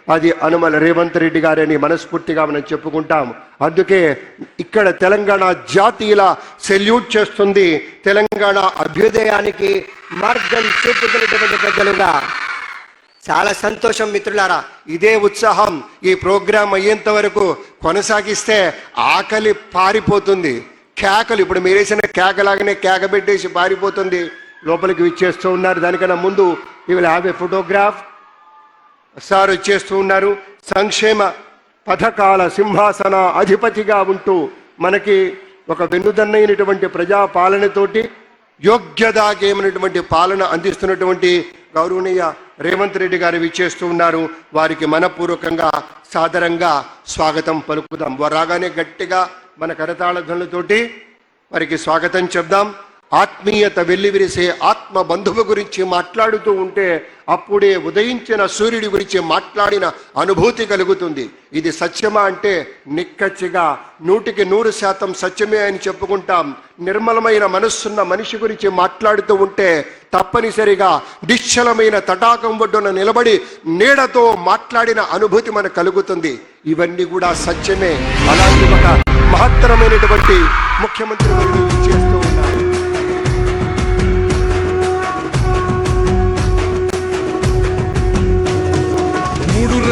అది అనుమల రేవంత్ రెడ్డి గారని మనస్ఫూర్తిగా మనం చెప్పుకుంటాం. అందుకే ఇక్కడ తెలంగాణ జాతీయుల సెల్యూట్ చేస్తుంది. తెలంగాణ అభ్యుదయానికి మార్గం చూపుతున్నటువంటి ప్రజలుగా చాలా సంతోషం మిత్రులారా. ఇదే ఉత్సాహం ఈ ప్రోగ్రాం అయ్యేంత వరకు కొనసాగిస్తే ఆకలి పారిపోతుంది. కేకలు ఇప్పుడు మీరేసిన కేకలాగానే కేక పెట్టేసి పారిపోతుంది. లోపలికి విచ్చేస్తూ ఉన్నారు. దానికన్నా ముందు ఇవాళ హ్యావ్ ఏ ఫోటోగ్రాఫ్. సార్ వచ్చేస్తూ ఉన్నారు. సంక్షేమ పథకాల సింహాసన అధిపతిగా ఉంటూ మనకి ఒక వెన్నుదన్నైనటువంటి ప్రజాపాలనతోటి యోగ్యదాగేమైనటువంటి పాలన అందిస్తున్నటువంటి గౌరవనీయ రేవంత్ రెడ్డి గారు విచ్చేస్తూ ఉన్నారు. వారికి మనపూర్వకంగా సాదరంగా స్వాగతం పలుకుదాం. వారు రాగానే గట్టిగా మన కరతాళ ధ్వనులతోటి వారికి స్వాగతం చెప్దాం. ఆత్మీయత వెల్లివిరిసే ఆత్మ బంధువు గురించి మాట్లాడుతూ ఉంటే అప్పుడే ఉదయించిన సూర్యుడి గురించి మాట్లాడిన అనుభూతి కలుగుతుంది. ఇది సత్యమా అంటే నిక్కచ్చిగా 100% సత్యమే అని చెప్పుకుంటాం. నిర్మలమైన మనస్సున్న మనిషి గురించి మాట్లాడుతూ ఉంటే తప్పనిసరిగా నిశ్చలమైన తటాకం ఒడ్డున నిలబడి నీడతో మాట్లాడిన అనుభూతి మనకు కలుగుతుంది. ఇవన్నీ కూడా సత్యమే. అలాంటి ఒక మహత్తరమైనటువంటి ముఖ్యమంత్రి చేస్తూ ఉన్నారు.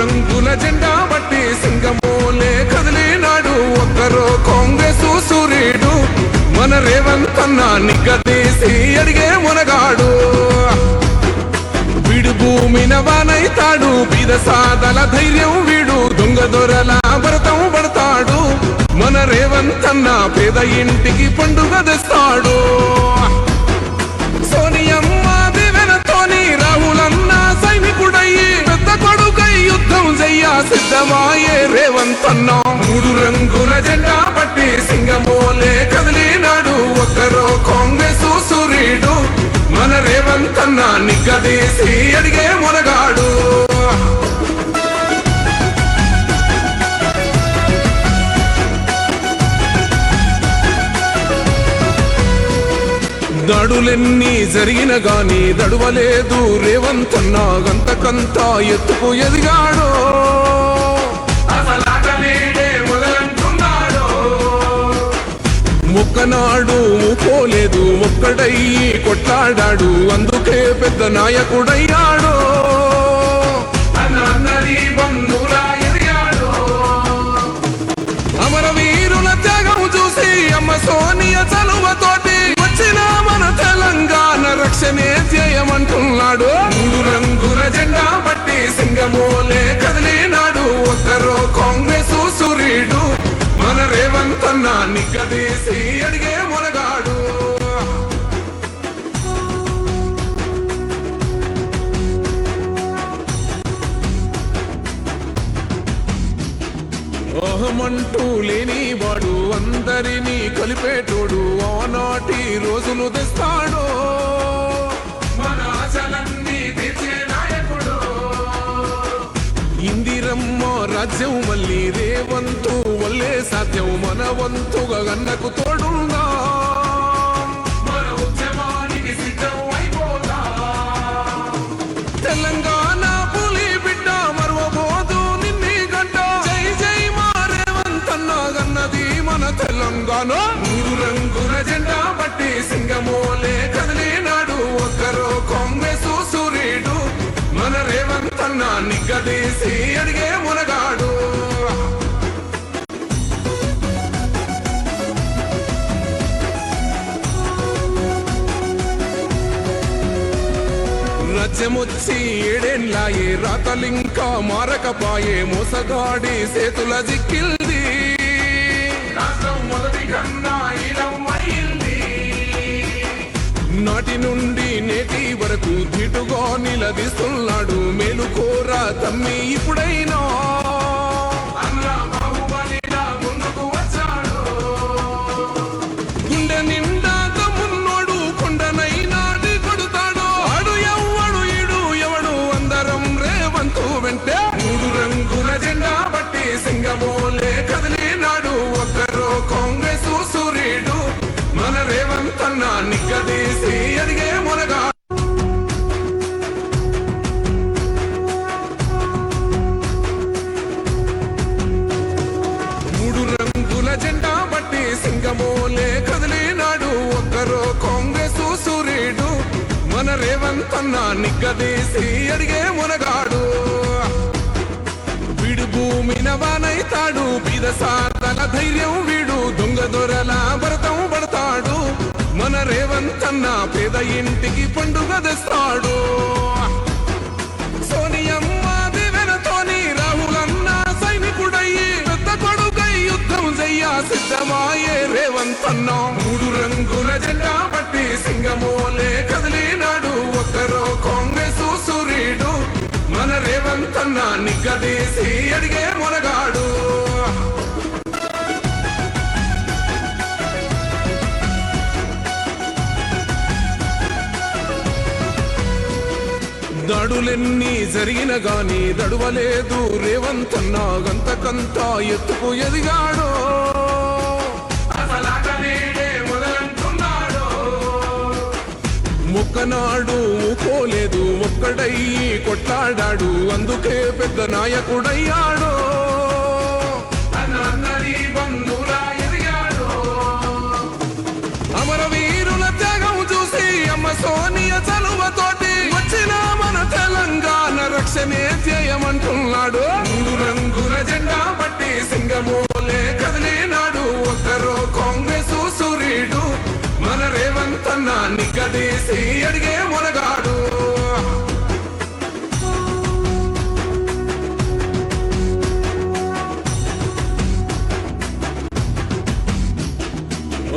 రంగుల జెండా బట్టి సింగమోలే కదిలినాడు. ఒక్కరో కాంగ్రెస్ సూర్యుడు మన రేవంత్ అన్న నిగ్గదీసి అడిగే మునగాడు. వీడు భూమిన వానైతాడు. బీద సాదల ధైర్యం వీడు. దొంగ దొరల భరతం పడతాడు. మన రేవంత్ అన్న పేద ఇంటికి పండుగ తెస్తాడు. సోనియమ్మ దివెనతోని రాహులన్న సైనికుడయ్యి పెద్ద కొడుకై యుద్ధం చెయ్య సిద్ధమాయే రేవంత్ అన్న. 3 రంగుల జెండా పట్టి సింగమోలే కదిలినాడు. ఒక్కరో కాంగ్రెస్ సూర్యుడు మన రేవంత్ అన్న నిగ్గదీసి అడిగే మునగాడు. దాడులెన్ని జరిగిన గాని దడువలేదు రేవంత్ అన్న. గంతకంత ఎత్తుకు ఎదిగాడు. మొక్కనాడు పోలేదు. ఒక్కడయ్యి కొట్లాడాడు. అందుకే పెద్ద నాయకుడయ్యాడు. అమరవీరుల త్యాగం చూసి అమ్మ సోనియ చలువతోటి వచ్చిన మన తెలంగాణ రక్షణే చేయమంటున్నాడు. 3 రంగుల జెండా పట్టి సింగమోలే కదిలినాడు. ఒక్కరో కాంగ్రెస్ సూర్యుడు మన రేవంత్ అన్న నిగ్గదీసి అడిగే మునగాడు. ఓహమంటూ లేని వాడు అందరినీ కలిపేటోడు. ఆనాటి రోజులు తెస్తాడు. మన ఆశలన్నీ తీర్చే నాయకుడు. ఇందిరమ్మ రాజ్యం మళ్ళీ రేవంతు వల్లే సాధ్యం. మన వంతుగా గన్నకు తోడుందా. మన ఉద్యమానికి సిద్ధం అయిపోతా. తెలంగాణ పులి బిడ్డ మరవబోదు నిన్ని గంట. జై జై మా రేవంత్ అన్న గన్నది మన తెలంగాణ. 3 రంగుల జెండా పట్టి సింగమోలే కదిలినాడు. ఒక్కరో కాంగ్రెస్ సూర్యుడు మన రేవంత్ అన్న నిగ్గదీసి అడిగే మునగాడు. రాజ్యమొచ్చి 7 ఏళ్లాయే. రాతలింకా మారకపాయే. మోసగాడి చేతుల జిక్కిల్ది. రాష్ట్రం మొదటి కన్నా ఇలమైంది. నాటి నుండి నేటి వరకు ధీటుగా నిలదీస్తున్నాడు. మేలుకోరా తమ్మి ఇప్పుడైనా. ముందుకు వచ్చాడు. గుండె నిండా తమ్మున్నోడు కొండనైనా కొడుతాడు. ఆడు ఎవ్వడు ఈడు ఎవడు అందరం రేవంతు వెంటే. 3 రంగుల జెండా బట్టి సింగమోలే కదిలినాడు. ఒక్కరో కాంగ్రెస్ సూర్యుడు మన రేవంత్ అన్న నిగ్గదీసి అడిగే మునగాడు. నిగ్గదీసి అడిగే మునగాడు వీడు భూమిన వానైతాడు బీద సాతల ధైర్యం వీడు దొంగ దొరల భరతం పడతాడు మన రేవంతన్న పేద ఇంటికి పండుగ తెస్తాడు సోనియమ్మ దివెనతోని రాహులన్న సైనికుడయ్యి పెద్ద కొడుకై యుద్ధం చెయ్య సిద్ధమాయే రేవంతన్న మూడు రంగుల జెండా పట్టి సింగమోలే కదిలినాడు ఒక్కరో కాంగ్రెస్ సూర్యుడు మన రేవంతన్న నిగ్గదీసి అడిగే మునగాడు దాడులెన్ని జరిగిన గాని దడువలేదు రేవంతన్న గంతకంతా ఎత్తుకు ఎదిగాడు మొక్కనాడు ఊకోలేదు ఒక్కడయ్యి కొట్లాడాడు అందుకే పెద్ద నాయకుడయ్యాడు అమరవీరుల త్యాగం చూసి అమ్మ సోనియ చలువతోటి వచ్చిన మన తెలంగాణ రక్షణే చేయమంటున్నాడు మూడు రంగుల జెండా పట్టి సింగమోలే కదిలినాడు ఒక్కరో కాంగ్రెస్ సూర్యుడు మన రేవంతన్న నిగ్గదీసి అడిగే మునగాడు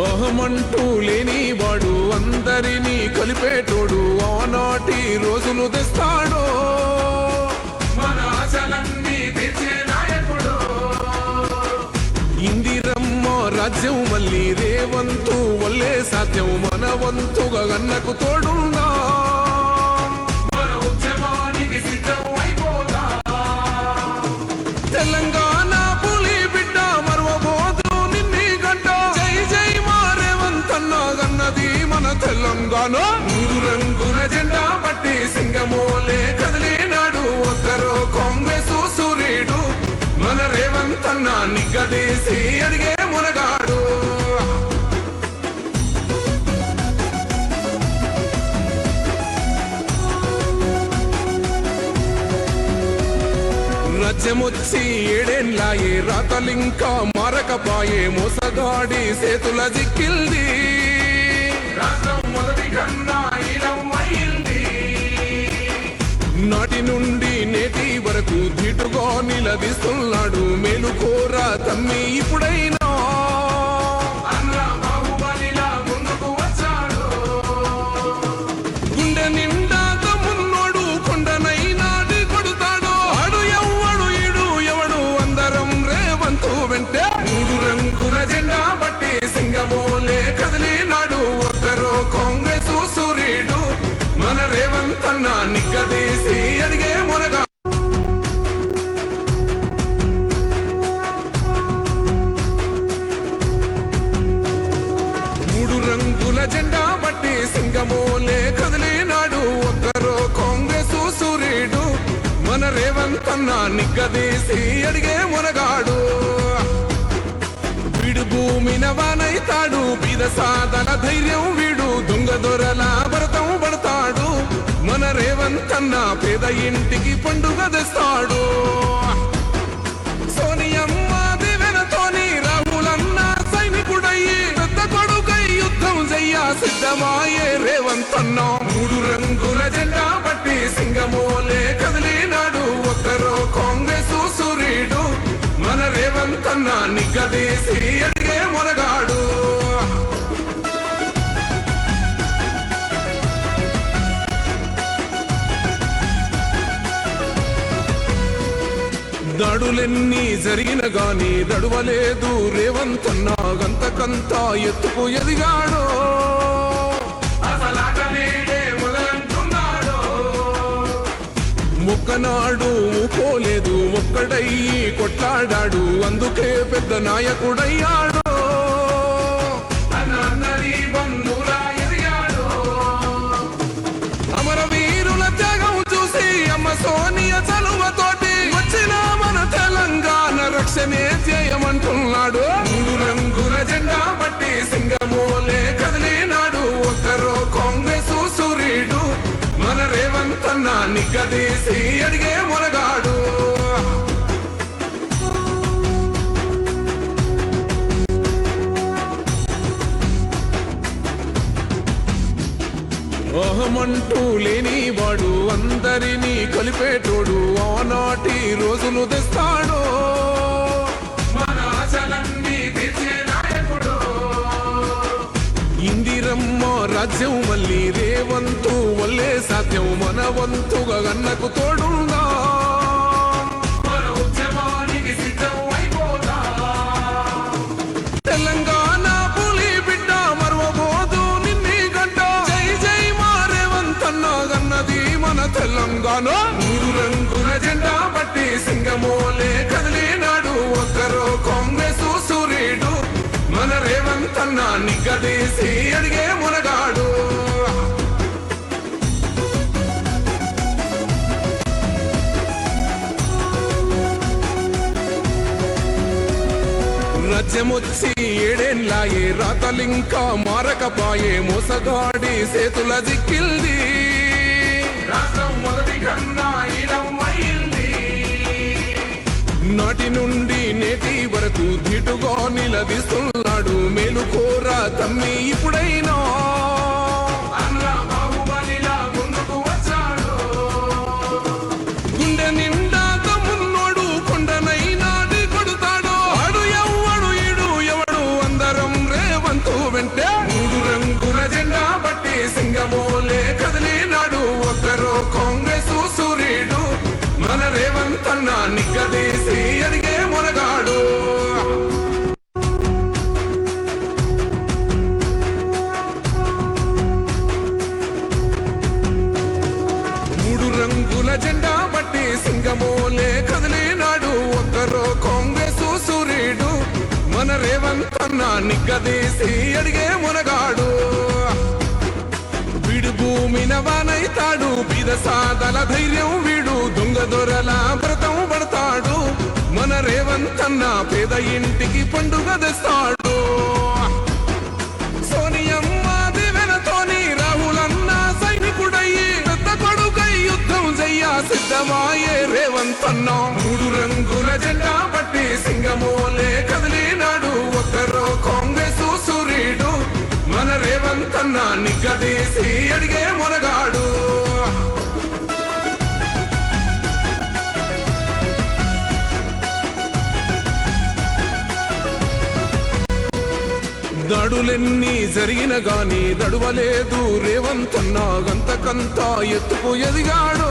ఓహమంటూ లేని వాడు అందరినీ కలిపేటోడు ఆనాటి రోజులు తెస్తాడు మన ఆశలన్నీ తెచ్చే నాయకుడు ఇందిరమ్మ రాజ్యం మళ్ళీ రేవంతు వల్లే సాధ్యం మన వంతుగా గన్నకు తోడున్నా మన ఉద్యమానికి సిద్ధం అయిపోదా తెలంగాణ పులి బిడ్డ మరవబోదు నిన్ని గంట జై జై మా రేవంతన్న గన్నది మన తెలంగాణ మూడు రంగుల జెండా పట్టి సింగమోలే కదిలినాడు ఒక్కరో కాంగ్రెస్ సూర్యుడు మన రేవంతన్న నిగ్గదీసి అడిగే మునగాడు రాజ్యమొచ్చి ఏడేండ్లాయే రాతలింకా మారకపాయే మోసగాడి సేతుల జిక్కిల్ది రాష్ట్రం మొదటి కన్నా నాటి నుండి నేటి వరకు ధీటుగా నిలదీస్తున్నాడు మేలుకోరా తమ్మి ఇప్పుడైనా ముందుకు వచ్చాడు గుండె నిండా తమ్మున్నోడు కొండనైనా కొడుతాడు ఆడు ఎవ్వడు ఈడు ఎవడు అందరం రేవంతు వెంటే మూడు రంగుల జెండా పట్టి సింగమోలే కదిలినాడు ఒక్కరో కాంగ్రెస్ సూర్యుడు మన రేవంతన్న నిగ్గదీసి అడిగే మునగా మూడు రంగుల జెండా పట్టి సింగమోలే కదిలినాడు ఒక్కరో కాంగ్రెస్ సూర్యుడు మన రేవంతన్న నిగ్గదీసి అడిగే మునగాడు వీడు భూమిన వానైతాడు బీద సాదల ధైర్యం వీడు దొంగ దొరల భరతం పడతాడు మన రేవంతన్న పేద ఇంటికి పండుగ తెస్తాడు సోనియమ్మ దివెనతోని రాహులన్న సైనికుడయ్యి పెద్ద కొడుకై యుద్ధం చెయ్య సిద్ధమాయే రేవంతన్న మూడు రంగుల జెండా పట్టి సింగమోలే కదిలినాడు ఒక్కరో కాంగ్రెస్ సూర్యుడు మన రేవంతన్న నిగ్గదీసి అడిగే మునగాడు దాడులెన్ని జరిగిన గాని దడువలేదు రేవంతన్న గంతకంతా ఎత్తుకు ఎదిగాడు మొక్కనాడు ఊకోలేదు ఒక్కడయ్యి కొట్లాడాడు అందుకే పెద్ద నాయకుడయ్యాడు అమరవీరుల త్యాగం చూసి అమ్మ సోనియ చలువతోటి వచ్చిన మన తెలంగాణ రక్షణే చేయమంటున్నాడు మూడు రంగుల జెండా పట్టి సింగమోలే కదిలినాడు ఒక్కరో కాంగ్రెస్ సూర్యుడు మన రేవంతన్న నిగ్గదీసి అడిగే మొనగాడు. అహమంటూ లేని వాడు అందరినీ కలిపేటోడు ఆనాటి రోజులు తెస్తాడు. మన ఆశలన్నీ తీర్చే నాయకుడు. ఇందిరమ్మ రాజ్యం మళ్ళీ రేవంతు వల్లే సాధ్యం. మన వంతుగా గన్నకు తోడుందా. మన ఉద్యమానికి సిద్ధం అయిపోతా. తెలంగాణ పులి బిడ్డ మరవబోదు నిన్ని గంట. జై జై మా రేవంత్ అన్న గన్నది మన తెలంగాణ. మూడు రంగుల జెండా బట్టి సింగమోలే కదిలినాడు. ఒక్కరో కాంగ్రెస్ సూర్యుడు. మన రేవంత్ అన్న నిగ్గదీసి అడిగే మునగాడు. రాజ్యమొచ్చి ఏడేళ్ళాయే రాతలింకా మారకపాయే. మోసగాడి సేతుల జిక్కిల్ది. రాష్ట్రం మొదటి కన్నా ఈడమైంది. నాటి నుండి నేటి వరకు ధీటుగా నిలదీస్తున్నాడు. మేలుకోరా తమ్మి ఇప్పుడైనా. అన్నా బాహుబలిలా ముందుకు వచ్చాడు. గుండె నిండా తమ్మున్నోడు కొండనైనా కొడుతాడు. ఆడు ఎవ్వడు ఈడు ఎవడు అందరం రేవంతు వెంటే. మూడు రంగుల జెండా బట్టి సింగమోలే కదిలినాడు. ఒక్కరో కాంగ్రెస్ సూర్యుడు. మన రేవంత్ అన్న నిగ్గదీసి అడిగే మునగాడు. మూడు రంగుల జెండా బట్టి సింగమోలే కదిలినాడు. ఒక్కరో కాంగ్రెస్ సూర్యుడు. మన రేవంత్ అన్న నిగ్గదీసి అడిగే మునగాడు. వీడు భూమిన వానైతాడు. బీద సాదల ధైర్యం వీడు. దొంగ దొరల వ్రతం పడతాడు. మన రేవంత్ అన్న పేద ఇంటికి పండుగ తెస్తాడు. సోనియమ్మ దివెనతోని రాహులన్న సైనికుడయ్యి పెద్ద కొడుకై యుద్ధం చెయ్య సిద్ధమాయే రేవంత్ అన్న. మూడు రంగుల జెండా బట్టి సింగమోలే కదిలినాడు. ఒక్కరో కాంగ్రెస్ సూర్యుడు. మన రేవంత్ అన్న నిగ్గదీసి అడిగే మునగాడు. దాడులెన్ని జరిగిన గాని దడువలేదు రేవంత్ అన్న. గంతకంతా ఎత్తుకు ఎదిగాడు.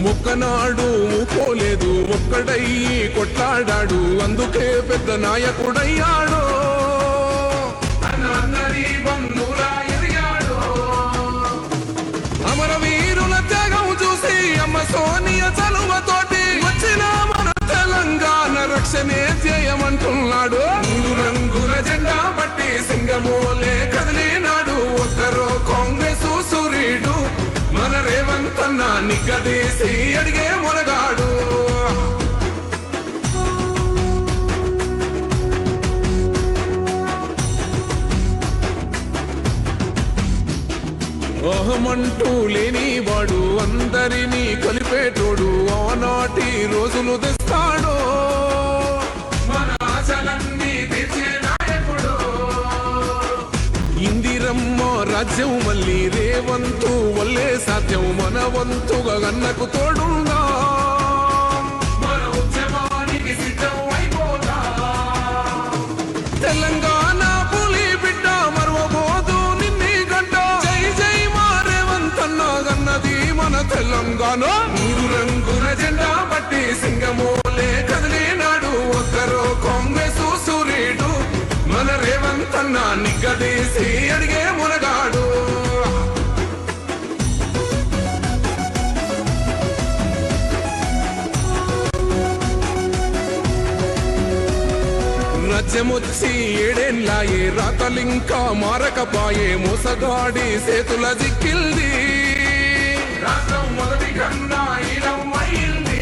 మొక్కనాడు పోలేదు. ఒక్కడయ్యి కొట్లాడాడు. అందుకే పెద్ద నాయకుడయ్యాడు. అమరవీరుల త్యాగం చూసి అమ్మ సోనియ చలువతోటి వచ్చిన మన తెలంగాణ రక్షణే చేయమంటున్నాడు. మూడు రంగుల జెండా బట్టి సింగమోలే కదిలినాడు. ఒక్కరో కాంగ్రెస్ సూర్యుడు. మన రేవంత్ అన్న నిగ్గదీసి అడిగే మునగాడు. అహమంటూ లేని వాడు అందరినీ కలిపేటోడు ఆనాటి రోజులు తెస్తాడు. మన ఆశలన్నీ తీర్చే నాయకుడు. ఇందిరమ్మ రాజ్యం మళ్ళీ రేవంతు వల్లే సాధ్యం. మన వంతుగా గన్నకు తోడుందా. మన ఉద్యమానికి సిద్ధం అయిపోతా. తెలంగాణ పులి బిడ్డ మరవబోదు నిన్ని గంట. జై జై మా రేవంత్ అన్న గన్నది మన తెలంగాణ. మూడు రంగుల జెండా బట్టి సింగమోలే కదిలినాడు. ఒక్కరో కాంగ్రెస్ సూర్యుడు. మన రేవంత్ అన్న నిగ్గదీసి అడిగే మునగాడు. రాజ్యమొచ్చి ఏడేళ్ళాయే రాతలింకా మారకపాయే. మోసగాడి సేతుల జిక్కిల్ది. రాష్ట్రం మొదటి కన్నా ఈడమైంది.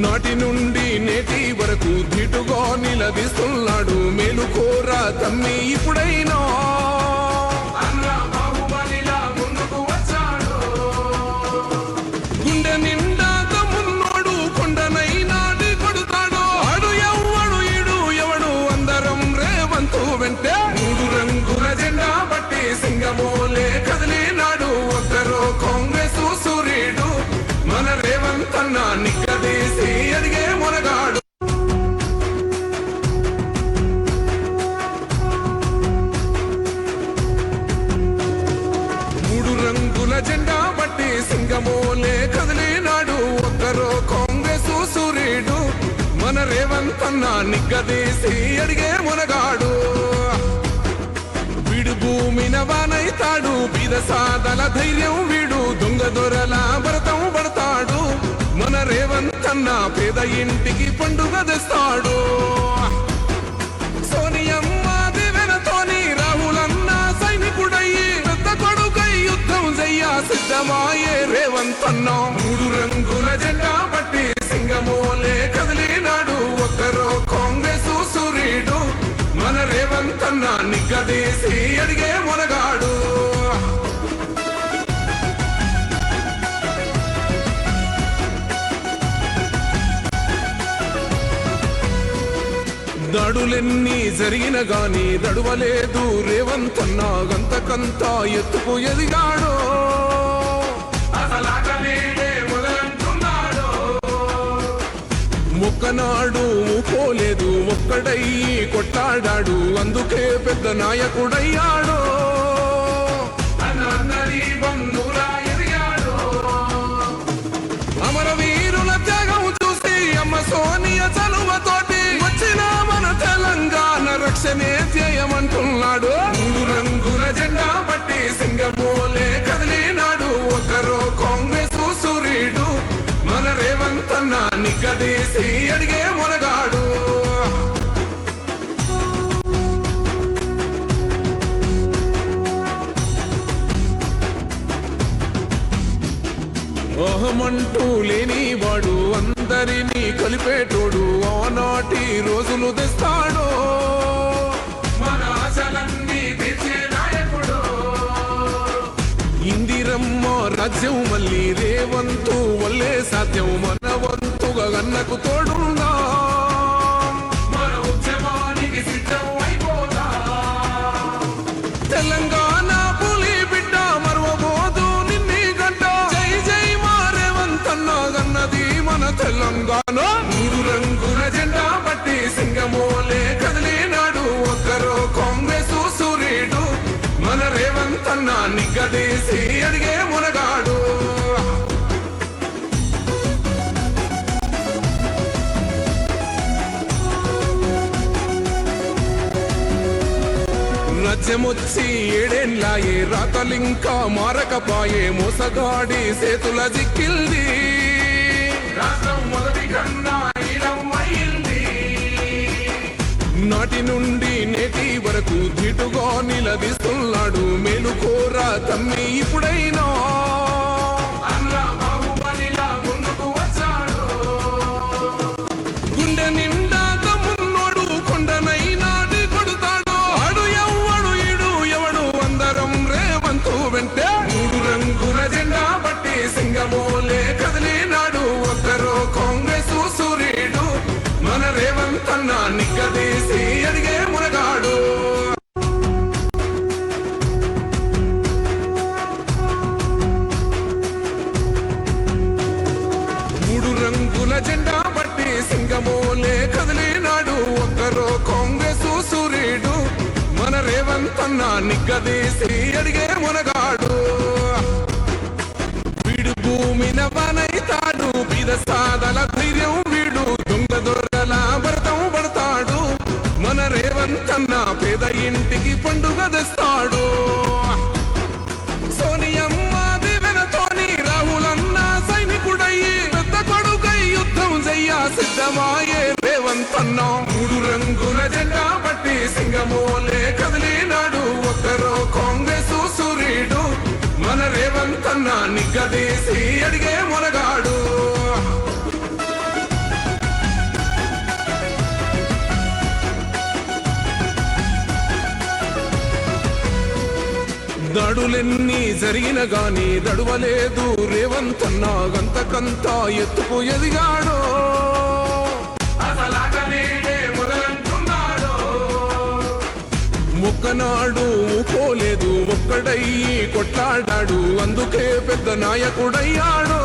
నాటి నుండి నేటి వరకు ధీటుగా నిలదీస్తున్నాడు. మేలుకోరా తమ్మి ఇప్పుడైనా. రేవంతన్న నిగ్గదీసి అడిగే మునగాడు వీడు భూమిన వానైతాడు బీద సాదల ధైర్యం వీడు దొంగ దొరల భరతం పడతాడు మన రేవంతన్న పేద ఇంటికి పండుగ తెస్తాడు సోనియమ్మ దివెనతోని రాహులన్న సైనికుడయ్యి పెద్ద కొడుకై యుద్ధం చెయ్య సిద్ధమాయే రేవంతన్న మూడు రంగుల జెండా పట్టి సింగమోలే కదిలినాడు ఒక్కరో కాంగ్రెస్ సూర్యుడు మన రేవంతన్న నిగ్గదీసి అడిగే మునగాడు దాడులెన్ని జరిగిన గాని దడువలేదు రేవంతన్న గంతకంతా ఎత్తుకు ఎదిగాడు ఒక్కనాడు పోలేదు ఒక్కడయ్యి కొట్లాడాడు అందుకే పెద్ద నాయకుడయ్యాడు అమరవీరుల త్యాగం చూసి అమ్మ సోనియ చలువతోటి వచ్చిన మన తెలంగాణ రక్షణే ధ్యేయమంటున్నాడు మూడు రంగుల జెండా పట్టి సింగమోలే కదిలినాడు ఒకరో కాంగ్రెస్ సూర్యుడు మన రేవంతన్న నిగ్గదీసి అడిగే మునగాడు ఓహమంటూ లేనివాడు అందరినీ కలిపేటోడు ఆనాటి రోజులు తెస్తాడు మన ఆశలన్నీ తెచ్చే నాయకుడు ఇందిరమ్మ రాజ్యం మళ్ళీ రేవంతు వల్లే సాధ్యం మన వంతుగా గన్నకు తోడుందా మన ఉద్యమానికి సిద్ధం అయిపోదా తెలంగాణ పులి బిడ్డ మరవబోదు నిన్ని గంట జై జై మా రేవంతన్న గన్నది మన తెలంగాణ మూడు రంగుల జెండా పట్టి సింగమోలే కదిలినాడు ఒక్కరో కాంగ్రెస్ సూర్యుడు మన రేవంతన్న నిగ్గదీసి అడిగే మునగాడు రాజ్యమొచ్చి ఏడేళ్ళాయే రాతలింకా మారకపాయే మోసగాడి సేతుల జిక్కిల్ది రాష్ట్రం మొదటి కన్నా నాటి నుండి నేటి వరకు ధీటుగా నిలదీస్తున్నాడు మేలుకోరా తమ్మి ఇప్పుడైనా ముందుకు వచ్చాడు గుండె నిండా తమ్మున్నోడు కొండనైనా కొడుతాడు ఆడు ఎవ్వడు ఈడు ఎవడు అందరం రేవంతు వెంటే మూడు రంగుల జెండా పట్టి సింగమోలే కదిలినాడు ఒక్కరో కాంగ్రెస్ సూర్యుడు మన రేవంతన్న నిగ్గదీసి అడిగే మునగాడు మూడు రంగుల జెండా పట్టి సింగమోలే కదిలినాడు ఒక్కరో కాంగ్రెస్ సూర్యుడు మన రేవంతన్న నిగ్గదీసి అడిగే మునగాడు వీడు భూమిన వానైతాడు బీద సాదల ధైర్యం వీడు దొంగ దొరల భరతం పడతాడు మన రేవంతన్న పేద ఇంటికి పండుగ తెస్తాడు సోనియమ్మ దివెనతోని రాహులన్న సైనికుడయ్యి పెద్ద కొడుకై యుద్ధం చెయ్య సిద్ధమాయే రేవంతన్న మూడు రంగుల జెండా పట్టి సింగమోలే కదిలినాడు ఒక్కరో కాంగ్రెస్ సూర్యుడు మన రేవంతన్న నిగ్గదీసి అడిగే మునగాడు దాడులెన్ని జరిగిన గాని దడువలేదు రేవంతన్న గంతకంతా ఎత్తుకు ఎదిగాడు ఒక్కనాడు పోలేదు ఒక్కడయ్యి కొట్లాడాడు అందుకే పెద్ద నాయకుడయ్యాడు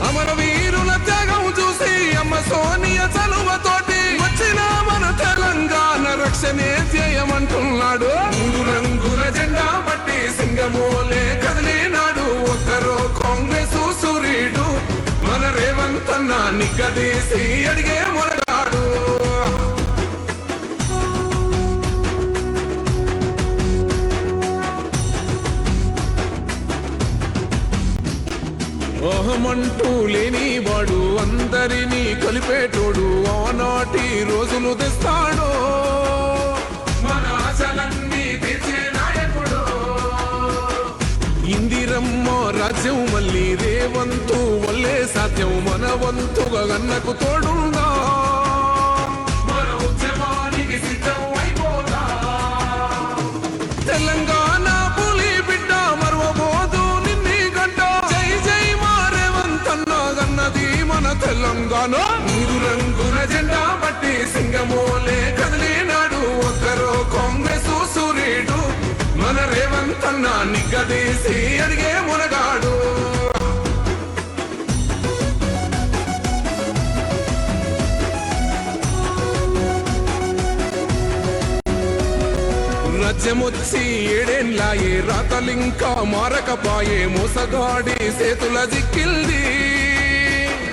అమరవీరుల త్యాగం చూసి అమ్మ సోనియ చలువతోటి వచ్చిన మన తెలంగాణ రక్షణే ధ్యేయమంటున్నాడు మూడు రంగుల జెండా పట్టి సింగమోలే కదిలినాడు ఒక్కరో కాంగ్రెస్ సూర్యుడు నిగ్గదీసి అడిగే మొనగాడు. ఓహమంటూ లేని వాడు అందరినీ కలిపేటోడు ఆనాటి రోజులు తెస్తాడు. మన ఆశలన్నీ తీర్చే నాయకుడు. ఇందిరమ్మ రాజ్యం మళ్ళీ రేవంతు వల్లే సాధ్యం. మన వంతుగా గన్నకు తోడుందా. మన ఉద్యమానికి సిద్ధం అయిపోదా. తెలంగాణ పులి బిడ్డ మరవబోదు నిన్ని గంట. జై జై మా రేవంత్ అన్న గన్నది మన తెలంగాణ. మూడు రంగుల జెండా బట్టి సింగమోలే కదిలినాడు. ఒక్కరో కాంగ్రెస్ సూర్యుడు. మన రేవంత్ అన్న నిగ్గదీసి అడిగే మునగాడు. రాజ్యమొచ్చి ఏడేళ్ళాయే రాతలింకా మారకపాయే. మోసగాడి సేతుల జిక్కిల్ది.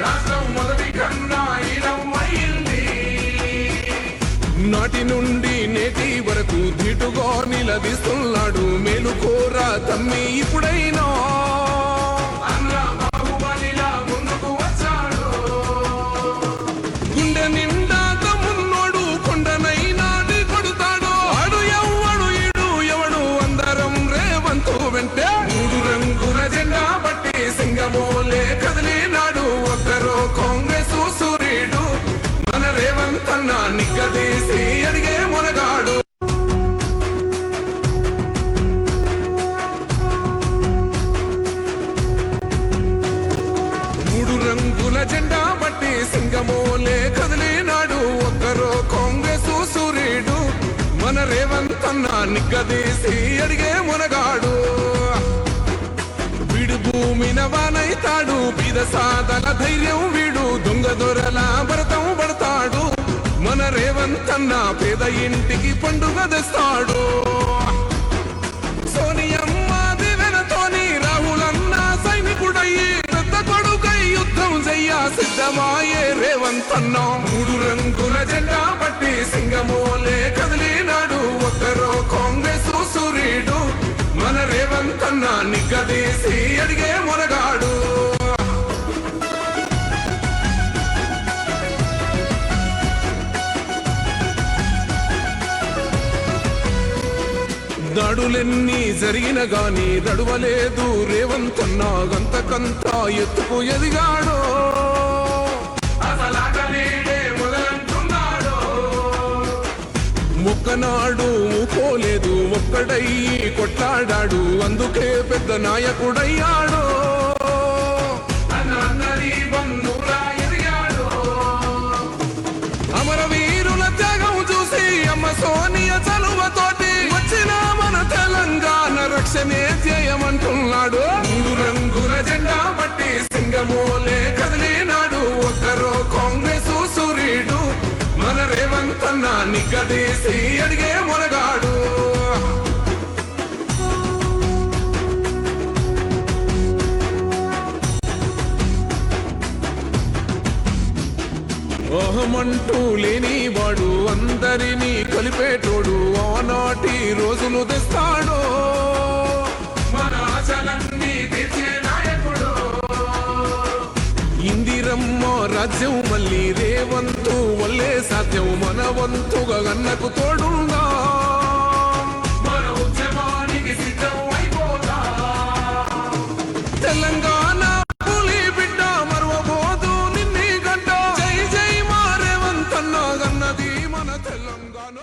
రాష్ట్రం మొదటి కన్నా ఈలమైంది. నాటి నుండి నేటి వరకు ధీటుగా నిలదీస్తున్నాడు. మేలుకోరా తమ్మి ఇప్పుడైనా. బాహుబలిలా ముందుకు వచ్చాడు. గుండె నిండా తమ్మున్నోడు కొండనైనా కొడుతాడు. ఆడు ఎవ్వడు ఈడు ఎవడు అందరం రేవంతు వెంటే. మూడు రంగుల జెండా బట్టి సింగమోలే కదిలినాడు. ఒక్కరో కాంగ్రెస్ సూర్యుడు. మన రేవంత్ అన్న నిగ్గదీసి అడిగే మునగాడు. మూడు రంగుల జెండా బట్టి సింగమోలే కదిలినాడు. ఒక్కరో కాంగ్రెస్ సూర్యుడు. మన రేవంత్ అన్న నిగ్గదీసి అడిగే మునగాడు. వీడు భూమిన వానైతాడు. బీద సాదల ధైర్యం వీడు. దొంగ దొరల భరతం పడతాడు. మన రేవంత్ అన్న పేద ఇంటికి పండుగ తెస్తాడు. సోనియమ్మ దివెనతోని రాహులన్న సైనికుడయ్యి పెద్ద కొడుకై యుద్ధం చెయ్య సిద్ధమాయే రేవంత్ అన్న. మూడు రంగుల జెండా బట్టి సింగమోలే కదిలినాడు. ఒక్కరో కాంగ్రెస్ సూర్యుడు. మన రేవంత్ అన్న నిగ్గదీసి అడిగే మునగాడు. దాడులెన్ని జరిగిన గాని దడువలేదు రేవంత్ అన్న. గంతకంతా ఎత్తుకు ఎదిగాడు. మొక్కనాడు ఊకోలేదు. ఒక్కడయ్యి కొట్లాడాడు. అందుకే పెద్ద నాయకుడయ్యాడు. అమరవీరుల త్యాగం చూసి అమ్మ సోనియ చలువతోటి వచ్చిన మన తెలంగాణ రక్షణే చేయమంటున్నాడు. మూడు రంగుల జెండా బట్టి సింగమోలే కదిలినాడు. ఒక్కరో కాంగ్రెస్ సూర్యుడు. మన రేవంత్ అన్న నిగ్గదీసి అడిగే మునగాడు. ఓహమంటూ లేని వాడు అందరినీ కలిపేటోడు ఆనాటి రోజులు తెస్తాడు. మన ఆశలన్నీ తీర్చే నాయకుడు. ఇందిరమ్మ రాజ్యం మళ్ళీ రేవంతు వల్లే సాధ్యం. మన వంతుగా గన్నకు తోడుందా. మన ఉద్యమానికి సిద్ధం అయిపోదా. తెలంగాణ పులి బిడ్డ మరవబోదు నిన్ని గంట. జై జై మా రేవంత్ అన్న గన్నది మన తెలంగాణ.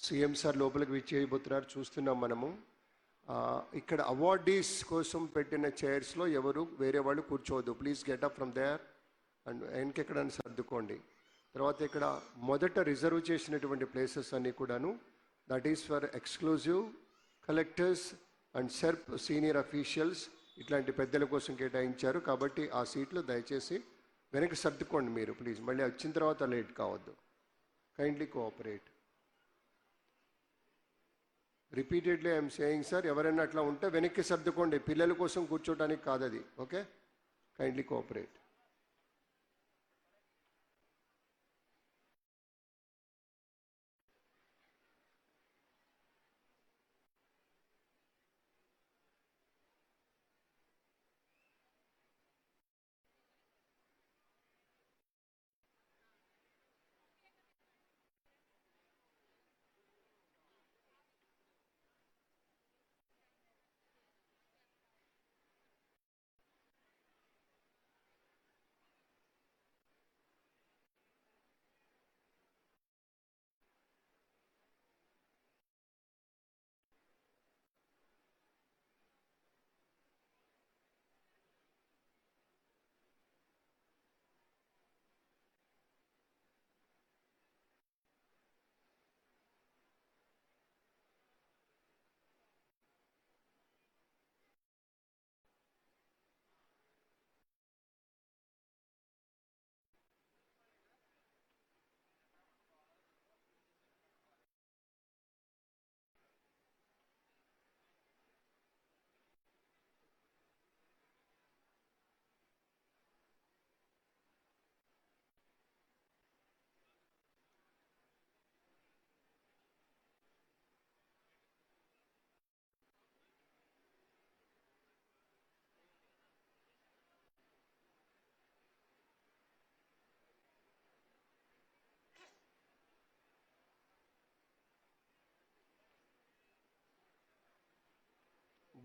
సీఎం సార్ లోపలికి విచ్చేయబోతున్నారు, చూస్తున్నాం మనము. ఇక్కడ అవార్డీస్ కోసం పెట్టిన చైర్స్లో ఎవరు వేరే వాళ్ళు కూర్చోవద్దు. Please get up from there and వెనకెక్కడని సర్దుకోండి. తర్వాత ఇక్కడ మొదట రిజర్వ్ చేసినటువంటి ప్లేసెస్ అన్నీ కూడాను that is for exclusive collectors and SERP senior officials ఇట్లాంటి పెద్దల కోసం కేటాయించారు. కాబట్టి ఆ సీట్లు దయచేసి వెనక్కి సర్దుకోండి మీరు ప్లీజ్. మళ్ళీ వచ్చిన తర్వాత లేట్ కావద్దు. Kindly cooperate. Repeatedly I'm saying sir, ఎవరైనా అట్లా ఉంటే వెనక్కి సర్దుకోండి, పిల్లల కోసం కూర్చోటానికి కాదు అది. Okay, kindly cooperate.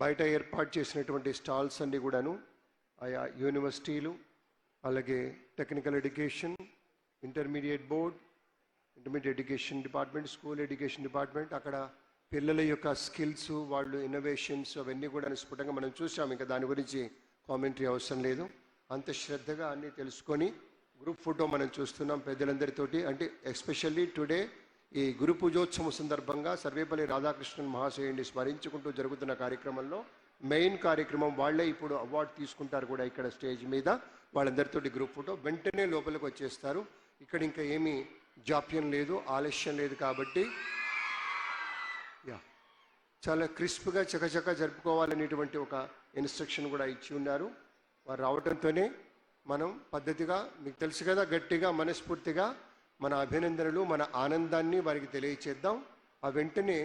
బయట ఏర్పాటు చేసినటువంటి స్టాల్స్ అన్నీ కూడాను ఆయా యూనివర్సిటీలు, అలాగే technical education, intermediate board, intermediate education department, school education department, అక్కడ పిల్లల యొక్క స్కిల్స్, వాళ్ళు ఇన్నోవేషన్స్ అవన్నీ కూడా స్ఫుటంగా మనం చూసాం. ఇంకా దాని గురించి కామెంటరీ అవసరం లేదు. అంత శ్రద్ధగా అన్నీ తెలుసుకొని గ్రూప్ ఫోటో మనం చూస్తున్నాం పెద్దలందరితోటి. అంటే ఎస్పెషల్లీ టుడే ఈ గురు పూజోత్సవం సందర్భంగా సర్వేపల్లి రాధాకృష్ణన్ మహాశయుడిని స్మరించుకుంటూ జరుగుతున్న కార్యక్రమంలో మెయిన్ కార్యక్రమం వాళ్ళే ఇప్పుడు అవార్డు తీసుకుంటారు కూడా ఇక్కడ స్టేజ్ మీద. వాళ్ళందరితోటి గ్రూప్ ఫోటో వెంటనే లోపలికి వచ్చేస్తారు. ఇక్కడ ఇంకా ఏమీ జాప్యం లేదు, ఆలస్యం లేదు. కాబట్టి చాలా క్రిస్ప్గా చకచక జరుపుకోవాలనేటువంటి ఒక ఇన్స్ట్రక్షన్ కూడా ఇచ్చి ఉన్నారు. వారు రావడంతోనే మనం పద్ధతిగా, మీకు తెలుసు కదా, గట్టిగా మనస్ఫూర్తిగా మన అభినందనలు, మన ఆనందాన్ని వారికి తెలియచేద్దాం. ఆ వెంటనే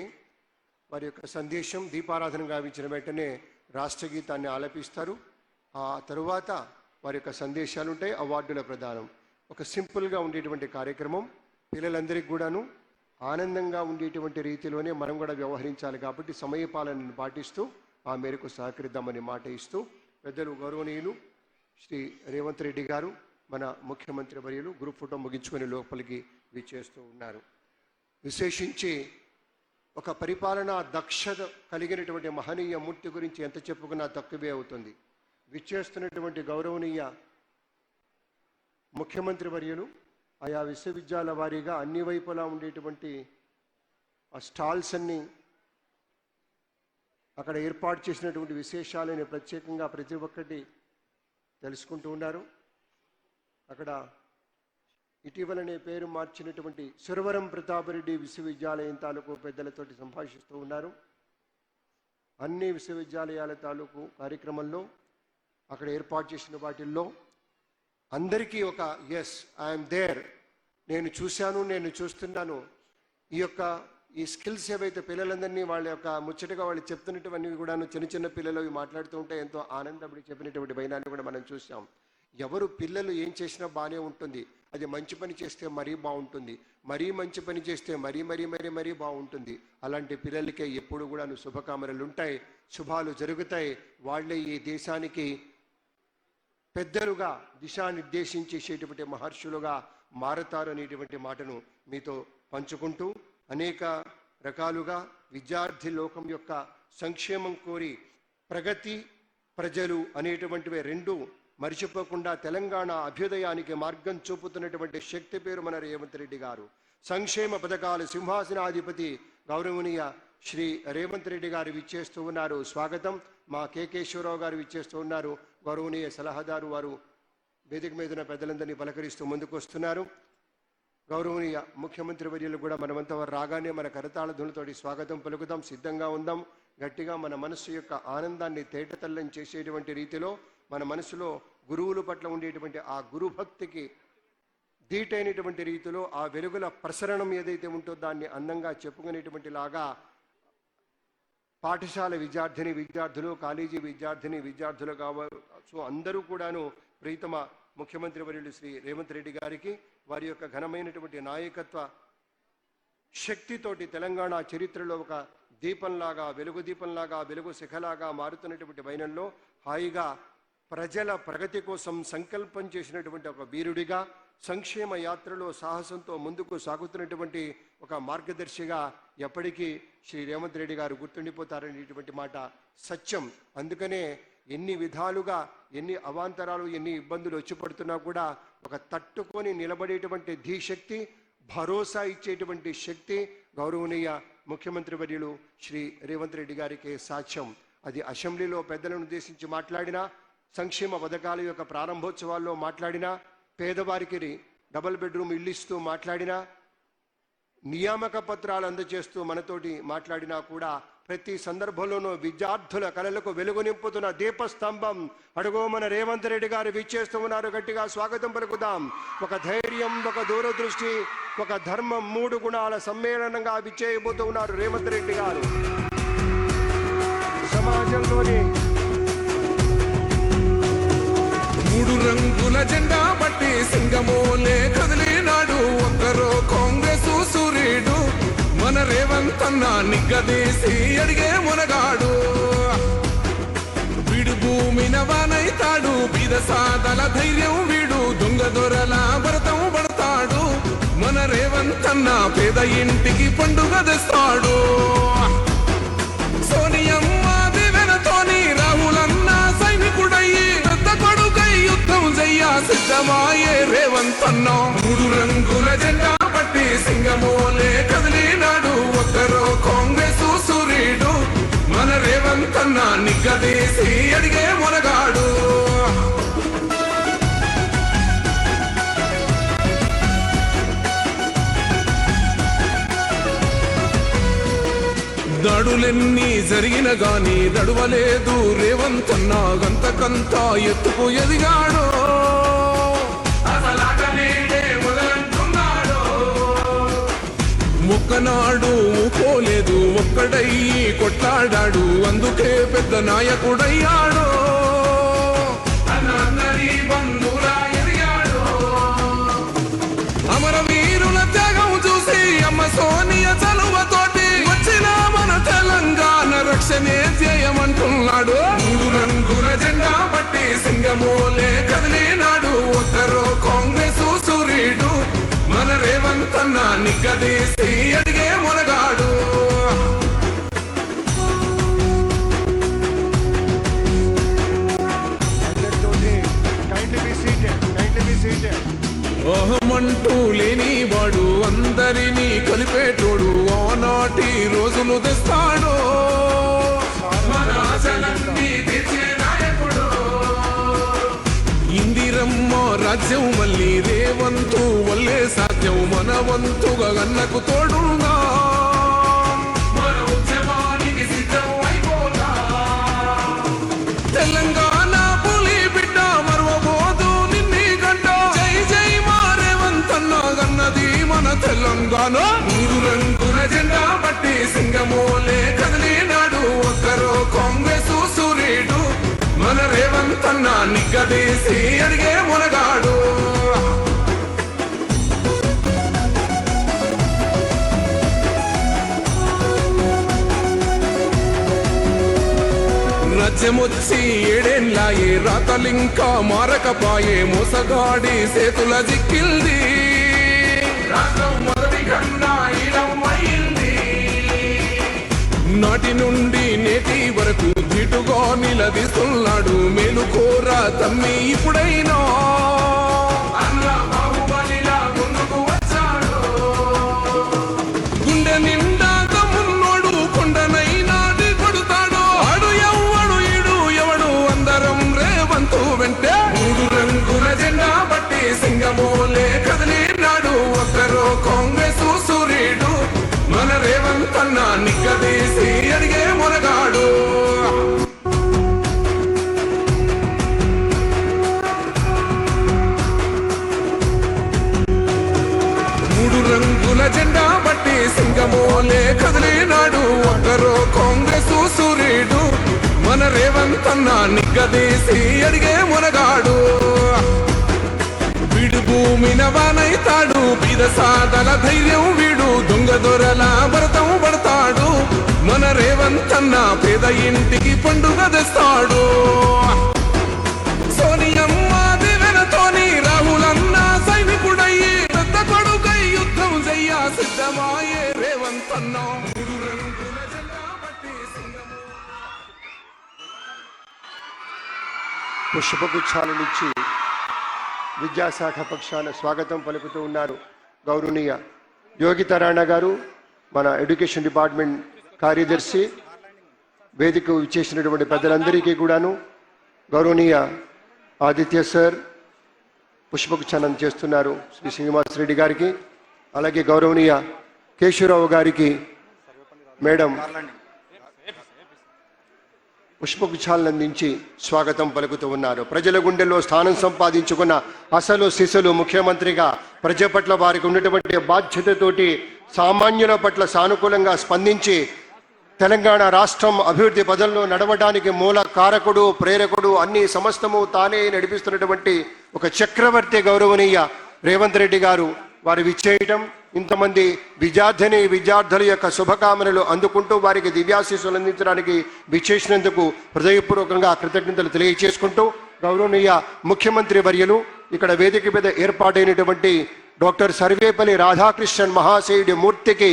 వారి యొక్క సందేశం దీపారాధన గావించిన వెంటనే రాష్ట్రగీతాన్ని ఆలపిస్తారు. ఆ తరువాత వారి యొక్క సందేశాలు ఉంటాయి, అవార్డుల ప్రదానం. ఒక సింపుల్గా ఉండేటువంటి కార్యక్రమం, పిల్లలందరికీ కూడాను ఆనందంగా ఉండేటువంటి రీతిలోనే మనం కూడా వ్యవహరించాలి. కాబట్టి సమయపాలనను పాటిస్తూ ఆ మేరకు సహకరిద్దామని మాట ఇస్తూ పెద్దలు గౌరవనీయులు శ్రీ రేవంత్ రెడ్డి గారు, మన ముఖ్యమంత్రి వర్యులు గ్రూప్ ఫోటో ముగించుకొని లోపలికి విచ్చేస్తూ ఉన్నారు. విశేషించి ఒక పరిపాలనా దక్షత కలిగినటువంటి మహనీయ మూర్తి గురించి ఎంత చెప్పుకున్నా తక్కువే అవుతుంది. విచ్చేస్తున్నటువంటి గౌరవనీయ ముఖ్యమంత్రి వర్యులు ఆయా విశ్వవిద్యాలయ వారీగా అన్ని వైపులా ఉండేటువంటి ఆ స్టాల్స్ అన్నీ, అక్కడ ఏర్పాటు చేసినటువంటి విశేషాలని ప్రత్యేకంగా ప్రతి ఒక్కటి తెలుసుకుంటూ ఉన్నారు. అక్కడ ఇటీవలనే పేరు మార్చినటువంటి సురవరం ప్రతాపరెడ్డి విశ్వవిద్యాలయం తాలూకు పెద్దలతోటి సంభాషిస్తూ ఉన్నారు. అన్ని విశ్వవిద్యాలయాల తాలూకు కార్యక్రమంలో అక్కడ ఏర్పాటు చేసిన వాటిల్లో అందరికీ ఒక ఎస్ ఐఎమ్ దేర్, నేను చూశాను, నేను చూస్తున్నాను. ఈ స్కిల్స్ ఏవైతే పిల్లలందరినీ వాళ్ళ యొక్క ముచ్చటగా వాళ్ళు చెప్తున్నటువంటివి కూడాను చిన్న చిన్న పిల్లలు మాట్లాడుతూ ఉంటే ఎంతో ఆనందపడి చెప్పినటువంటి వైనాన్ని కూడా మనం చూసాం. ఎవరు పిల్లలు ఏం చేసినా బాగానే ఉంటుంది, అది మంచి పని చేస్తే మరీ బాగుంటుంది, మరీ మంచి పని చేస్తే మరీ మరీ మరీ మరీ బాగుంటుంది. అలాంటి పిల్లలకే ఎప్పుడు కూడా శుభకామనలు ఉంటాయి, శుభాలు జరుగుతాయి. వాళ్ళే ఈ దేశానికి పెద్దలుగా దిశానిర్దేశించేసేటువంటి మహర్షులుగా మారతారు అనేటువంటి మాటను మీతో పంచుకుంటూ అనేక రకాలుగా విద్యార్థి లోకం యొక్క సంక్షేమం కోరి ప్రగతి ప్రజలు అనేటువంటివి రెండు మర్చిపోకుండా తెలంగాణ అభ్యుదయానికి మార్గం చూపుతున్నటువంటి శక్తి పేరు మన రేవంత్ రెడ్డి గారు. సంక్షేమ పథకాలు సింహాసనాధిపతి గౌరవనీయ శ్రీ రేవంత్ రెడ్డి గారు విచ్చేస్తూ ఉన్నారు. స్వాగతం. మా కేశవరావు గారు విచ్చేస్తూ ఉన్నారు. గౌరవనీయ సలహాదారు వారు వేదిక మీద ఉన్న పెద్దలందరినీ పలకరిస్తూ ముందుకు వస్తున్నారు. గౌరవనీయ ముఖ్యమంత్రి వర్యులు కూడా మనమంతా వారు రాగానే మన కరతాళ ధ్వనులతోటి స్వాగతం పలుకుదాం. సిద్ధంగా ఉందాం. గట్టిగా మన మనస్సు యొక్క ఆనందాన్ని తేటతల్లం చేసేటువంటి రీతిలో మన మనసులో గురువుల పట్ల ఉండేటువంటి ఆ గురుభక్తికి ధీటైనటువంటి రీతిలో ఆ వెలుగుల ప్రసరణం ఏదైతే ఉంటుందో దాన్ని అందంగా చెప్పుకునేటువంటి లాగా పాఠశాల విద్యార్థులు, కాలేజీ విద్యార్థులు కావచ్చు అందరూ కూడాను ప్రీతమ ముఖ్యమంత్రి వర్యులు శ్రీ రేవంత్ రెడ్డి గారికి వారి యొక్క ఘనమైనటువంటి నాయకత్వ శక్తితోటి తెలంగాణ చరిత్రలో ఒక దీపంలాగా, వెలుగు శిఖలాగా మారుతున్నటువంటి వైనంలో హాయిగా ప్రజల ప్రగతి కోసం సంకల్పం చేసినటువంటి ఒక వీరుడిగా, సంక్షేమ యాత్రలో సాహసంతో ముందుకు సాగుతున్నటువంటి ఒక మార్గదర్శిగా ఎప్పటికీ శ్రీ రేవంత్ రెడ్డి గారు గుర్తుండిపోతారనేటువంటి మాట సత్యం. అందుకనే ఎన్ని విధాలుగా ఎన్ని అవాంతరాలు ఎన్ని ఇబ్బందులు వచ్చి పడుతున్నా కూడా ఒక తట్టుకొని నిలబడేటువంటి ధీశక్తి, భరోసా ఇచ్చేటువంటి శక్తి గౌరవనీయ ముఖ్యమంత్రి వర్యులు శ్రీ రేవంత్ రెడ్డి గారికి సాక్ష్యం. అది అసెంబ్లీలో పెద్దలను ఉద్దేశించి మాట్లాడినా, సంక్షేమ పథకాల యొక్క ప్రారంభోత్సవాల్లో మాట్లాడినా, పేదవారికి డబుల్ బెడ్రూమ్ ఇల్లు ఇస్తూ మాట్లాడినా, నియామక పత్రాలు అందజేస్తూ మనతోటి మాట్లాడినా కూడా ప్రతి సందర్భంలోనూ విద్యార్థుల కళలకు వెలుగు నింపుతున్న దీపస్తంభం అడుగో మన రేవంత్ రెడ్డి గారు విచ్చేస్తూ ఉన్నారు. గట్టిగా స్వాగతం పలుకుదాం. ఒక ధైర్యం, ఒక దూరదృష్టి, ఒక ధర్మం, 3 గుణాల సమ్మేళనంగా విచ్చేయబోతూ ఉన్నారు రేవంత్ రెడ్డి గారు. సమాజంలోని 3 రంగుల జెండా బట్టి సింగమోలే కదిలినాడు ఒక్కరో కాంగ్రెస్ సూర్యుడు మన రేవంత్ అన్న నిగ్గదీసి అడిగే మునగాడు. వీడు భూమిన వానైతాడు, బీద సాదల ధైర్యం వీడు, దొంగ దొరల భరతం పడతాడు. మన రేవంత్ అన్న పేద ఇంటికి పండుగ తెస్తాడు. సోనియమ్మ దివెనతోని రాహులన్న సైనికుడయ్యి పెద్ద కొడుకై యుద్ధం చెయ్య సిద్ధమాయే రేవంత్ అన్న. 3 రంగుల జెండా పట్టి సింగమోలే కదిలినాడు ఒక్కరో కాంగ్రెస్ సూర్యుడు మన రేవంత్ అన్న నిగ్గదీసి అడిగే మునగాడు. దాడులెన్ని జరిగిన గాని దడువలేదు రేవంత్ అన్న, గంతకంతా ఎత్తుకు ఎదిగాడు. ఒక్కనాడు పోలేదు, ఒక్కడయ్యి కొట్లాడాడు, అందుకే పెద్ద నాయకుడయ్యాడు. అమరవీరుల త్యాగం చూసి అమ్మ సోనియ చలువతోటి వచ్చిన మన తెలంగాణ రక్షణే చేయమంటున్నాడు. 3 రంగుల జెండా పట్టి సింగమోలే కదిలినాడు ఒక్కరో కాంగ్రెస్ సూర్యుడు మన రేవంత్ అన్న నిగ్గదీసి అడిగే మునగాడు. అహమంటూ లేని వాడు అందరినీ కలిపేటోడు, ఆనాటి రోజులు తెస్తాడు. ఇందిరమ్మ రాజ్యం మళ్ళీ రేవంతు వల్లే సాధ్యం, మన వంతుగా గన్నకు తోడుగా తెలంగాణ పులి బిడ్డ మరవబోదు నిన్ని గంట. జై జై మా రేవంత్ అన్న గన్నది మన తెలంగాణ. 3 రంగుల జెండా పట్టి సింగమోలే కదిలినాడు ఒక్కరో కాంగ్రెస్ సూర్యుడు మన రేవంత్ అన్న నిగ్గదీసి అడిగే మునగాడు. రాజ్యమొచ్చి 7 ఏళ్ళాయే, రాతలింకా మారకపాయే, మోసగాడి చేతుల జిక్కిల్ది రాష్ట్రం మొదటి కన్నా ఇలం అయింది. నాటి నుండి నేటి వరకు ధీటుగా నిలదీస్తున్నాడు. మేలుకోరా తమ్మి ఇప్పుడైనా అన్న బాహుబలిలా ముందుకు వచ్చాడు. గుండె నిండా తమ్మున్నోడు కొండనైనా కొడుతాడు. ఆడు ఎవ్వడు ఈడు ఎవడు అందరం రేవంతు వెంటే మూడు రంగుల జెండా బట్టి సింగమోలే కదిలినాడు. ఒక్కరో కాంగ్రెస్ సూర్యుడు మన రేవంత్ అన్న నిగ్గదీసి అడిగే మునగాడు. మూడు రంగుల జెండా బట్టి సింగమోలే కదిలినాడు. ఒక్కరో కాంగ్రెస్ సూర్యుడు మన రేవంత్ అన్న నిగ్గదీసి అడిగే మునగాడు. వీడు భూమిన వానైతాడు. బీద సాదల ధైర్యం వీడు. దొంగ దొరల భరతం పడతాడు. మన రేవంత్ అన్న పేద ఇంటికి పండుగ తెస్తాడు. సోనియమ్మ దివెనతోని రాహులన్న సైనికుడయ్యి పెద్ద కొడుకై యుద్ధం చెయ్య సిద్ధమాయే రేవంత్ అన్న. మూడు రంగుల జెండా బట్టి సింగమో పుష్పగుచ్ఛాల నుంచి విద్యాశాఖ పక్షాన స్వాగతం పలుకుతూ ఉన్నారు గౌరవనీయ యోగితా రాణా గారు, మన ఎడ్యుకేషన్ డిపార్ట్మెంట్ కార్యదర్శి. వేదిక ఇచ్చేసినటువంటి పెద్దలందరికీ కూడాను గౌరవనీయ ఆదిత్య సార్ పుష్పగుచ్ఛానం చేస్తున్నారు శ్రీ శ్రీనివాసరెడ్డి గారికి. అలాగే గౌరవనీయ కేశవరావు గారికి మేడం పుష్పగుచ్ఛాలను అందించి స్వాగతం పలుకుతూ ఉన్నారు. ప్రజల గుండెల్లో స్థానం సంపాదించుకున్న అసలు సిసలు ముఖ్యమంత్రిగా ప్రజల పట్ల వారికి ఉన్నటువంటి బాధ్యతతోటి సామాన్యుల పట్ల సానుకూలంగా స్పందించి తెలంగాణ రాష్ట్రం అభివృద్ధి పదంలో నడవడానికి మూల కారకుడు, ప్రేరకుడు, అన్ని సమస్తము తానే నడిపిస్తున్నటువంటి ఒక చక్రవర్తి గౌరవనీయ రేవంత్ రెడ్డి గారు వారు విచ్చేయటం, ఇంతమంది విద్యార్థుల యొక్క శుభకామనలు అందుకుంటూ వారికి దివ్యాశీస్సులు అందించడానికి విచ్చేసినందుకు హృదయపూర్వకంగా కృతజ్ఞతలు తెలియజేసుకుంటూ గౌరవనీయ ముఖ్యమంత్రి వర్యులు ఇక్కడ వేదిక మీద ఏర్పాటైనటువంటి డాక్టర్ సర్వేపల్లి రాధాకృష్ణన్ మహాశయుడి మూర్తికి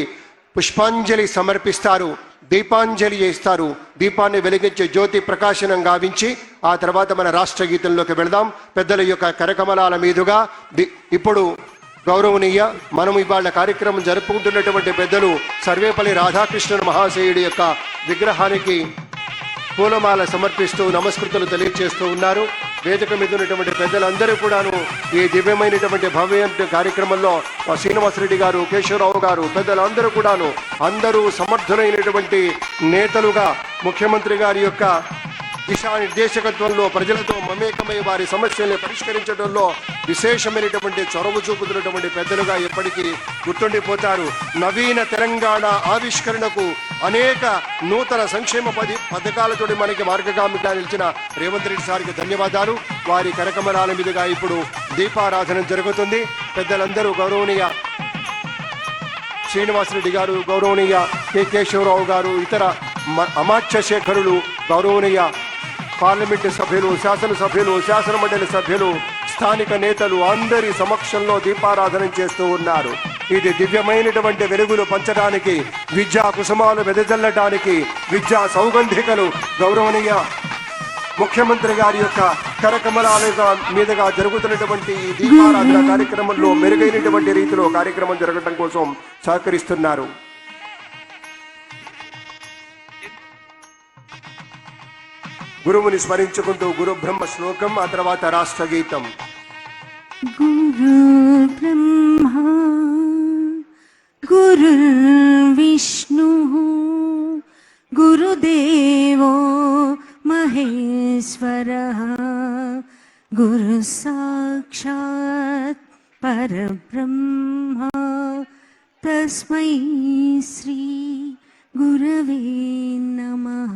పుష్పాంజలి సమర్పిస్తారు, దీపాంజలి చేస్తారు. దీపాన్ని వెలిగించే జ్యోతి ప్రకాశనం గావించి ఆ తర్వాత మన రాష్ట్ర గీతంలోకి వెళదాం. పెద్దల యొక్క కరకమలాల మీదుగా ఇప్పుడు గౌరవనీయ మనం ఇవాళ కార్యక్రమం జరుపుకుంటున్నటువంటి పెద్దలు సర్వేపల్లి రాధాకృష్ణన్ మహాశయుడి యొక్క విగ్రహానికి పూలమాల సమర్పిస్తూ నమస్కృతులు తెలియజేస్తూ ఉన్నారు. వేదిక మీద ఉన్నటువంటి పెద్దలందరూ కూడాను ఈ దివ్యమైనటువంటి భవ్య కార్యక్రమంలో శ్రీనివాసరెడ్డి గారు, కేశవరావు గారు, పెద్దలందరూ కూడాను అందరూ సమర్థులైనటువంటి నేతలుగా ముఖ్యమంత్రి గారి యొక్క దిశానిర్దేశకత్వంలో ప్రజలతో మమేకమై వారి సమస్యల్ని పరిష్కరించడంలో విశేషమైనటువంటి చొరవ చూపుతున్నటువంటి పెద్దలుగా ఎప్పటికీ గుర్తుండిపోతారు. నవీన తెలంగాణ ఆవిష్కరణకు అనేక నూతన సంక్షేమ పథకాలతో మనకి మార్గగామిగా నిలిచిన రేవంత్ రెడ్డి సార్కి ధన్యవాదాలు. వారి కరకమలాల మీదుగా ఇప్పుడు దీపారాధన జరుగుతుంది. పెద్దలందరూ గౌరవనీయ శ్రీనివాసరెడ్డి గారు, గౌరవనీయ కేశవరావు గారు, ఇతర అమాత్య శేఖరులు, గౌరవనీయ పార్లమెంటు సభ్యులు, శాసనసభ్యులు, శాసనమండలి సభ్యులు, స్థానిక నేతలు అందరి సమక్షంలో దీపారాధన చేస్తూ ఉన్నారు. ఇది దివ్యమైనటువంటి వెలుగులు పంచడానికి, విద్యా కుసుమాలు వెదజల్లడానికి, విద్యా సౌగంధికలు గౌరవనీయ ముఖ్యమంత్రి గారి యొక్క కరకమలాల మీదుగా జరుగుతున్నటువంటి ఈ దీపారాధన కార్యక్రమంలో మెరుగైనటువంటి రీతిలో కార్యక్రమం జరగడం కోసం సహకరిస్తున్నారు. గురువుని స్మరించుకుంటూ గురు బ్రహ్మ శ్లోకం, ఆ తర్వాత రాష్ట్ర గీతం. గురు బ్రహ్మ గురు విష్ణు గురుదేవో మహేశ్వర గురు సాక్షాత్ పరబ్రహ్మ తస్మై శ్రీ గురవే నమః.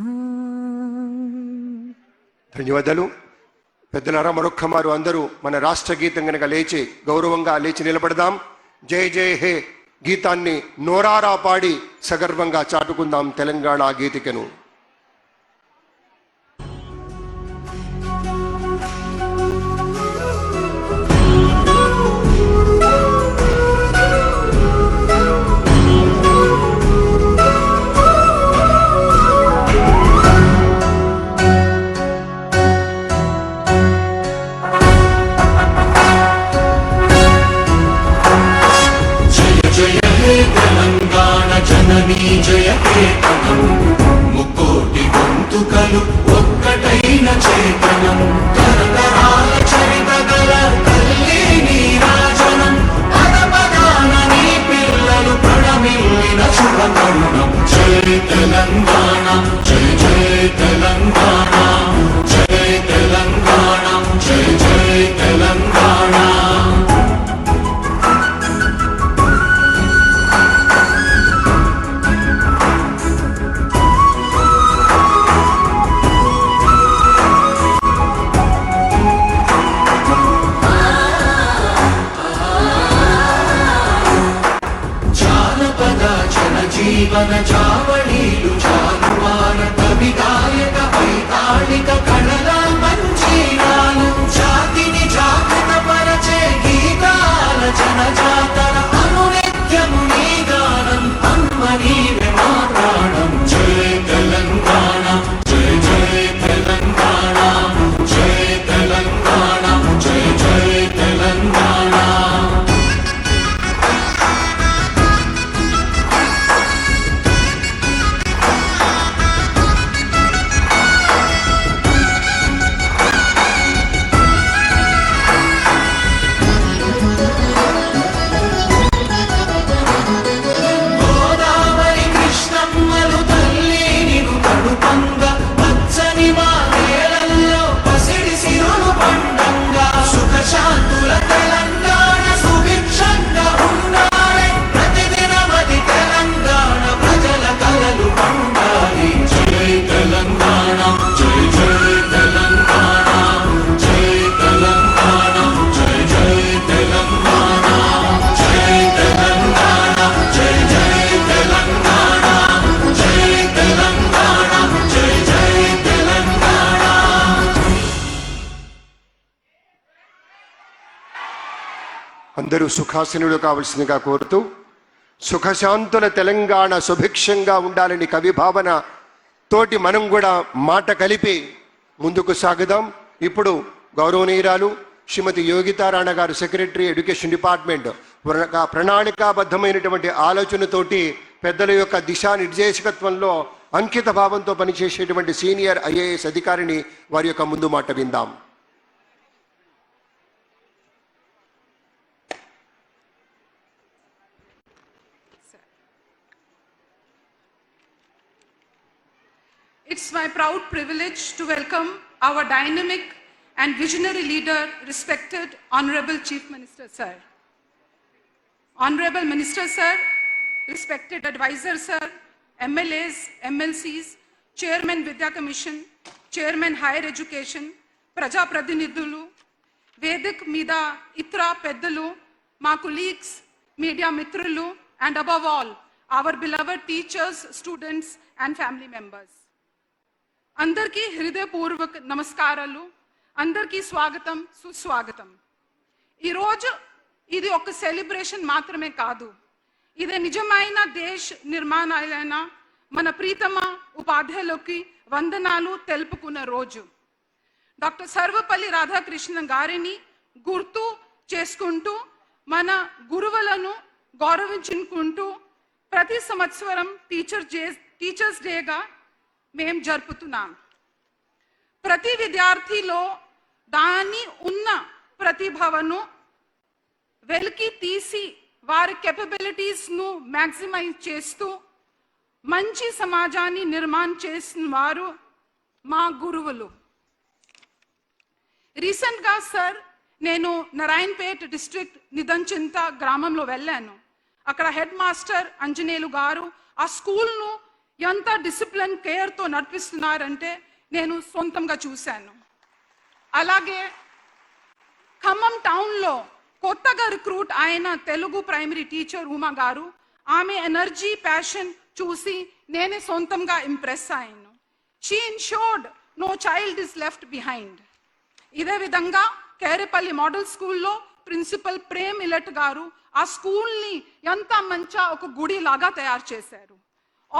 ధన్యవాదాలు. పెద్దలారా, మరొక్క మారు అందరూ మన రాష్ట్ర గీతం కనుక లేచి గౌరవంగా లేచి నిలబడదాం. జై జై హే గీతాన్ని నోరారా పాడి సగర్వంగా చాటుకుందాం తెలంగాణ గీతికను. జావళీలు జాలువార కవి గాయక వైతాళిక కళల మంజీరాలు జాతిని జాగృత పరచే గీతాల జనజాతర అనునిత్యము నీ గానం అమ్మ నీవే మా ప్రాణం జయ తెలంగాణ జయ జయ తెలంగాణ జయ తెలంగాణ జయ జయ తెలంగాణ గోదావరి కృష్ణమ్మలు తల్లి నిన్ను తడుపంగా పచ్చని మా నేలల్లో పసిడి సిరులు పండంగా సుఖశాంతుల తెలంగాణ సుభిక్షంగా ఉండాలి ప్రతిదినమది తెలంగాణ ప్రజల కలలు పండాలి జై తెలంగాణ జై జై తెలంగాణ జై తెలంగాణ జై జై తెలంగాణ జై తెలంగాణ జై జై తెలంగాణ జై తెలంగాణ జై జై తెలంగాణ అందరూ సుఖాసనులు కావలసిందిగా కోరుతూ సుఖశాంతుల తెలంగాణ సుభిక్షంగా ఉండాలని కవి భావన తోటి మనం కూడా మాట కలిపి ముందుకు సాగుదాం. ఇప్పుడు గౌరవనీయురాలు శ్రీమతి యోగితారాణ గారు, సెక్రటరీ ఎడ్యుకేషన్ డిపార్ట్మెంట్, ప్రణాళికాబద్ధమైనటువంటి ఆలోచనతోటి పెద్దల యొక్క దిశానిర్దేశకత్వంలో అంకిత భావంతో పనిచేసేటువంటి సీనియర్ ఐఏఎస్ అధికారిని వారి యొక్క ముందు మాట విందాం. It's my proud privilege to welcome our dynamic and visionary leader, respected Honorable Chief Minister Sir. Honorable Minister Sir, respected Advisor Sir, MLAs, MLCs, Chairman Vidya Commission, Chairman Higher Education, Praja Pradinidhulu, Vedik Mida, Itra Peddalu, my colleagues, media mitrulu, and above all, our beloved teachers, students, and family members. అందరికీ హృదయపూర్వక నమస్కారాలు, అందరికీ స్వాగతం, సుస్వాగతం. ఈరోజు ఇది ఒక celebration మాత్రమే కాదు, ఇది నిజమైన దేశ నిర్మాణాలైన మన ప్రీతమ ఉపాధ్యాయులకి వందనాలు తెలుపుకున్న రోజు. డాక్టర్ సర్వపల్లి రాధాకృష్ణన్ గారిని గుర్తు చేసుకుంటూ, మన గురువులను గౌరవించుకుంటూ ప్రతి సంవత్సరం టీచర్స్ డేగా మేము జరుపుతున్నాం. ప్రతి విద్యార్థిలో దాని ఉన్న ప్రతిభను వెలికి తీసి వారి కెపబిలిటీస్ను మ్యాక్సిమైజ్ చేస్తూ మంచి సమాజాన్ని నిర్మాణం చేసిన వారు మా గురువులు. రీసెంట్గా సార్ నేను నారాయణపేట్ డిస్ట్రిక్ట్ నిదంచింత గ్రామంలో వెళ్ళాను. అక్కడ హెడ్ మాస్టర్ అంజనేయులు గారు ఆ స్కూల్ను ఎంత డిసిప్లిన్ కేర్తో నడిపిస్తున్నారంటే నేను సొంతంగా చూశాను. అలాగే ఖమ్మం టౌన్లో కొత్తగా రిక్రూట్ అయిన తెలుగు ప్రైమరీ టీచర్ ఉమా గారు, ఆమె ఎనర్జీ ప్యాషన్ చూసి నేనే సొంతంగా ఇంప్రెస్ అయ్యాను. She ensured no child is left behind. ఇదే విధంగా కేరేపల్లి మోడల్ స్కూల్లో ప్రిన్సిపల్ ప్రేమ్ ఇలట్ గారు ఆ స్కూల్ని ఎంత మంచి ఒక గుడి లాగా తయారు చేశారు.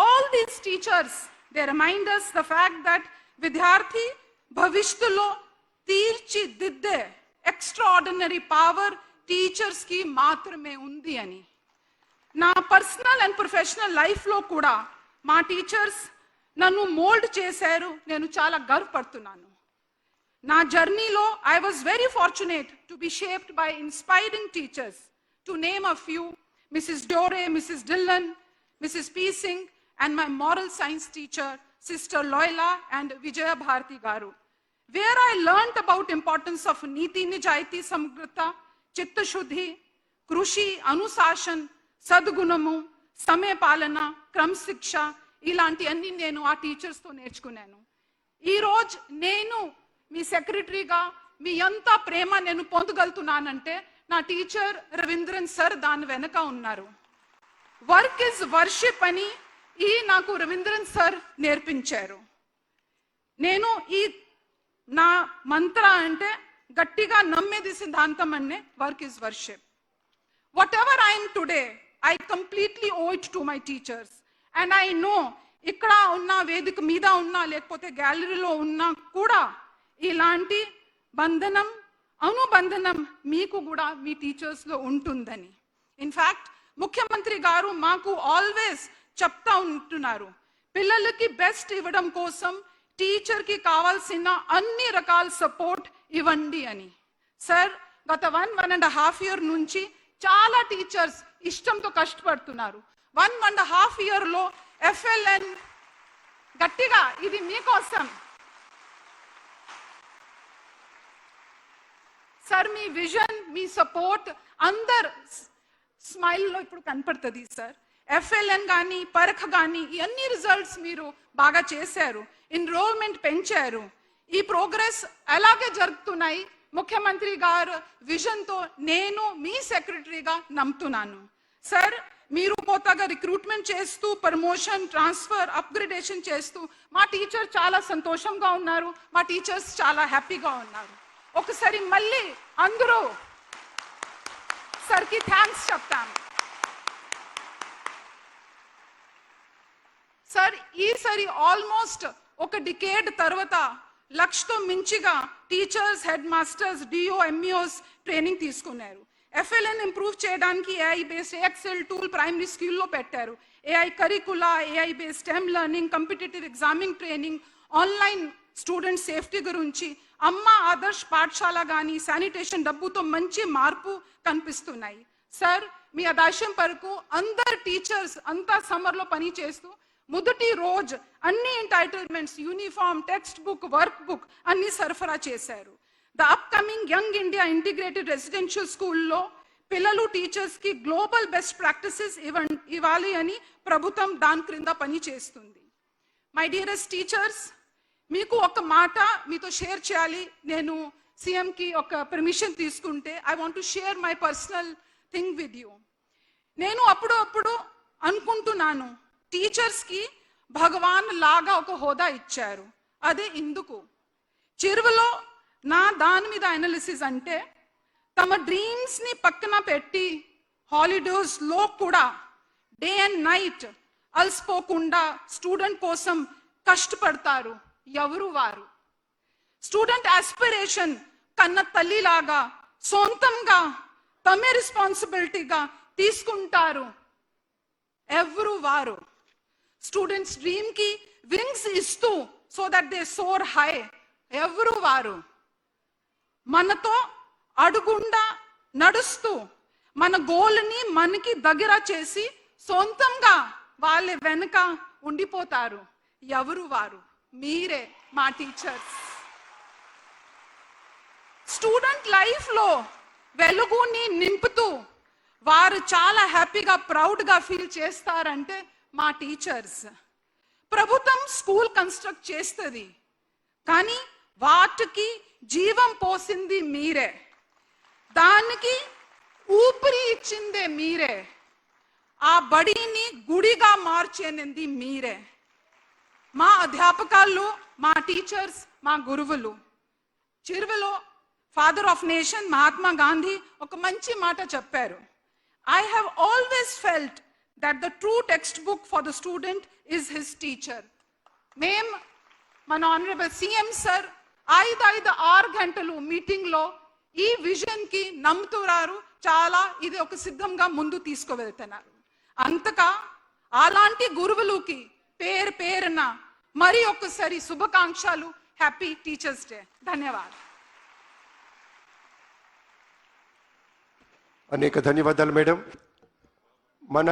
All these teachers, they remind us the fact that విద్యార్థి భవిష్యత్తులో తీర్చిదిద్దే ఎక్స్ట్రాఆర్డినరీ పవర్ టీచర్స్ కి మాత్రమే ఉంది అని. నా పర్సనల్ అండ్ ప్రొఫెషనల్ లైఫ్లో కూడా మా టీచర్స్ నన్ను మోల్డ్ చేశారు. నేను చాలా గర్వపడుతున్నాను. నా జర్నీలో I was very fortunate to be shaped by inspiring teachers. To name a few, Mrs. Dore, Mrs. Dillon, Mrs. P. Singh, and my moral science teacher, Sister Loila and Vijaya Bharati Garu, where I learned about importance of Niti Nijaiti Samgrita, Chitta Shuddhi, Krushi, Anusashan, Sadgunamu, Samay Palana, Kram Siksha, ఇలాంటి అన్ని నేను ఆ టీచర్స్తో నేర్చుకున్నాను. ఈరోజు నేను మీ సెక్రటరీగా మీ ఎంత ప్రేమ నేను పొందగలుగుతున్నానంటే నా టీచర్ రవీంద్రన్ సార్ దాని వెనక ఉన్నారు. వర్క్ ఇస్ వర్షిప్ అని నాకు రవీంద్రన్ సార్ నేర్పించారు. నేను నా మంత్ర అంటే గట్టిగా నమ్మేది సిద్ధాంతం అనే work is worship. What I am today I completely owe it to my teachers. And I know ఇక్కడ ఉన్న వేదిక మీద ఉన్నా లేకపోతే గ్యాలరీలో ఉన్నా కూడా ఇలాంటి అనుబంధనం మీకు కూడా మీ టీచర్స్లో ఉంటుందని. ఇన్ఫ్యాక్ట్ ముఖ్యమంత్రి గారు మాకు ఆల్వేస్ చెప్తా ఉంటున్నారు, పిల్లలకి బెస్ట్ ఇవ్వడం కోసం టీచర్కి కావాల్సిన అన్ని రకాల సపోర్ట్ ఇవ్వండి అని. సార్ గత 1.5 year నుంచి చాలా టీచర్స్ ఇష్టంతో కష్టపడుతున్నారు. 1.5 year లో FLN గట్టిగా ఇది మీకోసం సార్. మీ విజన్, మీ సపోర్ట్ అందరు స్మైల్లో ఇప్పుడు కనపడుతుంది సార్. FLN కానీ పరఖ కానీ ఈ అన్ని రిజల్ట్స్ మీరు బాగా చేశారు, ఎన్రోల్మెంట్ పెంచారు. ఈ ప్రోగ్రెస్ అలాగే జరుగుతున్నాయి ముఖ్యమంత్రి గారు విజన్తో నేను మీ సెక్రటరీగా నమ్ముతున్నాను. సార్ మీరు కొత్తగా రిక్రూట్మెంట్ చేస్తూ ప్రమోషన్, ట్రాన్స్ఫర్, అప్గ్రేడేషన్ చేస్తూ మా టీచర్ చాలా సంతోషంగా ఉన్నారు, మా టీచర్స్ చాలా హ్యాపీగా ఉన్నారు. ఒకసారి మళ్ళీ అందరూ సార్కి థ్యాంక్స్ చెప్తాను. సార్ ఈసారి ఆల్మోస్ట్ ఒక డికేడ్ తర్వాత లక్షతో మించిగా teachers, head masters, DO, MEOs training తీసుకున్నారు. FLN ఇంప్రూవ్ చేయడానికి AI based excel tool primary స్కూల్లో పెట్టారు. AI కరికులా, AI based STEM learning, competitive examining training, online student safety గురించి, అమ్మ ఆదర్శ్ పాఠశాల కానీ శానిటేషన్ డబ్బుతో మంచి మార్పు కనిపిస్తున్నాయి. సార్ మీ ఆదేశం వరకు అందరు టీచర్స్ అంతా సమ్మర్లో పని చేస్తూ మొదటి రోజు అన్ని entitlements, uniform, text book, work book అన్ని సరఫరా చేశారు. The upcoming young India integrated residential స్కూల్లో పిల్లలు టీచర్స్కి గ్లోబల్ బెస్ట్ ప్రాక్టీసెస్ ఇవ్వాలి అని ప్రభుత్వం దాని క్రింద పని చేస్తుంది. మై డియరెస్ట్ టీచర్స్, మీకు ఒక మాట మీతో షేర్ చేయాలి. నేను సీఎంకి ఒక పర్మిషన్ తీసుకుంటే I want to share my personal thing with you. నేను అప్పుడు అనుకుంటున్నాను, టీచర్స్కి భగవాన్ లాగా ఒక హోదా ఇచ్చారు. అదే ఇందుకు చెరువులో నా దాని మీద అనాలిసిస్ అంటే తమ డ్రీమ్స్ని పక్కన పెట్టి హాలిడేస్లో కూడా డే అండ్ నైట్ అలసిపోకుండా స్టూడెంట్ కోసం కష్టపడతారు. ఎవరు వారు? స్టూడెంట్ ఆస్పిరేషన్ కన్న తల్లిలాగా సొంతంగా తమే రెస్పాన్సిబిలిటీగా తీసుకుంటారు. ఎవరు వారు? స్టూడెంట్స్ డ్రీమ్కి వింగ్స్ ఇస్తూ so that they soar high. ఎవరు వారు? మనతో అడుగుండా నడుస్తూ మన గోల్ని మనకి దగ్గర చేసి సొంతంగా వాళ్ళ వెనుక ఉండిపోతారు. ఎవరు వారు? మీరే మా టీచర్స్. స్టూడెంట్ లైఫ్లో వెలుగుని నింపుతూ వారు చాలా హ్యాపీగా, ప్రౌడ్గా ఫీల్ చేస్తారంటే మా టీచర్స్. ప్రభుత్వం స్కూల్ కన్స్ట్రక్ట్ చేస్తుంది, కానీ వాటికి జీవం పోసింది మీరే, దానికి ఊపిరి ఇచ్చిందే మీరే, ఆ బడిని గుడిగా మార్చేనింది మీరే. మా అధ్యాపకాలు, మా టీచర్స్, మా గురువులు. చిరువలో father of nation Mahatma Gandhi ఒక మంచి మాట చెప్పారు. I have always felt that the true textbook for the student is his teacher. మన ఆనరబుల్ సీఎం సార్ 5-6 గంటలు మీటింగ్లో ఈ విజన్కి నమ్ముతున్నారు. చాలా ఇది ఒక సిద్ధంగా ముందు తీసుకువెళ్తున్నారు. అంతగా అలాంటి గురువులకి పేరున మరి ఒక్కసారి శుభాకాంక్షలు. Happy teachers day. ధన్యవాదాలు. అనేక ధన్యవాదాలు మేడం. మన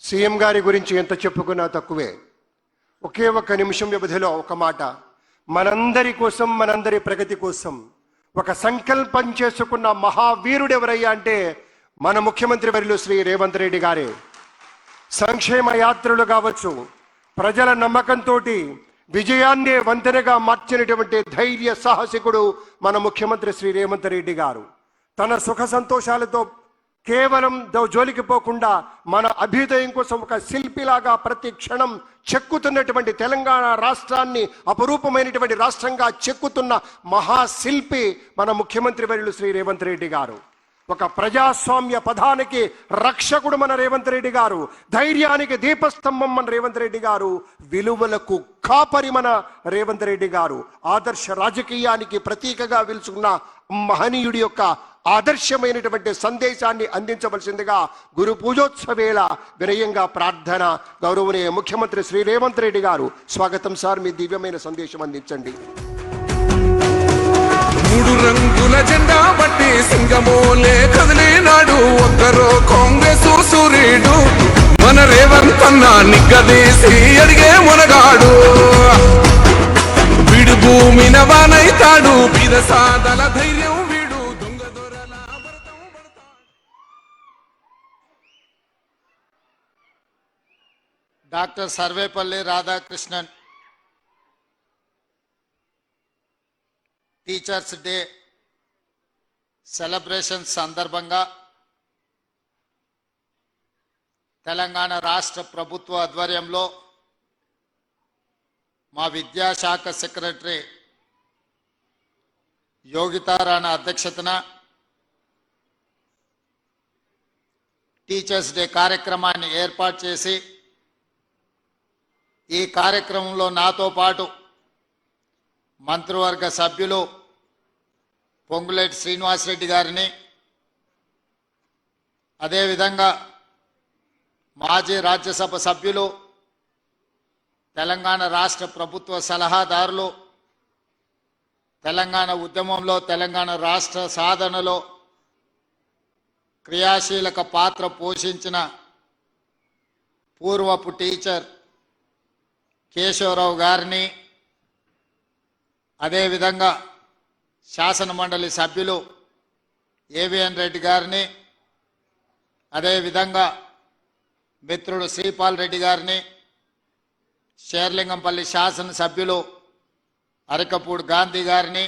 సీఎం గారి గురించి ఎంత చెప్పుకున్నా తక్కువే. ఒకే ఒక్క నిమిషం వ్యవధిలో ఒక మాట, మనందరి కోసం, మనందరి ప్రగతి కోసం ఒక సంకల్పం చేసుకున్న మహావీరుడు ఎవరయ్యా అంటే మన ముఖ్యమంత్రి వర్యులు శ్రీ రేవంత్ రెడ్డి గారే. సంక్షేమ యాత్రలు కావచ్చు, ప్రజల నమ్మకంతో విజయాన్నే వంతెనగా మార్చినటువంటి ధైర్య సాహసికుడు మన ముఖ్యమంత్రి శ్రీ రేవంత్ రెడ్డి గారు. తన సుఖ సంతోషాలతో కేవలం జోలికి పోకుండా మన అభ్యుదయం కోసం ఒక శిల్పిలాగా ప్రతి క్షణం చెక్కుతున్నటువంటి తెలంగాణ రాష్ట్రాన్ని అపరూపమైనటువంటి రాష్ట్రంగా చెక్కుతున్న మహాశిల్పి మన ముఖ్యమంత్రి వర్యులు శ్రీ రేవంత్ రెడ్డి గారు. ఒక ప్రజాస్వామ్య పదానికి రక్షకుడు మన రేవంత్ రెడ్డి గారు, ధైర్యానికి దీపస్తంభం మన రేవంత్ రెడ్డి గారు, విలువలకు కాపరి మన రేవంత్ రెడ్డి గారు, ఆదర్శ రాజకీయానికి ప్రతీకగా పిలుచుకున్న మహనీయుడి యొక్క ఆదర్శమైనటువంటి సందేశాన్ని అందించవలసిందిగా గురు పూజోత్సవేళ వినయంగా ప్రార్థన. గౌరవనీయ ముఖ్యమంత్రి శ్రీ రేవంత్ రెడ్డి గారు, స్వాగతం సార్, మీ దివ్యమైన సందేశం అందించండి. 3 రంగుల జెండా బట్టి సింగమోలే కదిలినాడు ఒక్కరో కాంగ్రెస్ సూర్యుడు మన రేవంత్ అన్న నిగ్గదీసి అడిగే మునగాడు. వీడు భూమిన వానైతాడు, బీద సాదల ధైర్యం వీడు, దొంగ దొరల భరతం భరతాడు. Doctor Sarvepalli Radhakrishnan teachers day celebration సందర్భంగా తెలంగాణ రాష్ట్ర ప్రభుత్వ ఆధ్వర్యంలో మా విద్యాశాఖ సెక్రటరీ యోగితారాణ అధ్యక్షతన టీచర్స్ డే కార్యక్రమాన్ని ఏర్పాటు చేసి ఈ కార్యక్రమంలో నాతో పాటు మంత్రివర్గ సభ్యులు పొంగులేటి శ్రీనివాసరెడ్డి గారిని, అదేవిధంగా మాజీ రాజ్యసభ సభ్యులు, తెలంగాణ రాష్ట్ర ప్రభుత్వ సలహాదారులు, తెలంగాణ ఉద్యమంలో తెలంగాణ రాష్ట్ర సాధనలో క్రియాశీలక పాత్ర పోషించిన పూర్వపు టీచర్ కేశవరావు గారిని, అదేవిధంగా శాసన మండలి సభ్యులు ఏవిఎన్ రెడ్డి గారిని, అదేవిధంగా మిత్రుడు శ్రీపాల్ రెడ్డి గారిని, షేర్లింగంపల్లి శాసనసభ్యులు అరకపూడి గాంధీ గారిని,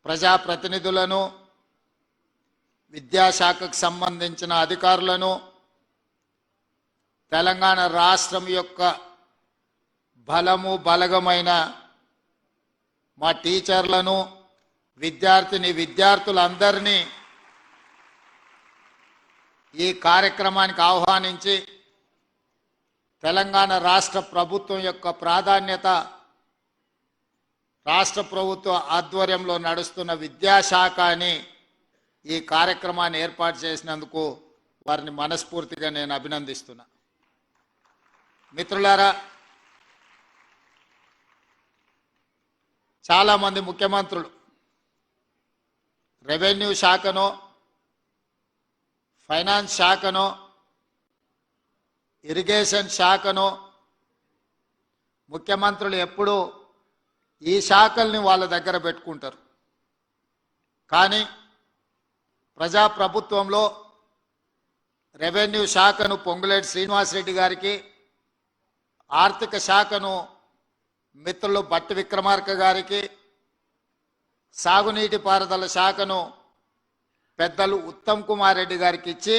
ప్రజాప్రతినిధులను, విద్యాశాఖకు సంబంధించిన అధికారులను, తెలంగాణ రాష్ట్రం యొక్క బలము బలగమైన మా టీచర్లను, విద్యార్థులందరినీ ఈ కార్యక్రమానికి ఆహ్వానించి తెలంగాణ రాష్ట్ర ప్రభుత్వం యొక్క ప్రాధాన్యత, రాష్ట్ర ప్రభుత్వ ఆధ్వర్యంలో నడుస్తున్న విద్యాశాఖ అని ఈ కార్యక్రమాన్ని ఏర్పాటు చేసినందుకు వారిని మనస్ఫూర్తిగా నేను అభినందిస్తున్నా. మిత్రులారా, చాలామంది ముఖ్యమంత్రులు రెవెన్యూ శాఖనో, ఫైనాన్స్ శాఖనో, ఇరిగేషన్ శాఖనో, ముఖ్యమంత్రులు ఎప్పుడూ ఈ శాఖల్ని వాళ్ళ దగ్గర పెట్టుకుంటారు. కానీ ప్రజాప్రభుత్వంలో రెవెన్యూ శాఖను పొంగులేటి శ్రీనివాసరెడ్డి గారికి, ఆర్థిక శాఖను మిత్రులు బట్టి విక్రమార్క గారికి, సాగునీటి పారుదల శాఖను పెద్దలు ఉత్తమ్ కుమార్ రెడ్డి గారికి ఇచ్చి,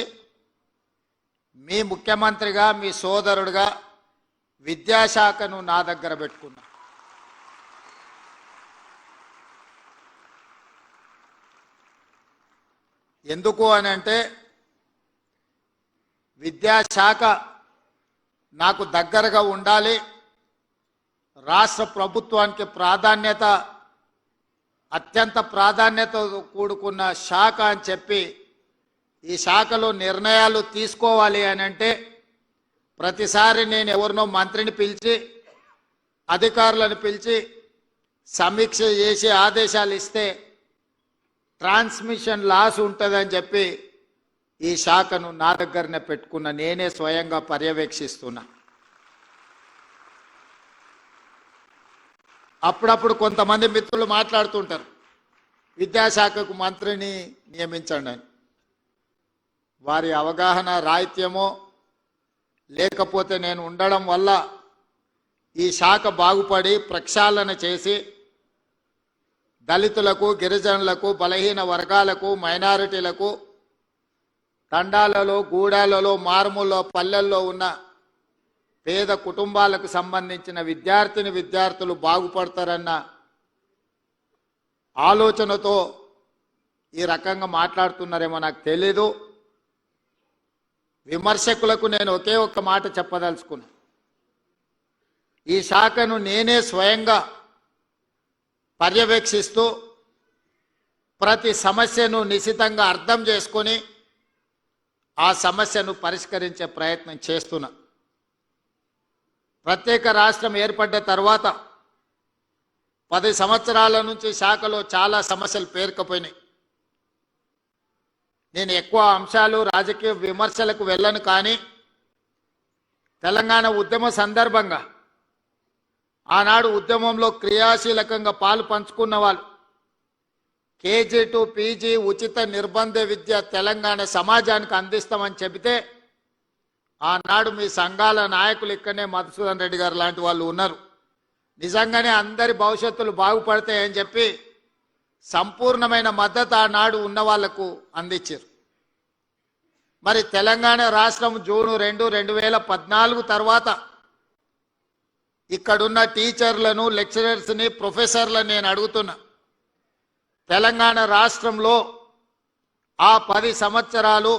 మీ ముఖ్యమంత్రిగా, మీ సోదరుడుగా విద్యాశాఖను నా దగ్గర పెట్టుకున్నా. ఎందుకు అని అంటే, విద్యాశాఖ నాకు దగ్గరగా ఉండాలి, రాష్ట్ర ప్రభుత్వానికి అత్యంత ప్రాధాన్యతతో కూడుకున్న శాఖ అని చెప్పి ఈ శాఖలో నిర్ణయాలు తీసుకోవాలి అని అంటే, ప్రతిసారి నేను ఎవరినో మంత్రిని పిలిచి, అధికారులను పిలిచి సమీక్ష చేసి ఆదేశాలు ఇస్తే ట్రాన్స్మిషన్ లాస్ ఉంటుందని చెప్పి ఈ శాఖను నా దగ్గరనే పెట్టుకున్న, నేనే స్వయంగా పర్యవేక్షిస్తున్నా. అప్పుడప్పుడు కొంతమంది మిత్రులు మాట్లాడుతుంటారు, విద్యాశాఖకు మంత్రిని నియమించండి అని. వారి అవగాహన రాహిత్యమో లేకపోతే నేను ఉండడం వల్ల ఈ శాఖ బాగుపడి ప్రక్షాళన చేసి దళితులకు, గిరిజనులకు, బలహీన వర్గాలకు, మైనారిటీలకు తండాలలో, గూడాలలో, మారుమూల పల్లెల్లో ఉన్న పేద కుటుంబాలకు సంబంధించిన విద్యార్థులు బాగుపడతారన్న ఆలోచనతో ఈ రకంగా మాట్లాడుతున్నారేమో నాకు తెలీదు. విమర్శకులకు నేను ఒకే ఒక్క మాట చెప్పదలుచుకున్నా. ఈ శాఖను నేనే స్వయంగా పర్యవేక్షిస్తూ ప్రతి సమస్యను నిశితంగా అర్థం చేసుకొని ఆ సమస్యను పరిష్కరించే ప్రయత్నం చేస్తున్నా. ప్రత్యేక రాష్ట్రం ఏర్పడ్డ తర్వాత 10 సంవత్సరాల నుంచి శాఖలో చాలా సమస్యలు పేరుకుపోయినాయి. నేను ఎక్కువ అంశాలు రాజకీయ విమర్శలకు వెళ్ళను, కానీ తెలంగాణ ఉద్యమ సందర్భంగా ఆనాడు ఉద్యమంలో క్రియాశీలకంగా పాలు పంచుకున్న వాళ్ళు కేజీ టు పీజీ ఉచిత నిర్బంధ విద్య తెలంగాణ సమాజానికి అందిస్తామని చెబితే ఆనాడు మీ సంఘాల నాయకులు ఇక్కడనే మధుసూదన్ రెడ్డి గారు లాంటి వాళ్ళు ఉన్నారు. నిజంగానే అందరి భవిష్యత్తులు బాగుపడతాయని చెప్పి సంపూర్ణమైన మద్దతు ఆనాడు ఉన్న వాళ్లకు అందించారు. మరి తెలంగాణ రాష్ట్రం జూన్ 2, 2014 తర్వాత ఇక్కడున్న టీచర్లను, లెక్చరర్స్ని, ప్రొఫెసర్లను నేను అడుగుతున్నా, తెలంగాణ రాష్ట్రంలో ఆ 10 సంవత్సరాలు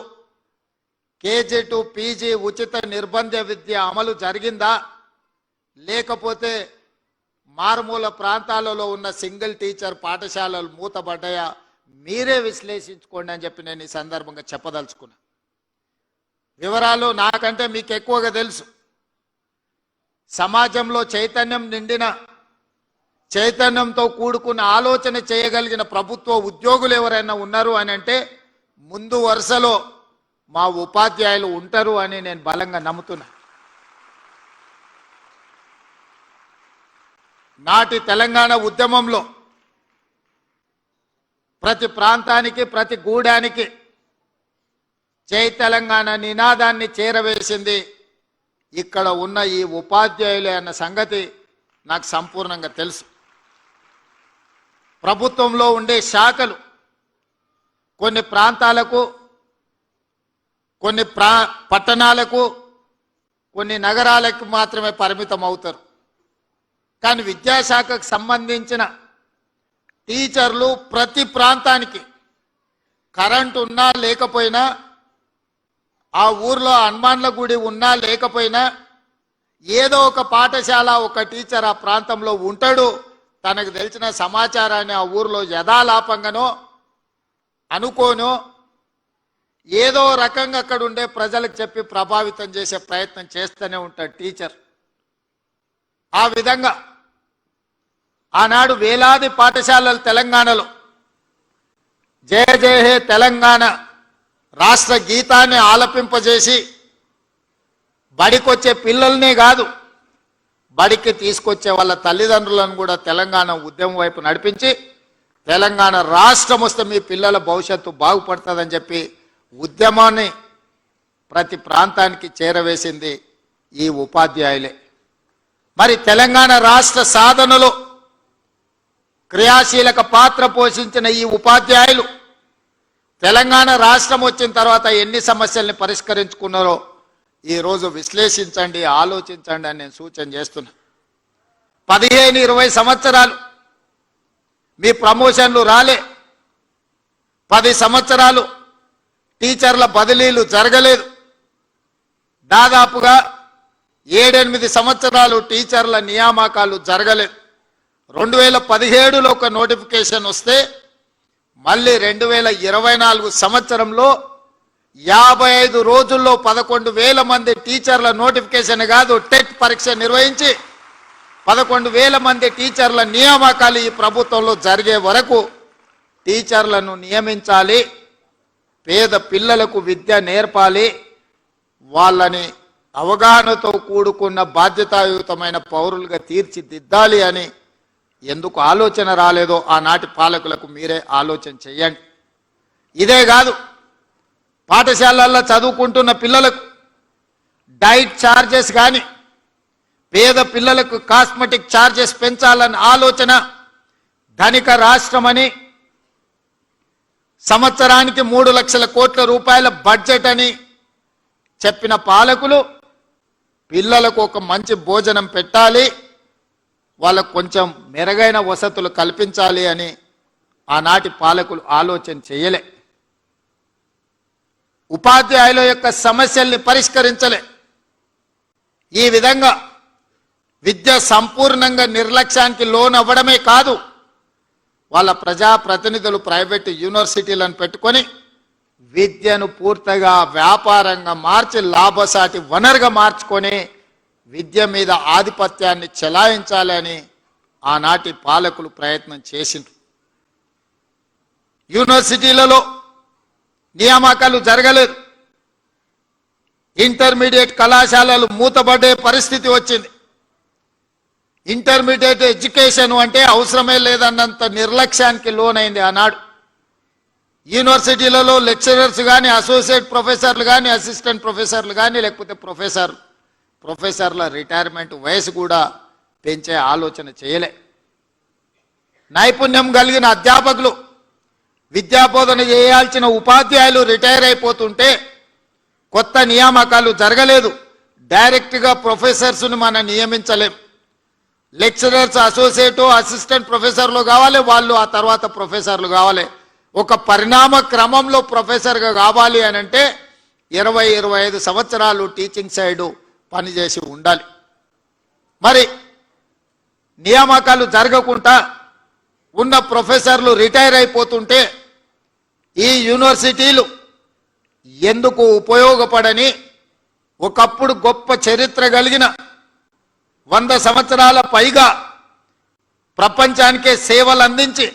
కేజీ టు పీజీ ఉచిత నిర్బంధ విద్య అమలు జరిగిందా, లేకపోతే మారుమూల ప్రాంతాలలో ఉన్న సింగిల్ టీచర్ పాఠశాలలు మూతబడ్డాయా? మీరే విశ్లేషించుకోండి అని చెప్పి నేను ఈ సందర్భంగా చెప్పదలుచుకున్నా. వివరాలు నాకంటే మీకు ఎక్కువగా తెలుసు. సమాజంలో చైతన్యం నిండిన, చైతన్యంతో కూడుకున్న ఆలోచన చేయగలిగిన ప్రభుత్వ ఉద్యోగులు ఎవరైనా ఉన్నారు అని అంటే ముందు వరుసలో మా ఉపాధ్యాయులు ఉంటారు అని నేను బలంగా నమ్ముతున్నా. నాటి తెలంగాణ ఉద్యమంలో ప్రతి ప్రాంతానికి, ప్రతి గూడానికి జై తెలంగాణ నినాదాన్ని చేరవేసింది ఇక్కడ ఉన్న ఈ ఉపాధ్యాయులే అన్న సంగతి నాకు సంపూర్ణంగా తెలుసు. ప్రభుత్వంలో ఉండే శాఖలు కొన్ని ప్రాంతాలకు, కొన్ని పట్టణాలకు, కొన్ని నగరాలకు మాత్రమే పరిమితం అవుతారు. కానీ విద్యాశాఖకు సంబంధించిన టీచర్లు ప్రతి ప్రాంతానికి కరెంటు ఉన్నా లేకపోయినా, ఆ ఊర్లో హనుమాన్ల గుడి ఉన్నా లేకపోయినా, ఏదో ఒక పాఠశాల, ఒక టీచర్ ఆ ప్రాంతంలో ఉంటాడు. తనకు తెలిసిన సమాచారాన్ని ఆ ఊర్లో యథాలాపంగానో అనుకోనో ఏదో రకంగా అక్కడ ఉండే ప్రజలకు చెప్పి ప్రభావితం చేసే ప్రయత్నం చేస్తూనే ఉంటాడు టీచర్. ఆ విధంగా ఆనాడు వేలాది పాఠశాలలు తెలంగాణలో జయ జయ హే తెలంగాణ రాష్ట్ర గీతాన్ని ఆలపింపజేసి బడికొచ్చే పిల్లల్నే కాదు, బడికి తీసుకొచ్చే వాళ్ళ తల్లిదండ్రులను కూడా తెలంగాణ ఉద్యమం వైపు నడిపించి తెలంగాణ రాష్ట్రం వస్తే మీ పిల్లల భవిష్యత్తు బాగుపడుతుందని చెప్పి ఉద్యమాన్ని ప్రతి ప్రాంతానికి చేరవేసింది ఈ ఉపాధ్యాయులే. మరి తెలంగాణ రాష్ట్ర సాధనలో క్రియాశీలక పాత్ర పోషించిన ఈ ఉపాధ్యాయులు తెలంగాణ రాష్ట్రం వచ్చిన తర్వాత ఎన్ని సమస్యల్ని పరిష్కరించుకున్నారో ఈరోజు విశ్లేషించండి, ఆలోచించండి అని నేను సూచన చేస్తున్నా. 15-20 సంవత్సరాలు మీ ప్రమోషన్లు రాలే, 10 సంవత్సరాలు టీచర్ల బదిలీలు జరగలేదు, దాదాపుగా 7-8 సంవత్సరాలు టీచర్ల నియామకాలు జరగలేదు. 2017లో ఒక నోటిఫికేషన్ వస్తే మళ్ళీ 2024 సంవత్సరంలో 55 రోజుల్లో 11,000 మంది టీచర్ల నోటిఫికేషన్ కాదు, టెట్ పరీక్ష నిర్వహించి 11,000 మంది టీచర్ల నియామకాలు ఈ ప్రభుత్వంలో జరిగే వరకు టీచర్లను నియమించాలి, పేద పిల్లలకు విద్య నేర్పాలి, వాళ్ళని అవగాహనతో కూడుకున్న బాధ్యతాయుతమైన పౌరులుగా తీర్చిదిద్దాలి అని ఎందుకు ఆలోచన రాలేదో ఆనాటి పాలకులకు మీరే ఆలోచన చేయండి. ఇదే కాదు, పాఠశాలల్లో చదువుకుంటున్న పిల్లలకు డైట్ ఛార్జెస్ కానీ, పేద పిల్లలకు కాస్మెటిక్ ఛార్జెస్ పెంచాలన్న ఆలోచన ధనిక రాష్ట్రమని సంవత్సరానికి 3 లక్షల కోట్ల రూపాయల బడ్జెట్ అని చెప్పిన పాలకులు పిల్లలకు ఒక మంచి భోజనం పెట్టాలి, వాళ్ళకు కొంచెం మెరుగైన వసతులు కల్పించాలి అని ఆనాటి పాలకులు ఆలోచన చేయలే. ఉపాధ్యాయుల యొక్క సమస్యల్ని పరిష్కరించలే. ఈ విధంగా విద్య సంపూర్ణంగా నిర్లక్ష్యానికి లోనవ్వడమే కాదు, వాళ్ళ ప్రజాప్రతినిధులు ప్రైవేటు యూనివర్సిటీలను పెట్టుకొని విద్యను పూర్తిగా వ్యాపారంగా మార్చి లాభసాటి వనరుగా మార్చుకొని విద్య మీద ఆధిపత్యాన్ని చెలాయించాలని ఆనాటి పాలకులు ప్రయత్నం చేసిండ్రు. యూనివర్సిటీలలో నియామకాలు జరగలేదు. ఇంటర్మీడియట్ కళాశాలలు మూతబడే పరిస్థితి వచ్చింది. ఇంటర్మీడియట్ ఎడ్యుకేషన్ అంటే అవసరమే లేదన్నంత నిర్లక్ష్యానికి లోనైంది ఆనాడు. యూనివర్సిటీలలో లెక్చరర్స్ కానీ, అసోసియేట్ ప్రొఫెసర్లు కానీ, అసిస్టెంట్ ప్రొఫెసర్లు కానీ, లేకపోతే ప్రొఫెసర్ల రిటైర్మెంట్ వయసు కూడా పెంచే ఆలోచన చేయలే. నైపుణ్యం కలిగిన అధ్యాపకులు, విద్యాబోధన చేయాల్సిన ఉపాధ్యాయులు రిటైర్ అయిపోతుంటే కొత్త నియామకాలు జరగలేదు. డైరెక్ట్గా ప్రొఫెసర్స్ను మనం నియమించలేం. లెక్చరర్స్ అసోసియేట్ అసిస్టెంట్ ప్రొఫెసర్లు కావాలి, వాళ్ళు ఆ తర్వాత ప్రొఫెసర్లు కావాలి. ఒక పరిణామ క్రమంలో ప్రొఫెసర్గా కావాలి అని అంటే 20-25 సంవత్సరాలు టీచింగ్ సైడ్ పనిచేసి ఉండాలి. మరి నియామకాలు జరగకుండా ఉన్న ప్రొఫెసర్లు రిటైర్ అయిపోతుంటే ఈ యూనివర్సిటీలు ఎందుకు ఉపయోగపడని ఒకప్పుడు గొప్ప చరిత్ర కలిగిన 100 సంవత్సరాల పైగా ప్రపంచానికే సేవలు అందించి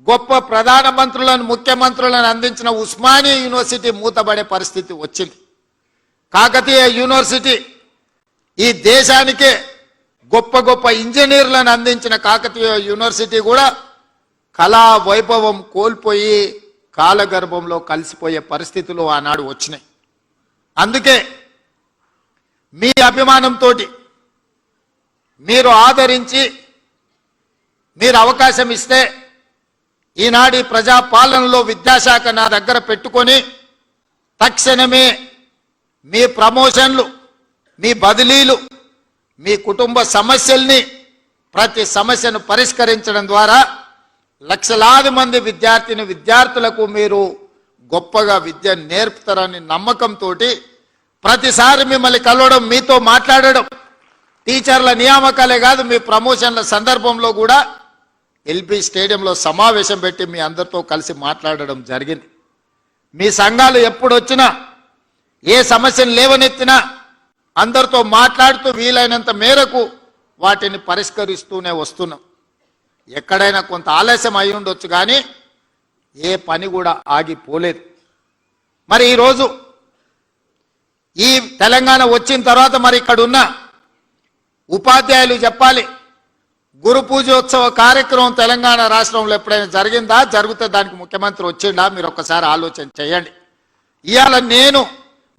గొప్ప ప్రధానమంత్రులను, ముఖ్యమంత్రులను అందించిన ఉస్మానియా యూనివర్సిటీ మూతబడే పరిస్థితి వచ్చింది. కాకతీయ యూనివర్సిటీ ఈ దేశానికే గొప్ప గొప్ప ఇంజనీర్లను అందించిన కాకతీయ యూనివర్సిటీ కూడా కళా వైభవం కోల్పోయి కాలగర్భంలో కలిసిపోయే పరిస్థితులు ఆనాడు వచ్చినాయి. అందుకే మీ అభిమానంతో మీరు ఆదరించి మీరు అవకాశం ఇస్తే ఈనాడు ప్రజాపాలనలో విద్యాశాఖ నా దగ్గర పెట్టుకొని తక్షణమే మీ ప్రమోషన్లు, మీ బదిలీలు, మీ కుటుంబ సమస్యల్ని ప్రతి సమస్యను పరిష్కరించడం ద్వారా లక్షలాది మంది విద్యార్థులకు మీరు గొప్పగా విద్య నేర్పుతారని నమ్మకంతో ప్రతిసారి మిమ్మల్ని కలవడం, మీతో మాట్లాడడం, టీచర్ల నియామకాలే కాదు మీ ప్రమోషన్ల సందర్భంలో కూడా ఎల్బీ స్టేడియంలో సమావేశం పెట్టి మీ అందరితో కలిసి మాట్లాడడం జరిగింది. మీ సంఘాలు ఎప్పుడు వచ్చినా ఏ సమస్యను లేవనెత్తినా అందరితో మాట్లాడుతూ వీలైనంత మేరకు వాటిని పరిష్కరిస్తూనే వస్తున్నాం. ఎక్కడైనా కొంత ఆలస్యం అయి ఉండొచ్చు కానీ ఏ పని కూడా ఆగిపోలేదు. మరి ఈరోజు ఈ తెలంగాణ వచ్చిన తర్వాత మరి ఇక్కడ ఉన్న ఉపాధ్యాయులు చెప్పాలి, గురు పూజోత్సవ కార్యక్రమం తెలంగాణ రాష్ట్రంలో ఎప్పుడైనా జరిగిందా? జరిగితే దానికి ముఖ్యమంత్రి వచ్చిండా? మీరు ఒక్కసారి ఆలోచన చేయండి. ఇవాళ నేను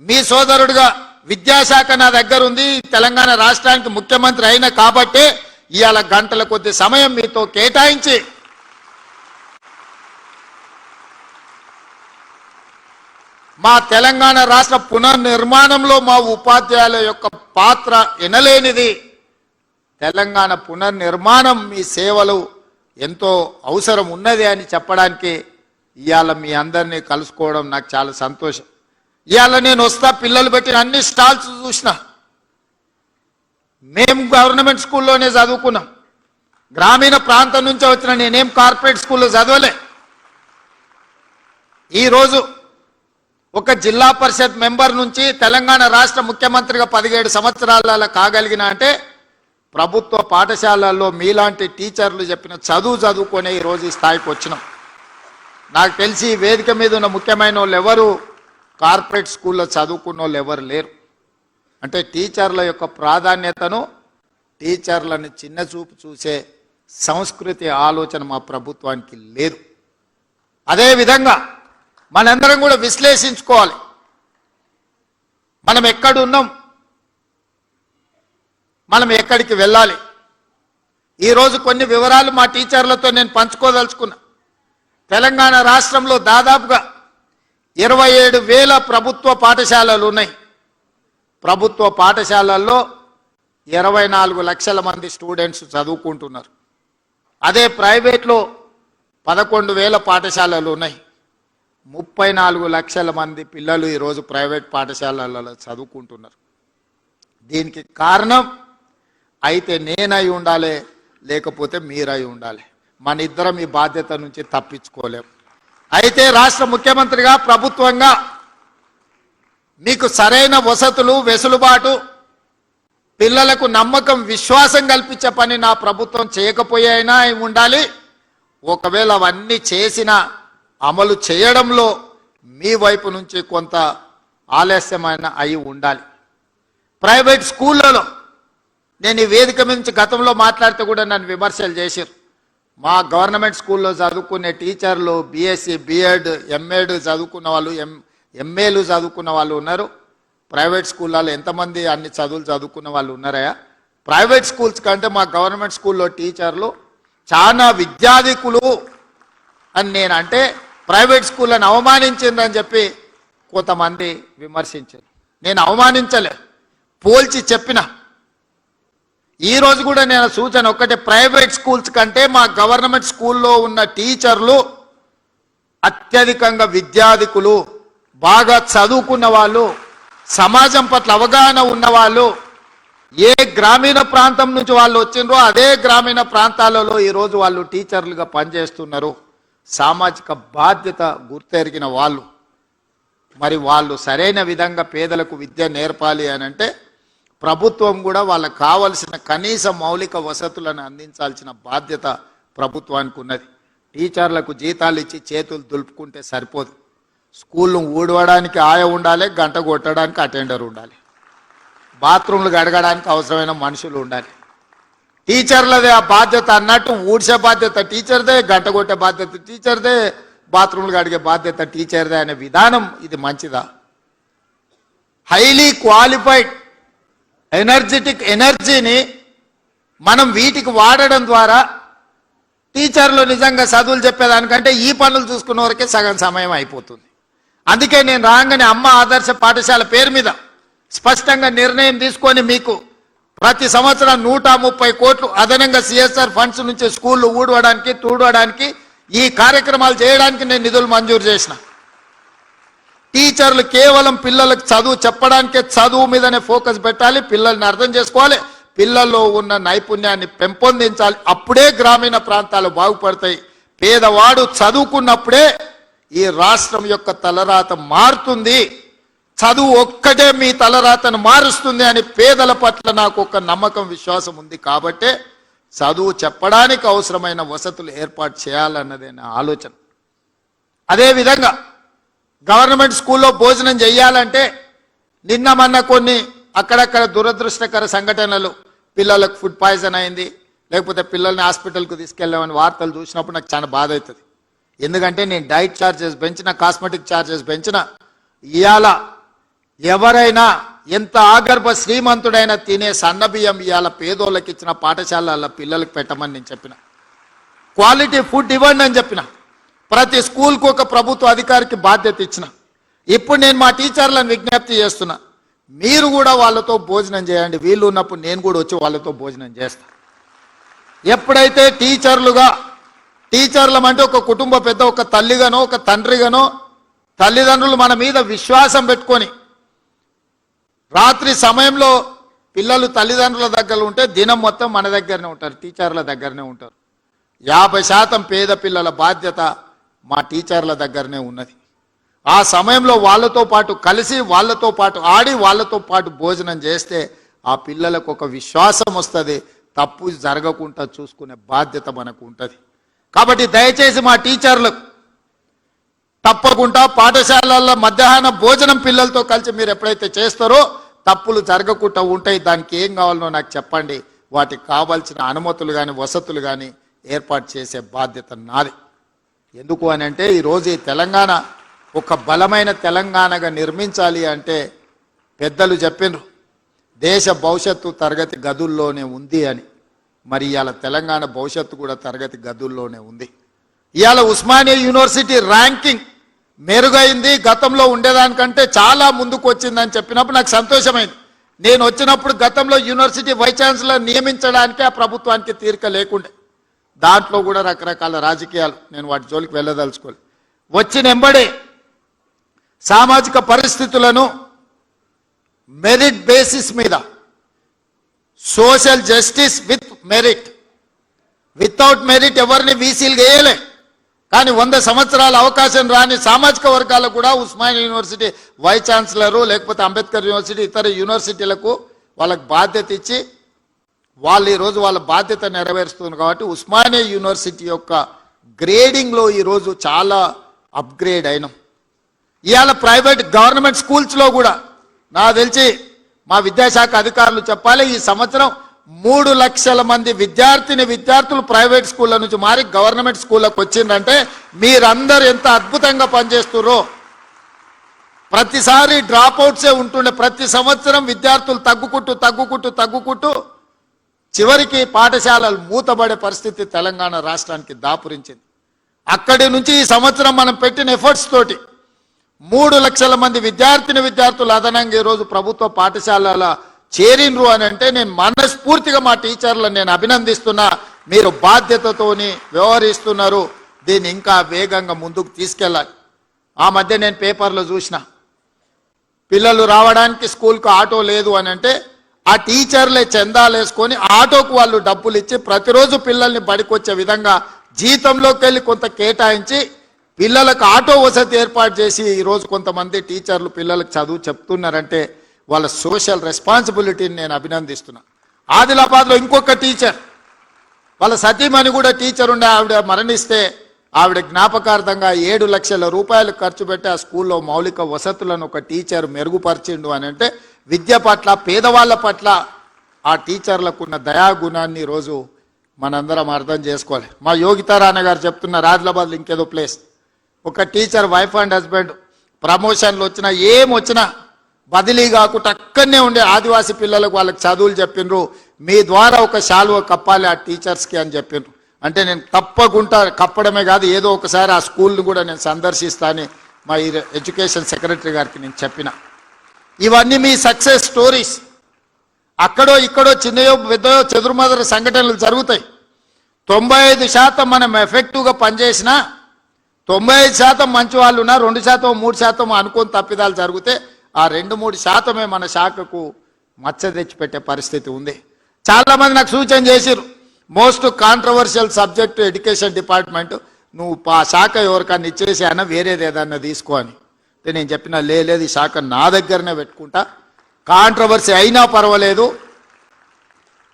మీ సోదరుడిగా విద్యాశాఖ నా దగ్గర ఉంది, తెలంగాణ రాష్ట్రానికి ముఖ్యమంత్రి అయిన కాబట్టి ఇవాళ గంటల కొద్ది సమయం మీతో కేటాయించి మా తెలంగాణ రాష్ట్ర పునర్నిర్మాణంలో మా ఉపాధ్యాయుల యొక్క పాత్ర ఎనలేనిది. తెలంగాణ పునర్నిర్మాణం మీ సేవలు ఎంతో అవసరం ఉన్నది అని చెప్పడానికి ఇవాళ మీ అందరినీ కలుసుకోవడం నాకు చాలా సంతోషం. ఇవాళ నేను వస్తా, పిల్లలు పెట్టిన అన్ని స్టాల్స్ చూసిన. మేము గవర్నమెంట్ స్కూల్లోనే చదువుకున్నాం. గ్రామీణ ప్రాంతం నుంచి వచ్చిన నేనేం కార్పొరేట్ స్కూల్లో చదవలే. ఈరోజు ఒక జిల్లా పరిషత్ మెంబర్ నుంచి తెలంగాణ రాష్ట్ర ముఖ్యమంత్రిగా 17 సంవత్సరాల కాగలిగిన అంటే ప్రభుత్వ పాఠశాలల్లో మీలాంటి టీచర్లు చెప్పిన చదువుకొని ఈరోజు ఈ స్థాయికి వచ్చినాం. నాకు తెలిసి వేదిక మీద ఉన్న ముఖ్యమైన వాళ్ళు ఎవరు కార్పొరేట్ స్కూల్లో చదువుకున్న వాళ్ళు ఎవరు లేరు. అంటే టీచర్ల యొక్క ప్రాధాన్యతను, టీచర్లను చిన్న చూపు చూసే సంస్కృతి ఆలోచన మా ప్రభుత్వానికి లేదు. అదేవిధంగా మనందరం కూడా విశ్లేషించుకోవాలి, మనం ఎక్కడున్నాం, మనం ఎక్కడికి వెళ్ళాలి. ఈరోజు కొన్ని వివరాలు మా టీచర్లతో నేను పంచుకోదలుచుకున్నా. తెలంగాణ రాష్ట్రంలో దాదాపుగా 27,000 ప్రభుత్వ పాఠశాలలు ఉన్నాయి. ప్రభుత్వ పాఠశాలల్లో 24 లక్షల మంది స్టూడెంట్స్ చదువుకుంటున్నారు. అదే ప్రైవేట్లో 11,000 పాఠశాలలు ఉన్నాయి. 34 లక్షల మంది పిల్లలు ఈరోజు ప్రైవేట్ పాఠశాలలలో చదువుకుంటున్నారు. దీనికి కారణం అయితే నేనై ఉండాలి, లేకపోతే మీరై ఉండాలి. మన ఇద్దరం ఈ బాధ్యత నుంచి తప్పించుకోలేం. అయితే రాష్ట్ర ముఖ్యమంత్రిగా, ప్రభుత్వంగా మీకు సరైన వసతులు, వెసులుబాటు, పిల్లలకు నమ్మకం, విశ్వాసం కల్పించే పని నా ప్రభుత్వం చేయకపోయినా ఉండాలి. ఒకవేళ అవన్నీ చేసినా అమలు చేయడంలో మీ వైపు నుంచి కొంత ఆలస్యమైన అయి ఉండాలి. ప్రైవేట్ స్కూళ్ళలో నేను ఈ వేదిక నుంచి గతంలో మాట్లాడితే కూడా నన్ను విమర్శలు చేశారు. మా గవర్నమెంట్ స్కూల్లో చదువుకునే టీచర్లు బీఎస్సీ, బీఎడ్, ఎంఎడ్ చదువుకున్న వాళ్ళు, ఎంఏలు చదువుకున్న వాళ్ళు ఉన్నారు. ప్రైవేట్ స్కూళ్ళలో ఎంతమంది అన్ని చదువులు చదువుకున్న వాళ్ళు ఉన్నారయా? ప్రైవేట్ స్కూల్స్ కంటే మా గవర్నమెంట్ స్కూల్లో టీచర్లు చాలా విద్యాధికులు అని నేను అంటే ప్రైవేట్ స్కూళ్ళని అవమానించిందని చెప్పి కొంతమంది విమర్శించారు. నేను అవమానించలే, పోల్చి చెప్పిన. ఈరోజు కూడా నేను సూచన ఒక్కటే, ప్రైవేట్ స్కూల్స్ కంటే మా గవర్నమెంట్ స్కూల్లో ఉన్న టీచర్లు అత్యధికంగా విద్యాధికులు, బాగా చదువుకున్న వాళ్ళు, సమాజం పట్ల అవగాహన ఉన్నవాళ్ళు. ఏ గ్రామీణ ప్రాంతం నుంచి వాళ్ళు వచ్చిండ్రో అదే గ్రామీణ ప్రాంతాలలో ఈరోజు వాళ్ళు టీచర్లుగా పనిచేస్తున్నారు. సామాజిక బాధ్యత గుర్తెరిగిన వాళ్ళు. మరి వాళ్ళు సరైన విధంగా పేదలకు విద్య నేర్పాలి అని అంటే ప్రభుత్వం కూడా వాళ్ళకు కావలసిన కనీస మౌలిక వసతులను అందించాల్సిన బాధ్యత ప్రభుత్వానికి ఉన్నది. టీచర్లకు జీతాలు ఇచ్చి చేతులు దులుపుకుంటే సరిపోదు. స్కూళ్ళు ఊడవడానికి ఆయ ఉండాలి, గంట కొట్టడానికి అటెండర్ ఉండాలి, బాత్రూమ్లు గడగడానికి అవసరమైన మనుషులు ఉండాలి. టీచర్లదే ఆ బాధ్యత అన్నట్టు ఊడ్చే బాధ్యత టీచర్దే, గంట కొట్టే బాధ్యత టీచర్దే, బాత్రూమ్లు గడిగే బాధ్యత టీచర్దే అనే విధానం ఇది మంచిదా? హైలీ క్వాలిఫైడ్ ఎనర్జెటిక్ ఎనర్జీని మనం వీటికి వాడడం ద్వారా టీచర్లు నిజంగా చదువులు చెప్పేదానికంటే ఈ పనులు చూసుకున్న వరకే సగం సమయం అయిపోతుంది. అందుకే నేను రాగానే అమ్మ ఆదర్శ పాఠశాల పేరు మీద స్పష్టంగా నిర్ణయం తీసుకొని మీకు ప్రతి సంవత్సరం 130 కోట్లు అదనంగా సిఎస్ఆర్ ఫండ్స్ నుంచి స్కూళ్ళు ఊడవడానికి, తూడవడానికి, ఈ కార్యక్రమాలు చేయడానికి నేను నిధులు మంజూరు చేసిన. టీచర్లు కేవలం పిల్లలకు చదువు చెప్పడానికే, చదువు మీదనే ఫోకస్ పెట్టాలి, పిల్లల్ని అర్థం చేసుకోవాలి, పిల్లల్లో ఉన్న నైపుణ్యాన్ని పెంపొందించాలి. అప్పుడే గ్రామీణ ప్రాంతాలు బాగుపడతాయి. పేదవాడు చదువుకున్నప్పుడే ఈ రాష్ట్రం యొక్క తలరాత మారుతుంది. చదువు ఒక్కటే మీ తలరాతను మారుస్తుంది అని పేదల పట్ల నాకు ఒక నమ్మకం, విశ్వాసం ఉంది. కాబట్టే చదువు చెప్పడానికి అవసరమైన వసతులు ఏర్పాటు చేయాలన్నదే నా ఆలోచన. అదేవిధంగా గవర్నమెంట్ స్కూల్లో భోజనం చేయాలంటే నిన్న మొన్న కొన్ని అక్కడక్కడ దురదృష్టకర సంఘటనలు, పిల్లలకు ఫుడ్ పాయిజన్ అయింది, లేకపోతే పిల్లల్ని హాస్పిటల్కు తీసుకెళ్ళామని వార్తలు చూసినప్పుడు నాకు చాలా బాధ అవుతుంది. ఎందుకంటే నేను డైట్ ఛార్జెస్ పెంచిన, కాస్మెటిక్ ఛార్జెస్ పెంచిన, ఇవాళ ఎవరైనా ఎంత ఆగర్భ శ్రీమంతుడైనా తినే సన్నబియ్యం ఇవాళ పేదోళ్ళకి ఇచ్చిన పాఠశాలల పిల్లలకు పెట్టమని నేను చెప్పిన. క్వాలిటీ ఫుడ్ ఇవ్వండి అని చెప్పిన. ప్రతి స్కూల్కు ఒక ప్రభుత్వ అధికారికి బాధ్యత ఇచ్చిన. ఇప్పుడు నేను మా టీచర్లను విజ్ఞప్తి చేస్తున్నా, మీరు కూడా వాళ్ళతో భోజనం చేయండి. వీళ్ళు ఉన్నప్పుడు నేను కూడా వచ్చి వాళ్ళతో భోజనం చేస్తా. ఎప్పుడైతే టీచర్లం అంటే ఒక కుటుంబ పెద్ద, ఒక తల్లిగానో ఒక తండ్రిగానో తల్లిదండ్రులు మన మీద విశ్వాసం పెట్టుకొని రాత్రి సమయంలో పిల్లలు తల్లిదండ్రుల దగ్గర ఉంటే దినం మొత్తం మన దగ్గరనే ఉంటారు, టీచర్ల దగ్గరనే ఉంటారు. 50% పేద పిల్లల బాధ్యత మా టీచర్ల దగ్గరనే ఉన్నది. ఆ సమయంలో వాళ్ళతో పాటు కలిసి, వాళ్ళతో పాటు ఆడి, వాళ్ళతో పాటు భోజనం చేస్తే ఆ పిల్లలకు ఒక విశ్వాసం వస్తుంది. తప్పు జరగకుండా చూసుకునే బాధ్యత మనకు ఉంటుంది. కాబట్టి దయచేసి మా టీచర్లకు తప్పకుండా పాఠశాలల్లో మధ్యాహ్న భోజనం పిల్లలతో కలిసి మీరు ఎప్పుడైతే చేస్తారో తప్పులు జరగకుండా ఉంటాయి. దానికి ఏం కావాలనో నాకు చెప్పండి. వాటికి కావాల్సిన అనుమతులు కానీ, వసతులు కానీ ఏర్పాటు చేసే బాధ్యత నాది. ఎందుకు అని అంటే ఈరోజు ఈ తెలంగాణ ఒక బలమైన తెలంగాణగా నిర్మించాలి అంటే పెద్దలు చెప్పిండ్రు, దేశ భవిష్యత్తు తరగతి గదుల్లోనే ఉంది అని. మరి ఇవాళ తెలంగాణ భవిష్యత్తు కూడా తరగతి గదుల్లోనే ఉంది. ఇవాళ ఉస్మానియా యూనివర్సిటీ ర్యాంకింగ్ మెరుగైంది, గతంలో ఉండేదానికంటే చాలా ముందుకు వచ్చిందని చెప్పినప్పుడు నాకు సంతోషమైంది. నేను వచ్చినప్పుడు గతంలో యూనివర్సిటీ వైస్ ఛాన్సలర్ నియమించడానికి ఆ ప్రభుత్వానికి తీరిక లేకుండే. దాంట్లో కూడా రకరకాల రాజకీయాలు, నేను వాటి జోలికి వెళ్ళదలుచుకోలేదు. వచ్చిన ఎంబడే సామాజిక పరిస్థితులను మెరిట్ బేసిస్ మీద, social justice with merit, without merit ఎవరిని వీసీలు వేయలే. కానీ 100 సంవత్సరాల అవకాశం రాని సామాజిక వర్గాలకు కూడా ఉస్మానియా యూనివర్సిటీ వైస్ ఛాన్సలరు లేకపోతే అంబేద్కర్ యూనివర్సిటీ ఇతర యూనివర్సిటీలకు వాళ్ళకి బాధ్యత ఇచ్చి వాళ్ళు ఈరోజు వాళ్ళ బాధ్యత నెరవేరుస్తున్నారు. కాబట్టి ఉస్మానియా యూనివర్సిటీ యొక్క గ్రేడింగ్లో ఈరోజు చాలా అప్గ్రేడ్ అయినాం. ఇవాళ ప్రైవేట్ గవర్నమెంట్ స్కూల్స్లో కూడా నాకు తెలిసి మా విద్యాశాఖ అధికారులు చెప్పాలి, ఈ సంవత్సరం 3 లక్షల మంది విద్యార్థులు ప్రైవేట్ స్కూళ్ళ నుంచి మారి గవర్నమెంట్ స్కూళ్ళకు వచ్చిందంటే మీరందరూ ఎంత అద్భుతంగా పనిచేస్తున్నారో. ప్రతిసారి డ్రాప్ అవుట్సే ఉంటుండే, ప్రతి సంవత్సరం విద్యార్థులు తగ్గుకుంటూ చివరికి పాఠశాలలు మూతబడే పరిస్థితి తెలంగాణ రాష్ట్రానికి దాపురించింది. అక్కడి నుంచి ఈ సంవత్సరం మనం పెట్టిన ఎఫర్ట్స్ తోటి 3 లక్షల మంది విద్యార్థులు అదనంగా ఈరోజు ప్రభుత్వ పాఠశాలల చేరినరు అని అంటే నేను మనస్ఫూర్తిగా మా టీచర్లను నేను అభినందిస్తున్నా. మీరు బాధ్యతతోని వ్యవహరిస్తున్నారు, దీన్ని ఇంకా వేగంగా ముందుకు తీసుకెళ్ళాలి. ఆ మధ్య నేను పేపర్లో చూసిన, పిల్లలు రావడానికి స్కూల్కు ఆటో లేదు అని అంటే ఆ టీచర్లే చందాలు వేసుకొని ఆటోకు వాళ్ళు డబ్బులు ఇచ్చి ప్రతిరోజు పిల్లల్ని బడికొచ్చే విధంగా జీతంలోకి వెళ్ళి కొంత కేటాయించి పిల్లలకు ఆటో వసతి ఏర్పాటు చేసి ఈరోజు కొంతమంది టీచర్లు పిల్లలకు చదువు చెప్తున్నారంటే వాళ్ళ సోషల్ రెస్పాన్సిబిలిటీని నేను అభినందిస్తున్నా. ఆదిలాబాద్లో ఇంకొక టీచర్, వాళ్ళ సతీమణి కూడా టీచర్ ఉండే, ఆవిడ మరణిస్తే ఆవిడ జ్ఞాపకార్థంగా 7 లక్షల రూపాయలు ఖర్చు పెట్టి ఆ స్కూల్లో మౌలిక వసతులను ఒక టీచర్ మెరుగుపరిచిండు అని అంటే విద్య పట్ల, పేదవాళ్ళ పట్ల ఆ టీచర్లకు ఉన్న దయాగుణాన్ని ఈరోజు మనందరం అర్థం చేసుకోవాలి. మా యోగితారాయణ గారు చెప్తున్నారు, ఆదిలాబాద్లో ఇంకేదో ప్లేస్, ఒక టీచర్ వైఫ్ అండ్ హస్బెండ్ ప్రమోషన్లు వచ్చినా ఏమొచ్చినా బదిలీ కాకుండా అక్కడనే ఉండే ఆదివాసీ పిల్లలకు వాళ్ళకి చదువులు చెప్పిండ్రు, మీ ద్వారా ఒక శాలువ కప్పాలి ఆ టీచర్స్కి అని చెప్పిండ్రు. అంటే నేను తప్పకుండా కప్పడమే కాదు, ఏదో ఒకసారి ఆ స్కూల్ని కూడా నేను సందర్శిస్తానని మా ఎడ్యుకేషన్ సెక్రటరీ గారికి నేను చెప్పిన. ఇవన్నీ మీ సక్సెస్ స్టోరీస్. అక్కడో ఇక్కడో చిన్నయో పెద్దయో చెదురుమదురు సంఘటనలు జరుగుతాయి. 95% మనం ఎఫెక్టివ్గా పనిచేసినా 95% మంచి వాళ్ళు ఉన్నా 2%, 3% అనుకోని తప్పిదాలు జరిగితే ఆ 2-3% మన శాఖకు మచ్చ తెచ్చిపెట్టే పరిస్థితి ఉంది. చాలామంది నాకు సూచన చేసిరు, most controversial subject education department, నువ్వు ఆ శాఖ ఎవరికన్నా ఇచ్చేసి అయినా వేరేది ఏదన్నా తీసుకో అని. నేను చెప్పిన లేదు, ఈ శాఖ నా దగ్గరనే పెట్టుకుంటా, కాంట్రవర్సీ అయినా పర్వాలేదు,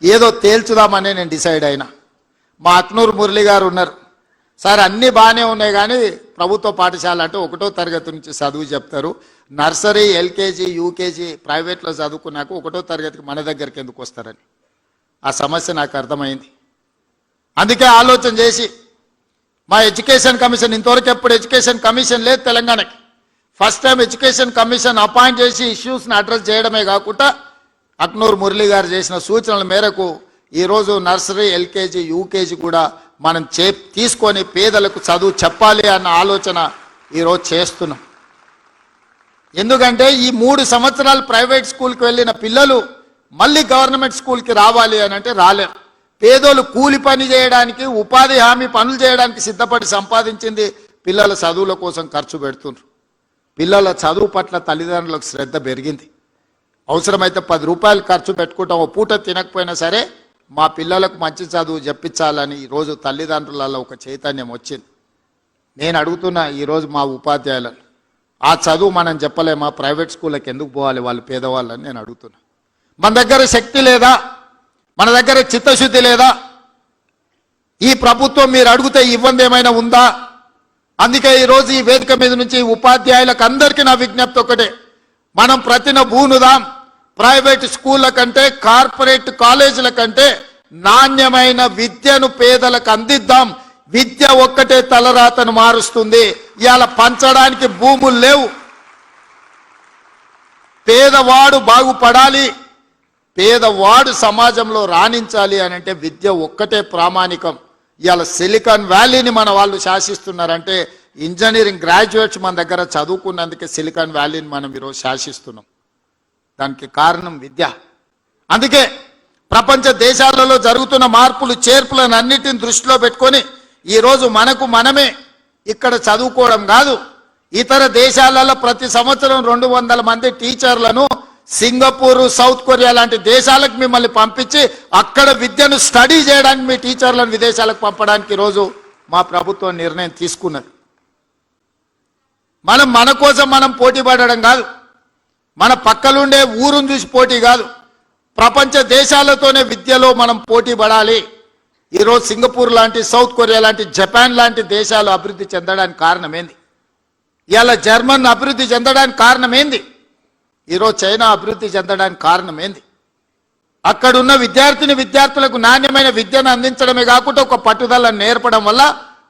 ఏదో తేల్చుదామని నేను డిసైడ్ అయినా. మా అక్నూరు మురళి గారు ఉన్నారు, సార్ అన్నీ బాగానే ఉన్నాయి కానీ ప్రభుత్వ పాఠశాల అంటే 1వ తరగతి నుంచి చదువు చెప్తారు, నర్సరీ, ఎల్కేజీ, యూకేజీ ప్రైవేట్లో చదువుకున్నాక 1వ తరగతికి మన దగ్గరికి ఎందుకు వస్తారని ఆ సమస్య నాకు అర్థమైంది. అందుకే ఆలోచన చేసి మా ఎడ్యుకేషన్ కమిషన్, ఇంతవరకు ఎప్పుడు ఎడ్యుకేషన్ కమిషన్ లేదు తెలంగాణకి, first time education commission appoint చేసి ఇష్యూస్ని అడ్రస్ చేయడమే కాకుండా అక్నూరు మురళి గారు చేసిన సూచనల మేరకు ఈరోజు నర్సరీ, ఎల్కేజీ, యూకేజీ కూడా మనం తీసుకొని పేదలకు చదువు చెప్పాలి అన్న ఆలోచన ఈరోజు చేస్తున్నాం. ఎందుకంటే ఈ 3 సంవత్సరాలు ప్రైవేట్ స్కూల్కి వెళ్ళిన పిల్లలు మళ్ళీ గవర్నమెంట్ స్కూల్కి రావాలి అని అంటే రాలేరు. పేదోళ్ళు కూలి పని చేయడానికి, ఉపాధి హామీ పనులు చేయడానికి సిద్ధపడి సంపాదించింది పిల్లల చదువుల కోసం ఖర్చు పెడుతున్నారు. పిల్లల చదువు పట్ల తల్లిదండ్రులకు శ్రద్ధ పెరిగింది. అవసరమైతే 10 రూపాయలు ఖర్చు పెట్టుకుంటాం, ఓ పూట తినకపోయినా సరే మా పిల్లలకు మంచి చదువు చెప్పించాలని ఈరోజు తల్లిదండ్రులలో ఒక చైతన్యం వచ్చింది. నేను అడుగుతున్నా ఈరోజు మా ఉపాధ్యాయులను, ఆ చదువు మనం చెప్పలేమా, ప్రైవేట్ స్కూళ్ళకి ఎందుకు పోవాలి వాళ్ళు పేదవాళ్ళని నేను అడుగుతున్నా. మన దగ్గర శక్తి లేదా, మన దగ్గర చిత్తశుద్ధి లేదా? ఈ ప్రభుత్వం మీరు అడిగితే ఇవ్వంది ఏమైనా ఉందా? అందుకే ఈరోజు ఈ వేదిక మీద నుంచి ఉపాధ్యాయులకు అందరికీ నా విజ్ఞప్తి ఒకటే, మనం ప్రతిన బూనుదాం. ప్రైవేట్ స్కూళ్ళ కంటే, కార్పొరేట్ కాలేజీల కంటే నాణ్యమైన విద్యను పేదలకు అందిద్దాం. విద్య ఒక్కటే తలరాతను మారుస్తుంది. ఇవాళ పంచడానికి భూములు లేవు. పేదవాడు బాగుపడాలి, పేదవాడు సమాజంలో రాణించాలి అని అంటే విద్య ఒక్కటే ప్రామాణికం. ఇవాళ సిలికాన్ వ్యాలీని మన వాళ్ళు శాసిస్తున్నారంటే ఇంజనీరింగ్ గ్రాడ్యుయేట్స్ మన దగ్గర చదువుకున్నందుకే సిలికాన్ వ్యాలీని మనం ఈరోజు శాసిస్తున్నాం. దానికి కారణం విద్య. అందుకే ప్రపంచ దేశాలలో జరుగుతున్న మార్పులు చేర్పులను అన్నిటిని దృష్టిలో పెట్టుకొని ఈరోజు మనమే ఇక్కడ చదువుకోవడం కాదు, ఇతర దేశాలలో ప్రతి సంవత్సరం 200 మంది టీచర్లను సింగపూర్, సౌత్ కొరియా లాంటి దేశాలకు మిమ్మల్ని పంపించి అక్కడ విద్యను స్టడీ చేయడానికి మీ టీచర్లను విదేశాలకు పంపడానికి ఈరోజు మా ప్రభుత్వం నిర్ణయం తీసుకున్నది. మన కోసం మనం పోటీ పడడం కాదు, మన పక్కలుండే ఊరును చూసి పోటీ కాదు, ప్రపంచ దేశాలతోనే విద్యలో మనం పోటీ పడాలి. ఈరోజు సింగపూర్ లాంటి, సౌత్ కొరియా లాంటి, జపాన్ లాంటి దేశాలు అభివృద్ధి చెందడానికి కారణం ఏంది? ఇలా జర్మన్ అభివృద్ధి చెందడానికి కారణం ఏంది? ఈరోజు చైనా అభివృద్ధి చెందడానికి కారణం ఏంది? అక్కడున్న విద్యార్థులకు నాణ్యమైన విద్యను అందించడమే కాకుండా ఒక పట్టుదలను నేర్పడం వల్ల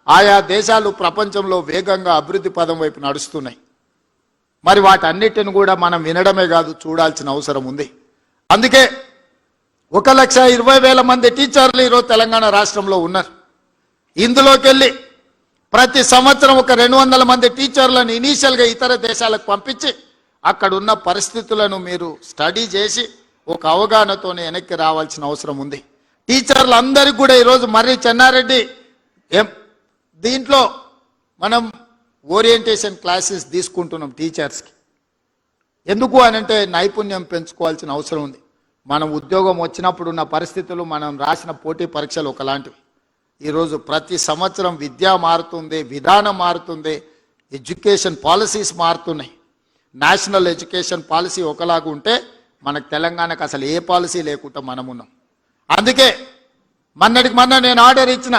ఆయా దేశాలు ప్రపంచంలో వేగంగా అభివృద్ధి పదం వైపు నడుస్తున్నాయి. మరి వాటన్నిటిని కూడా మనం వినడమే కాదు, చూడాల్సిన అవసరం ఉంది. అందుకే 1,20,000 మంది టీచర్లు ఈరోజు తెలంగాణ రాష్ట్రంలో ఉన్నారు. ఇందులోకి వెళ్ళి ప్రతి సంవత్సరం ఒక 200 మంది టీచర్లను ఇనీషియల్గా ఇతర దేశాలకు పంపించి అక్కడ ఉన్న పరిస్థితులను మీరు స్టడీ చేసి ఒక అవగాహనతోనే వెనక్కి రావాల్సిన అవసరం ఉంది. టీచర్లు అందరికీ కూడా ఈరోజు మర్రి చెన్నారెడ్డి దీంట్లో మనం ఓరియంటేషన్ క్లాసెస్ తీసుకుంటున్నాం టీచర్స్కి. ఎందుకు అనంటే నైపుణ్యం పెంచుకోవాల్సిన అవసరం ఉంది. మనం ఉద్యోగం వచ్చినప్పుడు ఉన్న పరిస్థితులు, మనం రాసిన పోటీ పరీక్షలు ఒకలాంటివి. ఈరోజు ప్రతి సంవత్సరం విద్య మారుతుంది, విధానం మారుతుంది, ఎడ్యుకేషన్ పాలసీస్ మారుతున్నాయి. నేషనల్ ఎడ్యుకేషన్ పాలసీ ఒకలాగా ఉంటే మనకు తెలంగాణకు అసలు ఏ పాలసీ లేకుండా మనం ఉన్నాం. అందుకే మొన్న నేను ఆర్డర్ ఇచ్చిన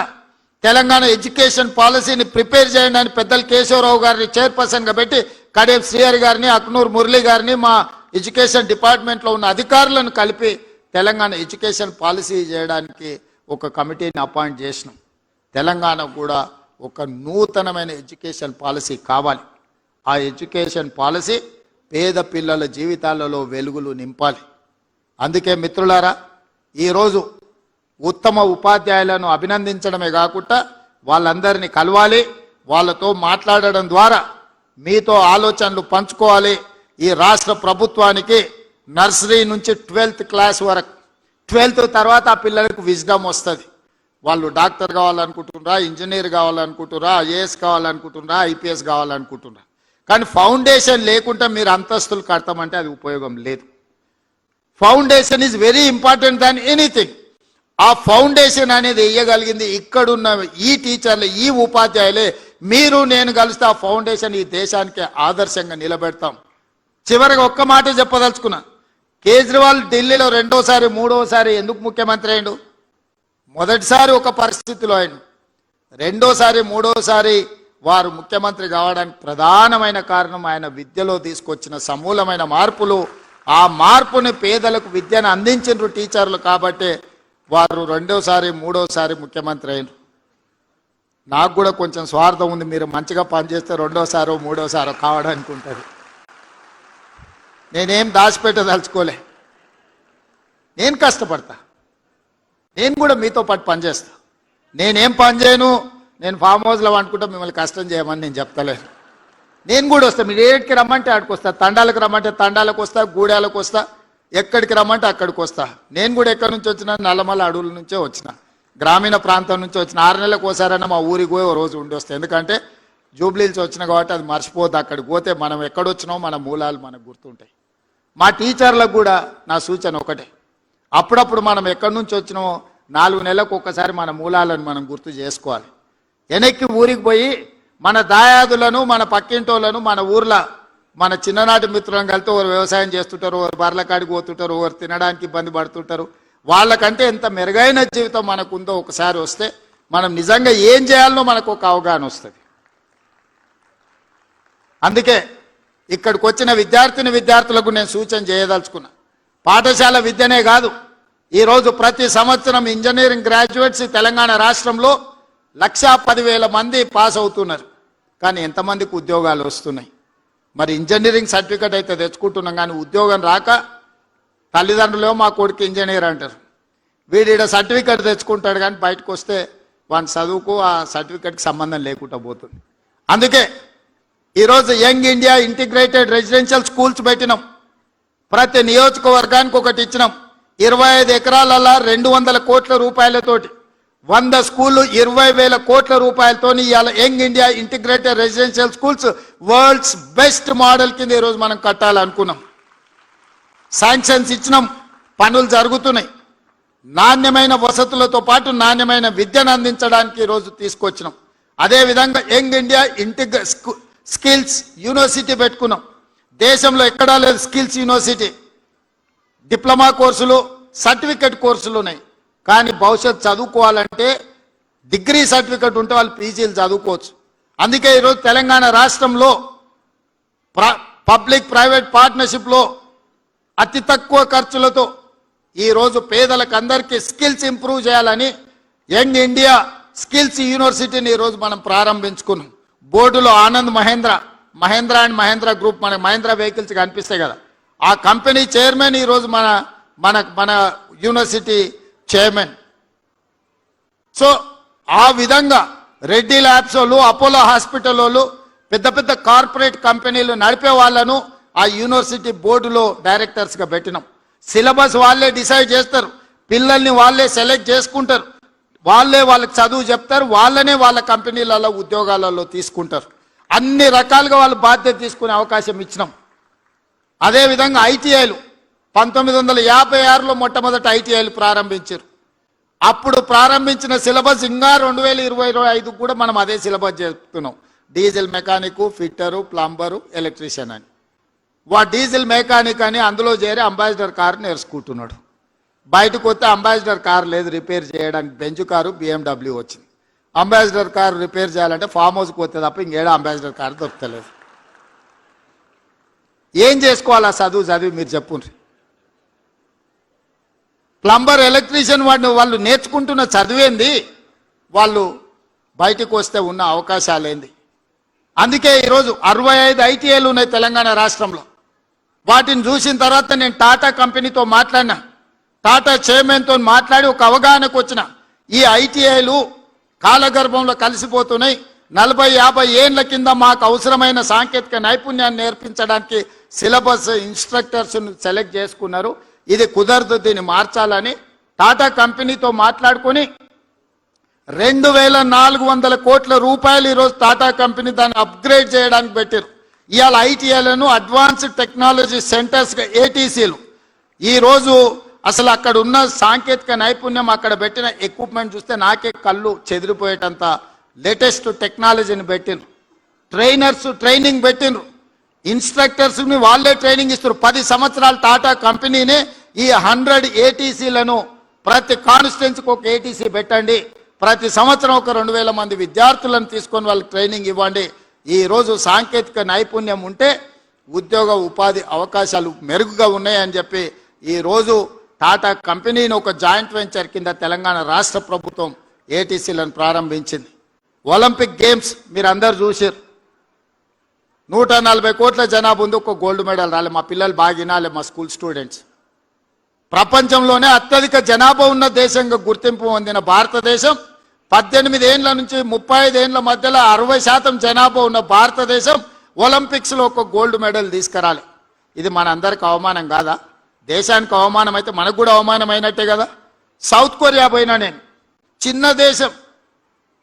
తెలంగాణ ఎడ్యుకేషన్ పాలసీని ప్రిపేర్ చేయండి అని పెద్దలు కేశవరావు గారిని చైర్పర్సన్గా పెట్టి కడేం శ్రీహరి గారిని, అక్నూర్ మురళి గారిని, మా ఎడ్యుకేషన్ డిపార్ట్మెంట్లో ఉన్న అధికారులను కలిపి తెలంగాణ ఎడ్యుకేషన్ పాలసీ చేయడానికి ఒక కమిటీని అపాయింట్ చేసినాం. తెలంగాణ కూడా ఒక నూతనమైన ఎడ్యుకేషన్ పాలసీ కావాలి. ఆ ఎడ్యుకేషన్ పాలసీ పేద పిల్లల జీవితాలలో వెలుగులు నింపాలి. అందుకే మిత్రులారా, ఈరోజు ఉత్తమ ఉపాధ్యాయులను అభినందించడమే కాకుండా వాళ్ళందరినీ కలవాలి, వాళ్ళతో మాట్లాడడం ద్వారా మీతో ఆలోచనలు పంచుకోవాలి. ఈ రాష్ట్ర ప్రభుత్వానికి నర్సరీ నుంచి 12th క్లాస్ వరకు, 12th తర్వాత ఆ పిల్లలకు విజ్డమ్ వస్తుంది. వాళ్ళు డాక్టర్ కావాలనుకుంటున్నారా, ఇంజనీర్ కావాలనుకుంటున్నారా, ఐఏఎస్ కావాలనుకుంటున్నారా, ఐపీఎస్ కావాలనుకుంటున్నారా. కానీ ఫౌండేషన్ లేకుండా మీరు అంతస్తులు కడతామంటే అది ఉపయోగం లేదు. Foundation is very important than anything. ఆ ఫౌండేషన్ అనేది వేయగలిగింది ఇక్కడున్న ఈ టీచర్లు, ఈ ఉపాధ్యాయులే. మీరు నేను కలిస్తే ఆ ఫౌండేషన్ ఈ దేశానికి ఆదర్శంగా నిలబెడతాం. చివరిగా ఒక్క మాట చెప్పదలుచుకున్నా. కేజ్రీవాల్ ఢిల్లీలో 2వ సారి 3వ సారి ఎందుకు ముఖ్యమంత్రి అయ్యిండు? మొదటిసారి ఒక పరిస్థితిలో అయ్యిండు. 2వ సారి 3వ సారి వారు ముఖ్యమంత్రి కావడానికి ప్రధానమైన కారణం ఆయన విద్యలో తీసుకొచ్చిన సమూలమైన మార్పులు. ఆ మార్పుని పేదలకు విద్యను అందించిన టీచర్లు కాబట్టి వారు 2వ సారి 3వ సారి ముఖ్యమంత్రి అయినారు. నాకు కూడా కొంచెం స్వార్థం ఉంది, మీరు మంచిగా పనిచేస్తే 2వ సారో 3వ సారో కావడానికి ఉంటుంది. నేనేం దాచిపెట్టదలుచుకోలే, నేను కష్టపడతా, నేను కూడా మీతో పాటు పనిచేస్తా. నేనేం పని చేయను, నేను ఫామ్ హౌస్లో అనుకుంటా మిమ్మల్ని కష్టం చేయమని నేను చెప్తలేను. నేను కూడా వస్తా, మీరు ఏడికి రమ్మంటే ఆడికి వస్తా, తండాలకు రమ్మంటే తండాలకు వస్తా, గూడాలకు వస్తా, ఎక్కడికి రమ్మంటే అక్కడికి వస్తా. నేను కూడా ఎక్కడి నుంచి వచ్చినా, నల్లమల్ల అడవుల నుంచే వచ్చిన, గ్రామీణ ప్రాంతం నుంచి వచ్చిన. 6 నెలలకు ఒకసారైనా మా ఊరికి పోయి ఓ రోజు ఉండి వస్తాయి. ఎందుకంటే జూబ్లీల్స్ వచ్చిన కాబట్టి అది మర్చిపోద్దు. అక్కడికి పోతే మనం ఎక్కడొచ్చినామో మన మూలాలు మనకు గుర్తుంటాయి. మా టీచర్లకు కూడా నా సూచన ఒకటే, అప్పుడప్పుడు మనం ఎక్కడి నుంచి వచ్చినామో 4 నెలలకు ఒక్కసారి మన మూలాలను మనం గుర్తు చేసుకోవాలి. వెనక్కి ఊరికి పోయి మన దాయాదులను, మన పక్కింటోళ్ళను, మన ఊర్లో మన చిన్ననాటి మిత్రులను కలితే ఒకరు వ్యవసాయం చేస్తుంటారు, ఒకరు బర్రెల కాడికి పోతుంటారు, ఒకరు తినడానికి ఇబ్బంది పడుతుంటారు. వాళ్ళకంటే ఎంత మెరుగైన జీవితం మనకుందో ఒకసారి వస్తే మనం నిజంగా ఏం చేయాలనో మనకు ఒక అవగాహన వస్తుంది. అందుకే ఇక్కడికి వచ్చిన విద్యార్థులకు నేను సూచన చేయదలుచుకున్నా. పాఠశాల విద్యనే కాదు, ఈరోజు ప్రతి సంవత్సరం ఇంజనీరింగ్ గ్రాడ్యుయేట్స్ తెలంగాణ రాష్ట్రంలో 1,10,000 మంది పాస్ అవుతున్నారు. కానీ ఎంతమందికి ఉద్యోగాలు వస్తున్నాయి? మరి ఇంజనీరింగ్ సర్టిఫికేట్ అయితే తెచ్చుకుంటున్నాం, కానీ ఉద్యోగం రాక తల్లిదండ్రులు మా కొడుకు ఇంజనీర్ అంటారు. వీడి సర్టిఫికేట్ తెచ్చుకుంటాడు, కానీ బయటకు వస్తే వాని చదువుకు ఆ సర్టిఫికెట్కి సంబంధం లేకుండా పోతుంది. అందుకే ఈరోజు young India integrated residential schools పెట్టినాం. ప్రతి నియోజకవర్గానికి ఒకటి ఇచ్చినాం. 25 ఎకరాలలో 200 కోట్ల రూపాయలతోటి 100 స్కూళ్ళు 20,000 కోట్ల రూపాయలతో ఇవాళ young India integrated residential schools world's best model కింద ఈరోజు మనం కట్టాలనుకున్నాం. శాంక్షన్స్ ఇచ్చినాం, పనులు జరుగుతున్నాయి. నాణ్యమైన వసతులతో పాటు నాణ్యమైన విద్యను అందించడానికి ఈరోజు తీసుకొచ్చినాం. అదేవిధంగా యంగ్ ఇండియా స్కిల్స్ యూనివర్సిటీ పెట్టుకున్నాం. దేశంలో ఎక్కడా లేదు స్కిల్స్ యూనివర్సిటీ. డిప్లొమా కోర్సులు, సర్టిఫికెట్ కోర్సులు ఉన్నాయి. కానీ భవిష్యత్ చదువుకోవాలంటే డిగ్రీ సర్టిఫికెట్ ఉంటే వాళ్ళు పీజీలు చదువుకోవచ్చు. అందుకే ఈరోజు తెలంగాణ రాష్ట్రంలో పబ్లిక్ ప్రైవేట్ పార్ట్నర్షిప్లో అతి తక్కువ ఖర్చులతో ఈరోజు పేదలకు అందరికీ స్కిల్స్ ఇంప్రూవ్ చేయాలని యంగ్ ఇండియా స్కిల్స్ యూనివర్సిటీని ఈరోజు మనం ప్రారంభించుకున్నాం. బోర్డులో ఆనంద్ మహేంద్ర అండ్ మహేంద్ర గ్రూప్, మన మహేంద్ర వెహికల్స్ కనిపిస్తాయి కదా, ఆ కంపెనీ చైర్మన్ ఈరోజు మన యూనివర్సిటీ చైర్మన్. సో ఆ విధంగా రెడ్డి ల్యాబ్స్ వాళ్ళు, అపోలో హాస్పిటల్ వాళ్ళు, పెద్ద పెద్ద కార్పొరేట్ కంపెనీలు నడిపే వాళ్ళను ఆ యూనివర్సిటీ బోర్డులో డైరెక్టర్స్గా పెట్టినాం. సిలబస్ వాళ్ళే డిసైడ్ చేస్తారు, పిల్లల్ని వాళ్ళే సెలెక్ట్ చేసుకుంటారు, వాళ్ళే వాళ్ళకి చదువు చెప్తారు, వాళ్ళనే వాళ్ళ కంపెనీలలో ఉద్యోగాలలో తీసుకుంటారు. అన్ని రకాలుగా వాళ్ళు బాధ్యత తీసుకునే అవకాశం ఇచ్చినాం. అదేవిధంగా ఐటీఐలు 1956లో మొట్టమొదటి ఐటీఐలు ప్రారంభించారు. అప్పుడు ప్రారంభించిన సిలబస్ ఇంకా 2025 కూడా మనం అదే సిలబస్ చెప్తున్నాం. Diesel mechanic, fitter, plumber, electrician అని. డీజిల్ మెకానిక్ అని అందులో చేరి అంబాసిడర్ కారు నేర్చుకుంటున్నాడు. బయటకు వస్తే అంబాసిడర్ కారు లేదు రిపేర్ చేయడానికి, బెంజ్ కారు BMW వచ్చింది. అంబాసిడర్ కారు రిపేర్ చేయాలంటే ఫామ్ హౌస్కి వస్తే తప్ప ఇంకేడా అంబాసిడర్ కారు దొరకలేదు. ఏం చేసుకోవాలి ఆ చదివి మీరు చెప్పుండ్రి. ప్లంబర్, ఎలక్ట్రీషియన్ వాళ్ళు నేర్చుకుంటున్న చదివేంది, వాళ్ళు బయటకు వస్తే ఉన్న అవకాశాలు ఏంది. అందుకే ఈరోజు 65 ఐటీఐలు ఉన్నాయి తెలంగాణ రాష్ట్రంలో. వాటిని చూసిన తర్వాత నేను టాటా కంపెనీతో మాట్లాడినా, టాటా చైర్మన్తో మాట్లాడి ఒక అవగాహనకు వచ్చిన. ఈ ఐటీఐలు కాలగర్భంలో కలిసిపోతున్నాయి. 40-50 ఏళ్ల కింద మాకు అవసరమైన సాంకేతిక నైపుణ్యాన్ని నేర్పించడానికి సిలబస్ ఇన్స్ట్రక్టర్స్ సెలెక్ట్ చేసుకున్నారు. ఇది కుదరదు, దీన్ని మార్చాలని టాటా కంపెనీతో మాట్లాడుకొని 2400 కోట్ల రూపాయలు ఈరోజు టాటా కంపెనీ దాన్ని అప్గ్రేడ్ చేయడానికి పెట్టారు. ఇవాళ ఐటీఐలను అడ్వాన్స్డ్ టెక్నాలజీ సెంటర్స్గా ఏటీసీలు. ఈరోజు అసలు అక్కడ ఉన్న సాంకేతిక నైపుణ్యం, అక్కడ పెట్టిన ఎక్విప్మెంట్ చూస్తే నాకే కళ్ళు చెదిరిపోయేటంత లేటెస్ట్ టెక్నాలజీని పెట్టిండ్రు. ట్రైనర్స్ ట్రైనింగ్ పెట్టిండ్రు, ఇన్స్ట్రక్టర్స్ని వాళ్ళే ట్రైనింగ్ ఇస్తారు. 10 సంవత్సరాలు టాటా కంపెనీనే ఈ 100 ఏటీసీలను ప్రతి కాన్స్టిట్యున్సీకి ఒక ఏటీసీ పెట్టండి, ప్రతి సంవత్సరం ఒక 2000 మంది విద్యార్థులను తీసుకొని వాళ్ళకి ట్రైనింగ్ ఇవ్వండి. ఈరోజు సాంకేతిక నైపుణ్యం ఉంటే ఉద్యోగ ఉపాధి అవకాశాలు మెరుగుగా ఉన్నాయని చెప్పి ఈరోజు టాటా కంపెనీని ఒక జాయింట్ వెంచర్ కింద తెలంగాణ రాష్ట్ర ప్రభుత్వం ఏటీసీలను ప్రారంభించింది. ఒలింపిక్ గేమ్స్ మీరు అందరు చూసారు. 140 కోట్ల జనాభా ఉంది, ఒక గోల్డ్ మెడల్ రాలే. మా పిల్లలు బాగా వినాలి, మా స్కూల్ స్టూడెంట్స్. ప్రపంచంలోనే అత్యధిక జనాభా ఉన్న దేశంగా గుర్తింపు పొందిన భారతదేశం 18 ఏళ్ల నుంచి 35 ఏళ్ల మధ్యలో 60% జనాభా ఉన్న భారతదేశం ఒలింపిక్స్లో ఒక గోల్డ్ మెడల్ తీసుకురాలి. ఇది మన అందరికి అవమానం కాదా? దేశానికి అవమానం అయితే మనకు కూడా అవమానం అయినట్టే కదా. సౌత్ కొరియా పోయినా నేను, చిన్న దేశం,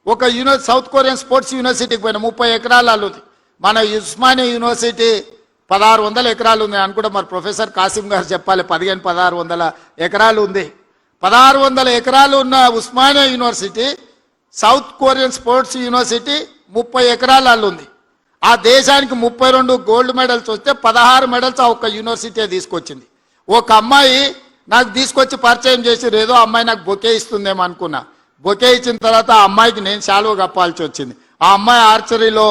ఒక సౌత్ కొరియన్ స్పోర్ట్స్ యూనివర్సిటీకి పోయినా, 30 ఎకరాలు ఉంది. మన ఉస్మానియా యూనివర్సిటీ 1600 ఎకరాలు ఉంది అనుకుంటా. మరి ప్రొఫెసర్ కాసిం గారు చెప్పాలి, 1600 ఎకరాలు ఉంది. 1600 ఎకరాలు ఉన్న Osmania university, south Korean sports university 30 ఎకరాలు ఉంది. ఆ దేశానికి 32 గోల్డ్ మెడల్స్ వస్తే 16 మెడల్స్ ఆ ఒక్క యూనివర్సిటీ తీసుకొచ్చింది. ఒక అమ్మాయి నాకు తీసుకొచ్చి పరిచయం చేసి, ఏదో అమ్మాయి నాకు బొకే ఇస్తుందేమో అనుకున్నా. బొకే ఇచ్చిన తర్వాత ఆ అమ్మాయికి నేను శాలువ కప్పాల్సి వచ్చింది. ఆ అమ్మాయి ఆర్చరీలో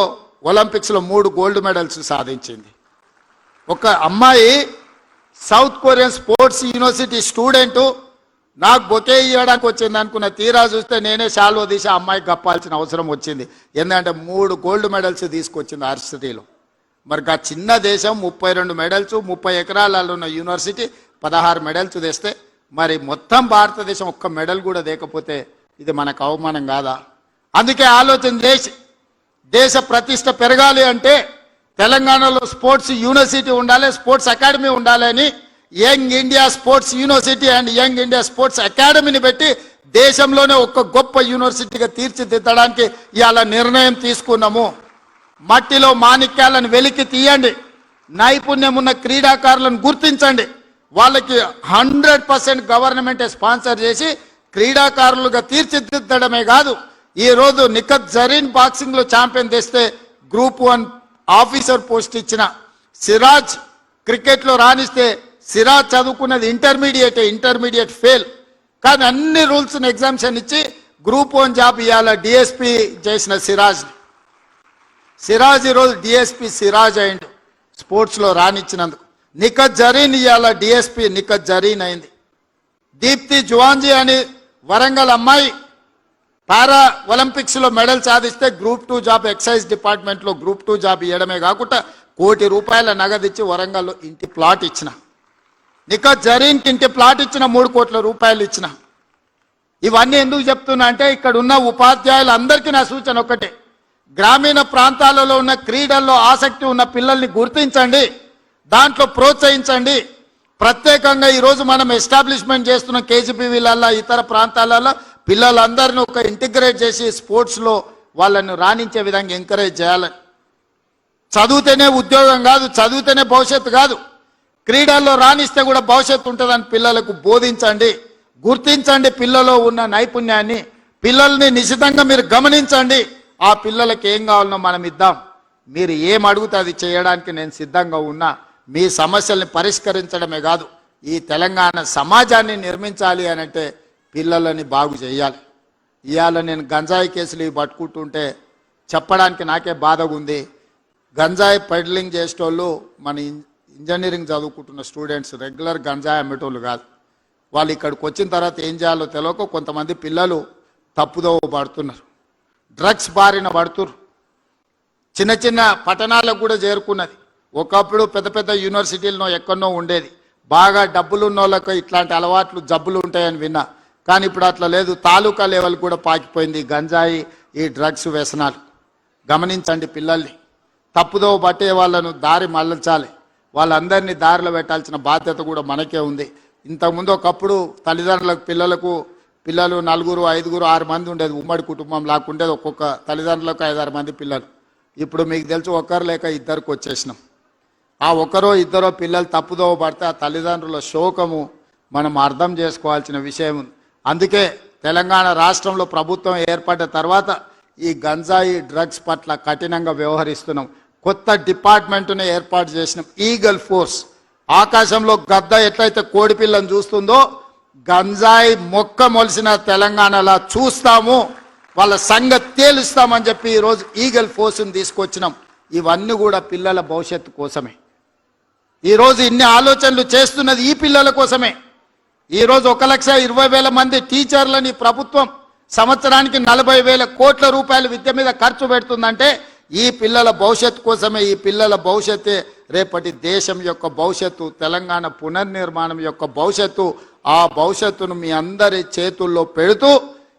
ఒలింపిక్స్లో 3 గోల్డ్ మెడల్స్ సాధించింది. ఒక అమ్మాయి south Korean sports university student నాకు బొకే ఇవ్వడానికి వచ్చింది అనుకున్న, తీరా చూస్తే నేనే శాలువ తీసి ఆ అమ్మాయికి కప్పాల్సిన అవసరం వచ్చింది. ఎందుకంటే 3 గోల్డ్ మెడల్స్ తీసుకొచ్చింది ఆర్చరీలో. మరి ఆ చిన్న దేశం 32 మెడల్స్, 30 ఎకరాలలో ఉన్న యూనివర్సిటీ 16 మెడల్స్ తెస్తే, మరి మొత్తం భారతదేశం ఒక్క మెడల్ కూడా లేకపోతే ఇది మనకు అవమానం కాదా? అందుకే ఆలోచన చేసి దేశ ప్రతిష్ట పెరగాలి అంటే తెలంగాణలో స్పోర్ట్స్ యూనివర్సిటీ ఉండాలి, స్పోర్ట్స్ అకాడమీ ఉండాలి అని young India sports university and young India sports అకాడమీని పెట్టి దేశంలోనే ఒక గొప్ప యూనివర్సిటీగా తీర్చిదిద్దడానికి ఇవాళ నిర్ణయం తీసుకున్నాము. మట్టిలో మాణిక్యాలను వెలికి తీయండి, నైపుణ్యం ఉన్న క్రీడాకారులను గుర్తించండి, వాళ్ళకి 100% గవర్నమెంట్ స్పాన్సర్ చేసి క్రీడాకారులుగా తీర్చిదిద్దడమే కాదు, ఈ రోజు నిఖత్ జరీన్ బాక్సింగ్ లో ఛాంపియన్ తెస్తే గ్రూప్ 1 ఆఫీసర్ పోస్ట్ ఇచ్చిన, సిరాజ్ క్రికెట్ లో రాణిస్తే సిరాజ్ చదువుకున్నది ఇంటర్మీడియట్ ఫెయిల్, కానీ అన్ని రూల్స్ ఎగ్జామ్షన్ ఇచ్చి గ్రూప్ 1 జాబ్ ఇవాళ డిఎస్పీ చేసిన సిరాజ్ ఈరోజు డిఎస్పీ సిరాజ్ అయిండు స్పోర్ట్స్ లో రాణించినందుకు. నిఖత్ జరీన్ ఇవాళ డిఎస్పీ నిఖత్ జరీన్ అయింది. దీప్తి జువాంజీ అని వరంగల్ అమ్మాయి పారా ఒలింపిక్స్ లో మెడల్ సాధిస్తే గ్రూప్ 2 జాబ్ ఎక్సైజ్ డిపార్ట్మెంట్ లో గ్రూప్ 2 జాబ్ ఇవ్వడమే కాకుండా ₹1 కోటి నగదు ఇచ్చి వరంగల్లో ఇంటి ప్లాట్ ఇచ్చిన. నిఖత్ జరీన్కి ఇంటి ప్లాట్ ఇచ్చిన, ₹3 కోట్ల ఇచ్చిన. ఇవన్నీ ఎందుకు చెప్తున్నా అంటే ఇక్కడ ఉన్న ఉపాధ్యాయులందరికీ నా సూచన ఒకటే, గ్రామీణ ప్రాంతాలలో ఉన్న క్రీడల్లో ఆసక్తి ఉన్న పిల్లల్ని గుర్తించండి, దాంట్లో ప్రోత్సహించండి. ప్రత్యేకంగా ఈరోజు మనం ఎస్టాబ్లిష్మెంట్ చేస్తున్న కేజీపీవీలల్లో ఇతర ప్రాంతాలలో పిల్లలందరినీ ఒక ఇంటిగ్రేట్ చేసి స్పోర్ట్స్లో వాళ్ళను రాణించే విధంగా ఎంకరేజ్ చేయాలని. చదివితేనే ఉద్యోగం కాదు, చదివితేనే భవిష్యత్తు కాదు, క్రీడల్లో రాణిస్తే కూడా భవిష్యత్తు ఉంటుందని పిల్లలకు బోధించండి. గుర్తించండి పిల్లలో ఉన్న నైపుణ్యాన్ని, పిల్లల్ని నిశితంగా మీరు గమనించండి. ఆ పిల్లలకి ఏం కావాలనో మనం ఇద్దాం. మీరు ఏం అడుగుతే అది చేయడానికి నేను సిద్ధంగా ఉన్నా. మీ సమస్యల్ని పరిష్కరించడమే కాదు, ఈ తెలంగాణ సమాజాన్ని నిర్మించాలి అని అంటే పిల్లలని బాగు చేయాలి. ఇవాళ నేను గంజాయి కేసులు ఇవి పట్టుకుంటుంటే చెప్పడానికి నాకే బాధగా ఉంది. గంజాయి పెడ్లింగ్ చేసేటోళ్ళు మన ఇంజనీరింగ్ చదువుకుంటున్న స్టూడెంట్స్, రెగ్యులర్ గంజాయి అమ్మేటోళ్ళు కాదు. వాళ్ళు ఇక్కడికి వచ్చిన తర్వాత ఏం చేయాలో తెలియక కొంతమంది పిల్లలు తప్పుదోవ పడుతున్నారు, డ్రగ్స్ బారిన పడుతున్నారు. చిన్న చిన్న పట్టణాలకు కూడా చేరుకున్నది. ఒకప్పుడు పెద్ద పెద్ద యూనివర్సిటీల్లో ఎక్కడనో ఉండేది, బాగా డబ్బులు ఉన్న వాళ్ళకు ఇట్లాంటి అలవాట్లు జబ్బులు ఉంటాయని విన్నా, కానీ ఇప్పుడు అట్లా లేదు. తాలూకా లెవెల్ కూడా పాకిపోయింది గంజాయి, ఈ డ్రగ్స్ వ్యసనాలు. గమనించండి పిల్లల్ని, తప్పుదోవ పట్టే వాళ్ళను దారి మళ్ళించాలి, వాళ్ళందరినీ దారిలో పెట్టాల్సిన బాధ్యత కూడా మనకే ఉంది. ఇంతకుముందు ఒకప్పుడు తల్లిదండ్రులకు పిల్లలు 4, 5, 6 మంది ఉండేది, ఉమ్మడి కుటుంబం లాక్కుండేది, ఒక్కొక్క తల్లిదండ్రులకు 5-6 మంది పిల్లలు. ఇప్పుడు మీకు తెలుసు ఒకరు లేక ఇద్దరికి వచ్చేసినాం. ఆ ఒకరో ఇద్దరో పిల్లలు తప్పుదోవ పడితే ఆ తల్లిదండ్రుల శోకము మనం అర్థం చేసుకోవాల్సిన విషయం ఉంది. అందుకే తెలంగాణ రాష్ట్రంలో ప్రభుత్వం ఏర్పడ్డ తర్వాత ఈ గంజాయి డ్రగ్స్ పట్ల కఠినంగా వ్యవహరిస్తున్నాం. కొత్త డిపార్ట్మెంట్ను ఏర్పాటు చేసినాం, ఈగల్ ఫోర్స్. ఆకాశంలో గద్ద ఎట్లయితే కోడి పిల్లను చూస్తుందో గంజాయి మొక్క మొలిసిన తెలంగాణలా చూస్తాము, వాళ్ళ సంగతి తేలుస్తామని చెప్పి ఈరోజు ఈగల్ ఫోర్స్ని తీసుకొచ్చినాం. ఇవన్నీ కూడా పిల్లల భవిష్యత్తు కోసమే. ఈరోజు ఇన్ని ఆలోచనలు చేస్తున్నది ఈ పిల్లల కోసమే. ఈరోజు 1,20,000 మంది టీచర్లని ప్రభుత్వం సంవత్సరానికి 40,000 కోట్ల రూపాయలు విద్య మీద ఖర్చు పెడుతుందంటే ఈ పిల్లల భవిష్యత్తు కోసమే. ఈ పిల్లల భవిష్యత్తే రేపటి దేశం యొక్క భవిష్యత్తు, తెలంగాణ పునర్నిర్మాణం యొక్క భవిష్యత్తు. ఆ భవిష్యత్తును మీ అందరి చేతుల్లో పెడుతూ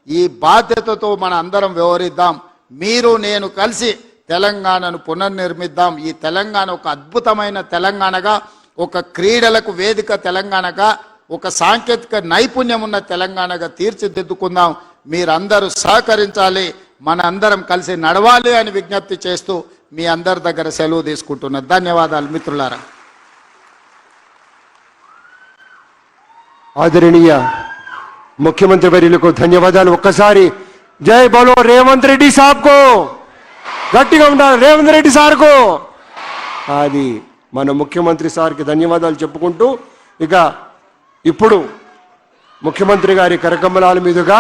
ఈ బాధ్యతతో మన అందరం వ్యవహరిద్దాం. మీరు నేను కలిసి తెలంగాణను పునర్నిర్మిద్దాం. ఈ తెలంగాణ ఒక అద్భుతమైన తెలంగాణగా, ఒక క్రీడలకు వేదిక తెలంగాణగా, ఒక సాంకేతిక నైపుణ్యం ఉన్న తెలంగాణగా తీర్చిదిద్దుకుందాం. మీరందరూ సహకరించాలి, మన అందరం కలిసి నడవాలి అని విజ్ఞప్తి చేస్తూ మీ అందరి దగ్గర సెలవు తీసుకుంటున్నా. ధన్యవాదాలు మిత్రులారా. ఆదరణీయ ముఖ్యమంత్రి వర్యులకు ధన్యవాదాలు. ఒక్కసారి జై బోలో రేవంత్ రెడ్డి సాబ్కో, గట్టిగా ఉండాలి రేవంత్ రెడ్డి సార్కు. అది మన ముఖ్యమంత్రి సార్కి ధన్యవాదాలు చెప్పుకుంటూ ఇక ఇప్పుడు ముఖ్యమంత్రి గారి కరకమలాల మీదుగా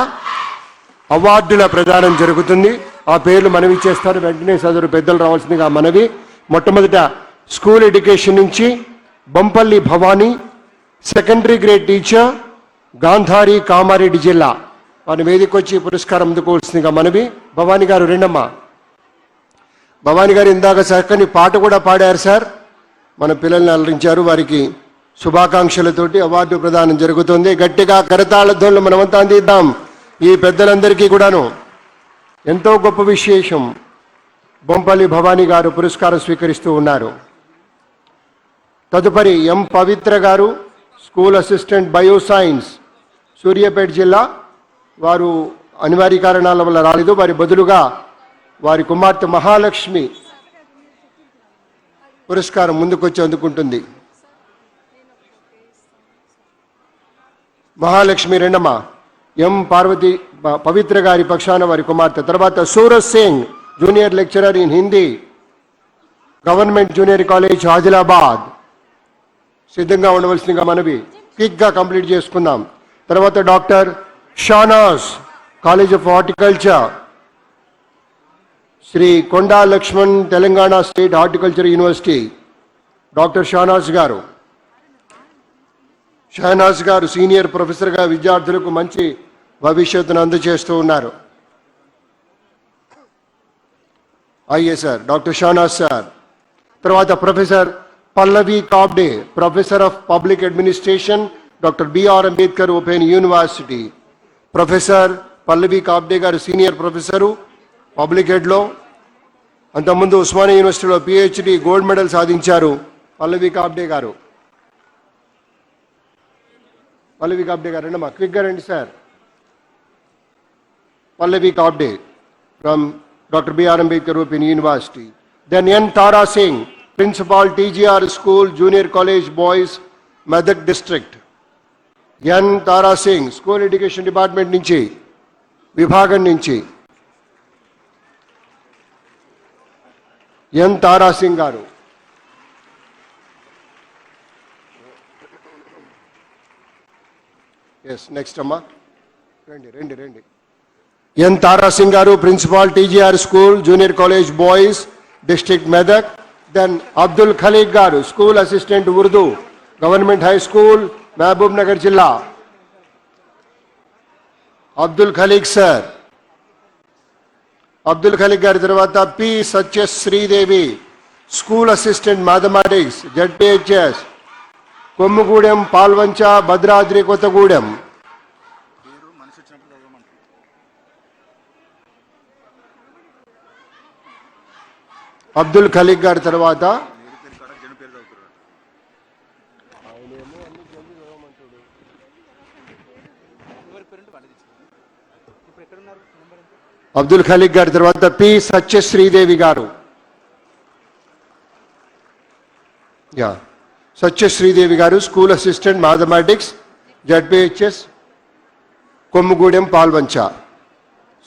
అవార్డుల ప్రదానం జరుగుతుంది. ఆ పేర్లు మనవి చేస్తారు, వెంటనే సదరు పెద్దలు రావాల్సిందిగా మనవి. మొట్టమొదట స్కూల్ ఎడ్యుకేషన్ నుంచి Bampalli Bhavani, secondary grade teacher, Gandhari, Kamareddy జిల్లా, వారి వేదికొచ్చి పురస్కారం అందుకోవాల్సిందిగా మనవి. భవానీ గారు రెండమ్మా. భవానీ గారు ఇందాక చక్కని పాట కూడా పాడారు సార్, మన పిల్లల్ని అలరించారు. వారికి శుభాకాంక్షలతోటి అవార్డు ప్రదానం జరుగుతుంది. గట్టిగా కరతాళ ధ్వనులు మనమంతా అందిద్దాం. ఈ పెద్దలందరికీ కూడాను ఎంతో గొప్ప విశేషం. బొంపల్లి భవానీ గారు పురస్కారం స్వీకరిస్తూ ఉన్నారు. తదుపరి ఎం పవిత్ర గారు, స్కూల్ అసిస్టెంట్ బయోసైన్స్, సూర్యాపేట జిల్లా. వారు అనివార్య కారణాల వల్ల రాలేదు. వారి బదులుగా వారి కుమార్తె మహాలక్ష్మి పురస్కారం ముందుకొచ్చి అందుకుంటుంది. మహాలక్ష్మి రెండమ్మ. ఎం పార్వతి పవిత్ర గారి పక్షాన వారి కుమార్తె. తర్వాత Suraj Singh, junior lecturer in Hindi, government junior college Adilabad. సిద్ధంగా ఉండవలసిందిగా మనవి. క్విక్గా కంప్లీట్ చేసుకుందాం. తర్వాత doctor Shahnaz, college of horticulture, Shri Konda Laxman, Telangana state horticulture university. Doctor Shahnaz గారు సీనియర్ ప్రొఫెసర్గా విద్యార్థులకు మంచి భవిష్యత్తును అందజేస్తూ ఉన్నారు. అయ్యే సార్, డాక్టర్ షానాజ్ సార్. తర్వాత professor Pallavi Kabde, professor of public administration, doctor B R Ambedkar open university. Professor Pallavi Kabde గారు సీనియర్ ప్రొఫెసరు పబ్లిక్ హెడ్లో. అంతకుముందు ఉస్మానియా యూనివర్సిటీలో పిహెచ్డి గోల్డ్ మెడల్ సాధించారు పల్లవి కాబ్డే గారు. రండమ్మా, క్విక్గా రండి sir. Pallavi Kabde from doctor B R Ambedkar open university. Then N Tara Singh, principal TGR school junior college boys, Medak district. N Tara Singh school education department నుంచి, విభాగం నుంచి. ఎన్ తారా సింగ్ గారు. ఎస్, నెక్స్ట్ అమ్మా, రండి. ఎన్ తారా సింగ్ గారు, principal TGR school junior college boys, district Medak. Then Abdul Khaleeq గారు, school assistant Urdu, government high school, Mahbub Nagar జిల్లా. Abdul Khaleeq sir. Abdul Khaleeq గారి తర్వాత P Satya Sridevi, school assistant mathematics, ZPHS, Kommugudem, Palvancha, Bhadradri Kothagudem. Abdul Khaleeq గారి తర్వాత అబ్దుల్ ఖలీక్ గారి తర్వాత పి సత్య శ్రీదేవి గారు. సత్య శ్రీదేవి గారు, school assistant mathematics, ZPHS, Kommugudem, Palvancha.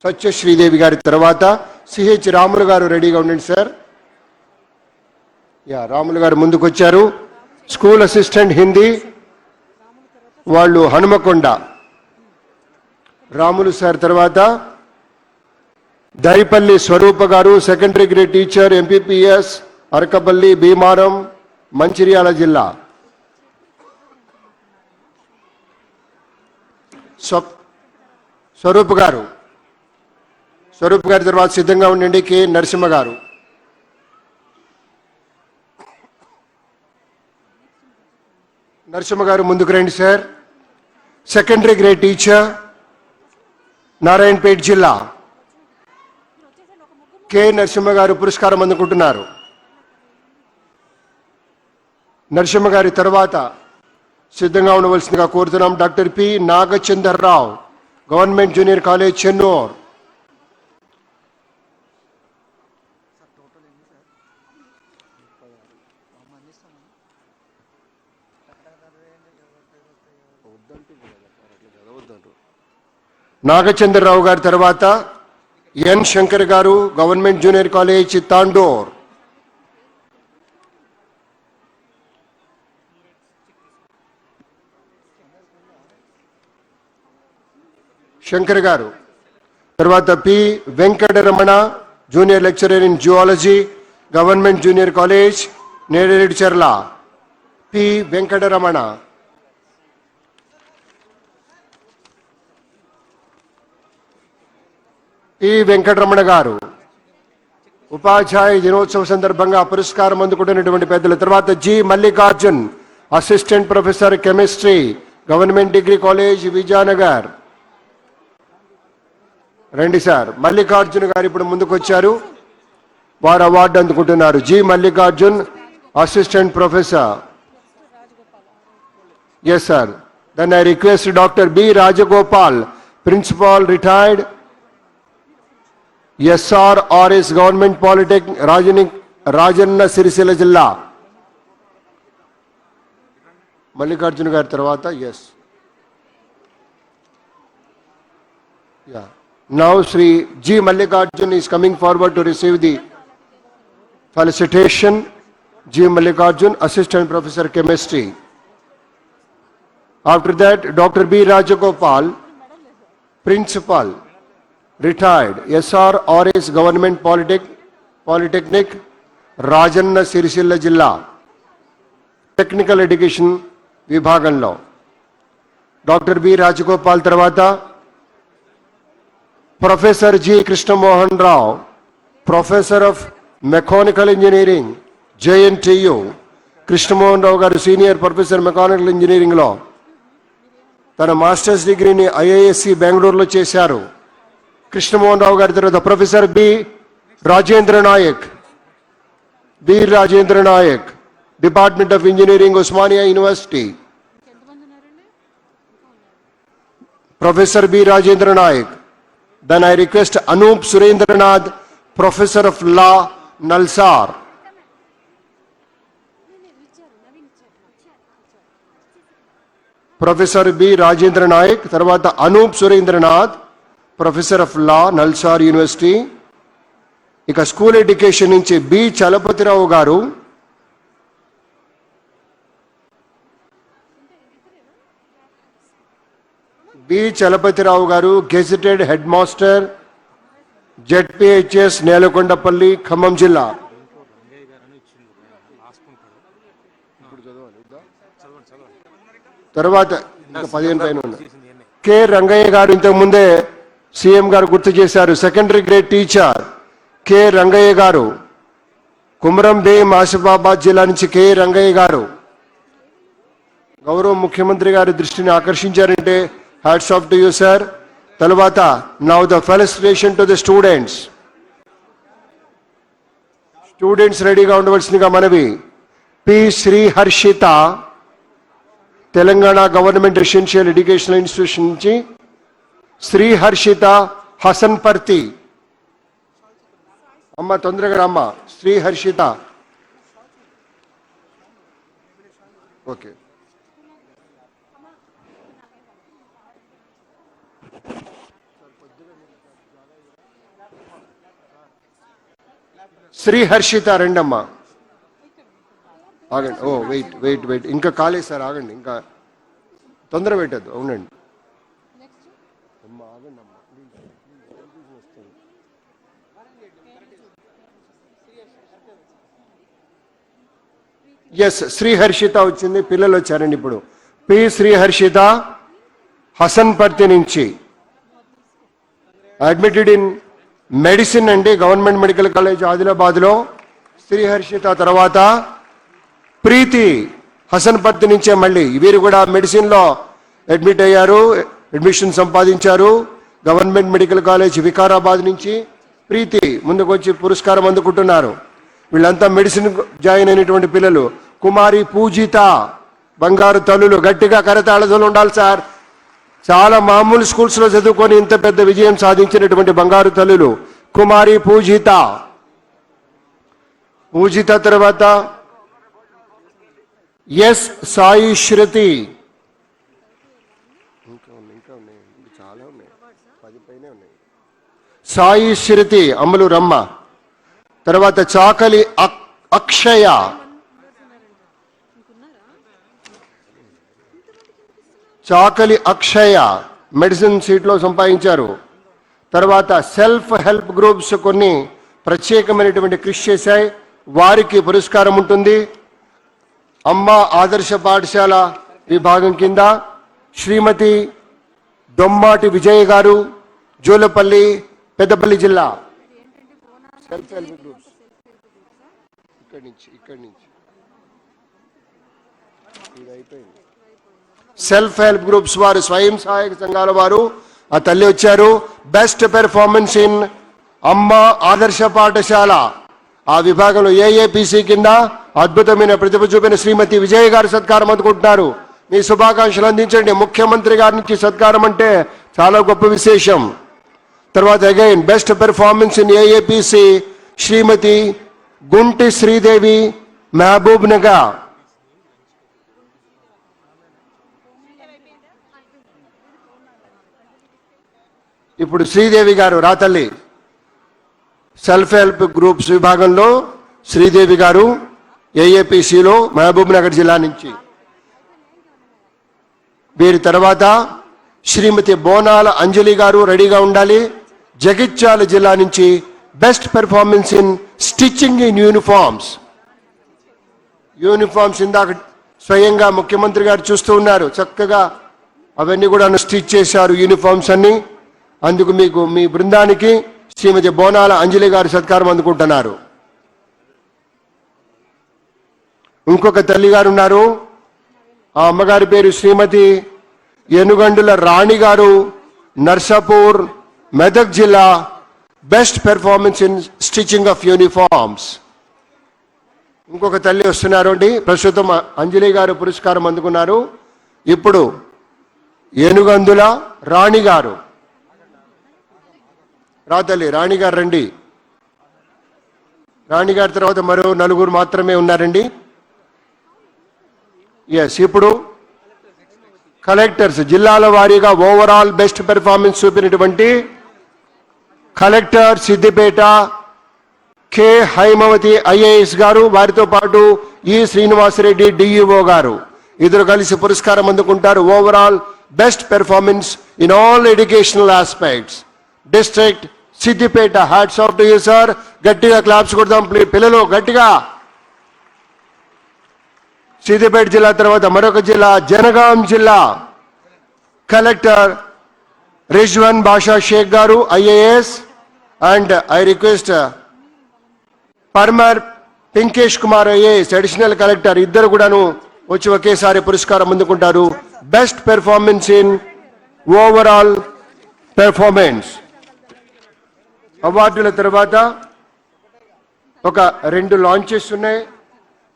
Satya Sridevi గారి తర్వాత సిహెచ్ రాములు గారు. రెడీగా ఉండండి సార్. రాములు గారు ముందుకొచ్చారు. స్కూల్ అసిస్టెంట్ హిందీ, వాళ్ళు హనుమకొండ. రాములు సార్ తర్వాత దైపల్లి స్వరూప గారు, secondary grade teacher, MPPS, Arakapalli, Bheemaram, Mancherial జిల్లా. స్వరూప్ గారి తర్వాత సిద్ధంగా ఉండండి కె నరసింహ గారు. నరసింహ గారు ముందుకు రండి sir. Secondary grade teacher, Narayanpet జిల్లా. కె నరసింహ గారు పురస్కారం అందుకుంటున్నారు. నరసింహ గారి తర్వాత సిద్ధంగా ఉండవలసిందిగా కోరుతున్నాం doctor P Nagachandarrao, government junior college, Chennur. Nagachandrarao గారి తర్వాత ఎన్ శంకర్ గారు, government junior college, Tandur. Shankar గారు తర్వాత P Venkataramana, junior lecturer in zoology, government junior college, Nereducharla. P Venkataramana. P Venkataramana గారు ఉపాధ్యాయ దినోత్సవ సందర్భంగా పురస్కారం అందుకుంటున్నటువంటి పెద్దల. తర్వాత G Mallikarjun, assistant professor chemistry, government degree college, Vijayanagar. రండి సార్. మల్లికార్జున్ గారు ఇప్పుడు ముందుకు వచ్చారు, వారు అవార్డు అందుకుంటున్నారు. G Mallikarjun, assistant professor. Yes sir. Then I request doctor B Rajagopal, principal retired, SRRS government polytechnic, Rajanna Sircilla జిల్లా. మల్లికార్జున గారి తర్వాత S. Now Sri G. Mallikarjun is coming forward to receive the felicitation. G. Mallikarjun, Assistant Professor Chemistry. After that, Dr. B. Rajagopal, Principal, Retired, SRRS Government Polytechnic, Rajanna Sirisilla Jilla, Technical Education Vibhaganlo. Dr. B. Rajagopal Tarvata, Professor G. Krishna Mohan Rao, Professor of Mechanical Engineering, JNTU. Krishna Mohan Rao garu Senior Professor Mechanical Engineering లో తన masters డిగ్రీని IISc బెంగళూరులో చేశారు. కృష్ణ మోహన్ రావు గారి తర్వాత professor B Rajendra Nayak, department of engineering, Osmania university. Professor B Rajendra Nayak. Then I request Anup Surendranath, Professor of Law, Nalsar. Professor B. Rajendra Naik, తర్వాత Anup Surendranath, Professor of Law, Nalsar University. ఇక school education నుంచి B Chalapathirao గారు, gazetted head master, ZPHS Nelakondapalli, Khammam జిల్లా. తర్వాత ఇంకా 15 పైన ఉన్నాయి. K Rangaiah గారు ఇంతకు ముందే సీఎం గారు గుర్తు చేశారు. Secondary grade teacher K Rangaiah గారు, కుమరం భీం, ఆసిఫాబాద్ జిల్లా నుంచి కె రంగయ్య గారు. గౌరవ ముఖ్యమంత్రి గారి దృష్టిని ఆకర్షించారంటే hats off to you sir. తర్వాత now the felicitation to the students రెడీగా ఉండవలసిందిగా మనవి. P Sriharshita, Telangana government residential educational institution నుంచి శ్రీహర్షిత హసన్పర్తి. అమ్మ తొందరగా రమ్మ. శ్రీహర్షిత. ఓకే. శ్రీహర్షిత రెండమ్మా. ఆగండి. ఓ వెయిట్ ఇంకా కాలేదు సార్, ఆగండి, ఇంకా తొందర పెట్టద్దు. అవునండి. ఎస్, శ్రీహర్షిత వచ్చింది, పిల్లలు వచ్చారండి ఇప్పుడు. పి శ్రీహర్షిత హసన్పర్తి నుంచి, అడ్మిటెడ్ ఇన్ మెడిసిన్ అండి, గవర్నమెంట్ మెడికల్ కాలేజ్ ఆదిలాబాద్లో. శ్రీహర్షిత తర్వాత ప్రీతి హసన్పర్తి నుంచే, మళ్ళీ వీరు కూడా మెడిసిన్లో అడ్మిట్ అయ్యారు, అడ్మిషన్ సంపాదించారు. గవర్నమెంట్ మెడికల్ కాలేజ్ వికారాబాద్ నుంచి ప్రీతి ముందుకు వచ్చి పురస్కారం అందుకుంటున్నారు. వీళ్ళంతా మెడిసిన్ జాయిన్ అయినటువంటి పిల్లలు. కుమారి పూజిత, బంగారు తల్లులు. గట్టిగా కరతాళతలు ఉండాలి సార్. చాలా మామూలు స్కూల్స్లో చదువుకొని ఇంత పెద్ద విజయం సాధించినటువంటి బంగారు తల్లులు కుమారి పూజిత. తర్వాత ఎస్ సాయి శృతి. చాలా ఉన్నాయి, 10 పైనే ఉన్నాయి. సాయి శృతి అమలు రమ్మ. తర్వాత చాకలి అక్షయ. మెడిసిన్ సీట్లో సంపాదించారు. తర్వాత సెల్ఫ్ హెల్ప్ గ్రూప్స్ కొన్ని ప్రత్యేకమైనటువంటి కృషి చేశాయి, వారికి పురస్కారం ఉంటుంది. అమ్మ ఆదర్శ పాఠశాల విభాగం కింద శ్రీమతి దొమ్మాటి విజయ్ గారు, జూలపల్లి, పెద్దపల్లి జిల్లా. సెల్ఫ్ హెల్ప్ గ్రూప్స్ ఇక్కడి నుంచి ఇది అయిపోయింది. సెల్ఫ్ హెల్ప్ గ్రూప్స్ వారు, స్వయం సహాయక సంఘాల వారు ఆ తల్లి వచ్చారు. బెస్ట్ పెర్ఫార్మెన్స్ ఇన్ అమ్మ ఆదర్శ పాఠశాల ఆ విభాగంలో ఏఏపిసి కింద అద్భుతమైన ప్రతిభ చూపిన శ్రీమతి విజయ్ గారు సత్కారం అందుకుంటున్నారు. మీ శుభాకాంక్షలు అందించండి. ముఖ్యమంత్రి గారి నుంచి సత్కారం అంటే చాలా గొప్ప విశేషం. తర్వాత again best performance in AAPC Srimathi Gunti Sridevi Mahabubnagar. ఇప్పుడు శ్రీదేవి గారు రాతల్లి సెల్ఫ్ హెల్ప్ గ్రూప్స్ విభాగంలో శ్రీదేవి గారు ఏఏపిసిలో మహబూబ్ నగర్ జిల్లా నుంచి. వీరి తర్వాత శ్రీమతి బోనాల అంజలి గారు రెడీగా ఉండాలి. జగిత్యాల జిల్లా నుంచి best performance in stitching in uniforms. Uniforms ఇందాక స్వయంగా ముఖ్యమంత్రి గారు చూస్తూ ఉన్నారు. చక్కగా అవన్నీ కూడా స్టిచ్ చేశారు యూనిఫామ్స్ అన్ని. అందుకు మీకు మీ బృందానికి శ్రీమతి బోనాల అంజలి గారు సత్కారం అందుకుంటున్నారు. ఇంకొక తల్లి గారు ఉన్నారు. ఆ అమ్మగారి పేరు శ్రీమతి ఏనుగండుల రాణి గారు, నర్సాపూర్, మెదక్ జిల్లా. Best performance in stitching of uniforms. ఇంకొక తల్లి వస్తున్నారు అండి. ప్రస్తుతం అంజలి గారు పురస్కారం అందుకున్నారు. ఇప్పుడు ఏనుగందుల రాణి గారు. రాతల్లి రాణి గారు రండి. రాణి గారి తర్వాత మరో నలుగురు మాత్రమే ఉన్నారండి. ఎస్, ఇప్పుడు కలెక్టర్స్ జిల్లాల వారీగా ఓవరాల్ బెస్ట్ పెర్ఫార్మెన్స్ చూపినటువంటి collector Siddipet K Haimavathi IAS garu, వారితో పాటు ఈ శ్రీనివాసరెడ్డి డిఈఓ గారు ఇద్దరు కలిసి పురస్కారం అందుకుంటారు. Overall best performance in all educational aspects. District Siddipet. Hats off to you sir. గట్టిగా క్లాప్స్ కొడదాం పిల్లలు, గట్టిగా. సిద్దిపేట జిల్లా తర్వాత మరొక జిల్లా జనగాం జిల్లా. Collector Rizwan Basha Shaik garu IAS. And I request Parmar Pinkesh Kumar IAS additional collector. ఇద్దరు కూడాను వచ్చి ఒకేసారి పురస్కారం అందుకుంటారు. Best performance in overall performance. అవార్డుల తర్వాత ఒక 2 లాంచెస్ ఉన్నాయి.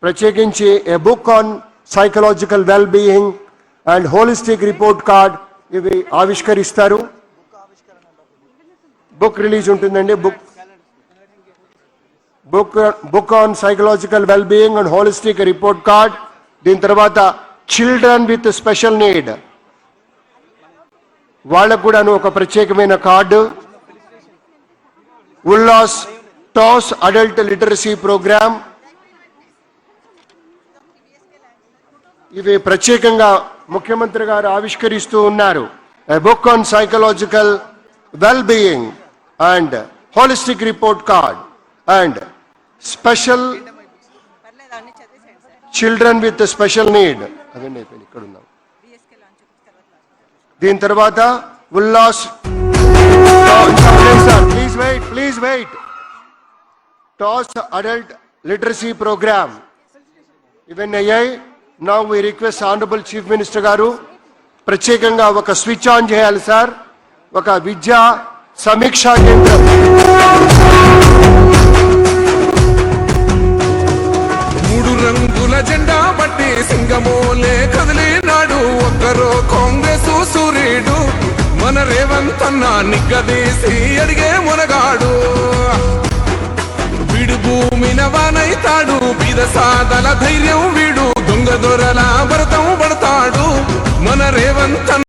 ప్రత్యేకించి a book on psychological well being and holistic report card ఇవి ఆవిష్కరిస్తారు. బుక్ రిలీజ్ ఉంటుందండి. Book on psychological well being and holistic report card. దీని తర్వాత చిల్డ్రన్ విత్ స్పెషల్ నీడ్ వాళ్ళకు కూడాను ఒక ప్రత్యేకమైన కార్డు. ఉల్లాస్ టాస్ అడల్ట్ లిటరసీ ప్రోగ్రామ్. ఇవి ప్రత్యేకంగా ముఖ్యమంత్రి గారు ఆవిష్కరిస్తూ ఉన్నారు. Book on psychological well being and holistic report card and special children with special need. అదండి ఇక్కడ ఉన్నాం. దీని తర్వాత ఉల్లాస్ ప్లీజ్ వెయిట్ టాస్ అడల్ట్ లిటరసీ ప్రోగ్రామ్ ఇవన్నీ అయ్యాయి. Now we request honourable chief minister గారు ప్రత్యేకంగా ఒక స్విచ్ ఆన్ చేయాలి సార్. ఒక విద్యా సమీక్షా కేంద్రం. మూడు రంగుల జెండా బట్టి సింగమోలే కదిలినాడు. ఒక్కరో కాంగ్రెస్ సూర్యుడు మన రేవంత్ అన్న నిగ్గదీసి అడిగే మునగాడు. వీడు భూమిన వానైతాడు. బీద సాదల ధైర్యం వీడు. దొంగ దొరల భరతం పడతాడు మన రేవంత్ అన్న.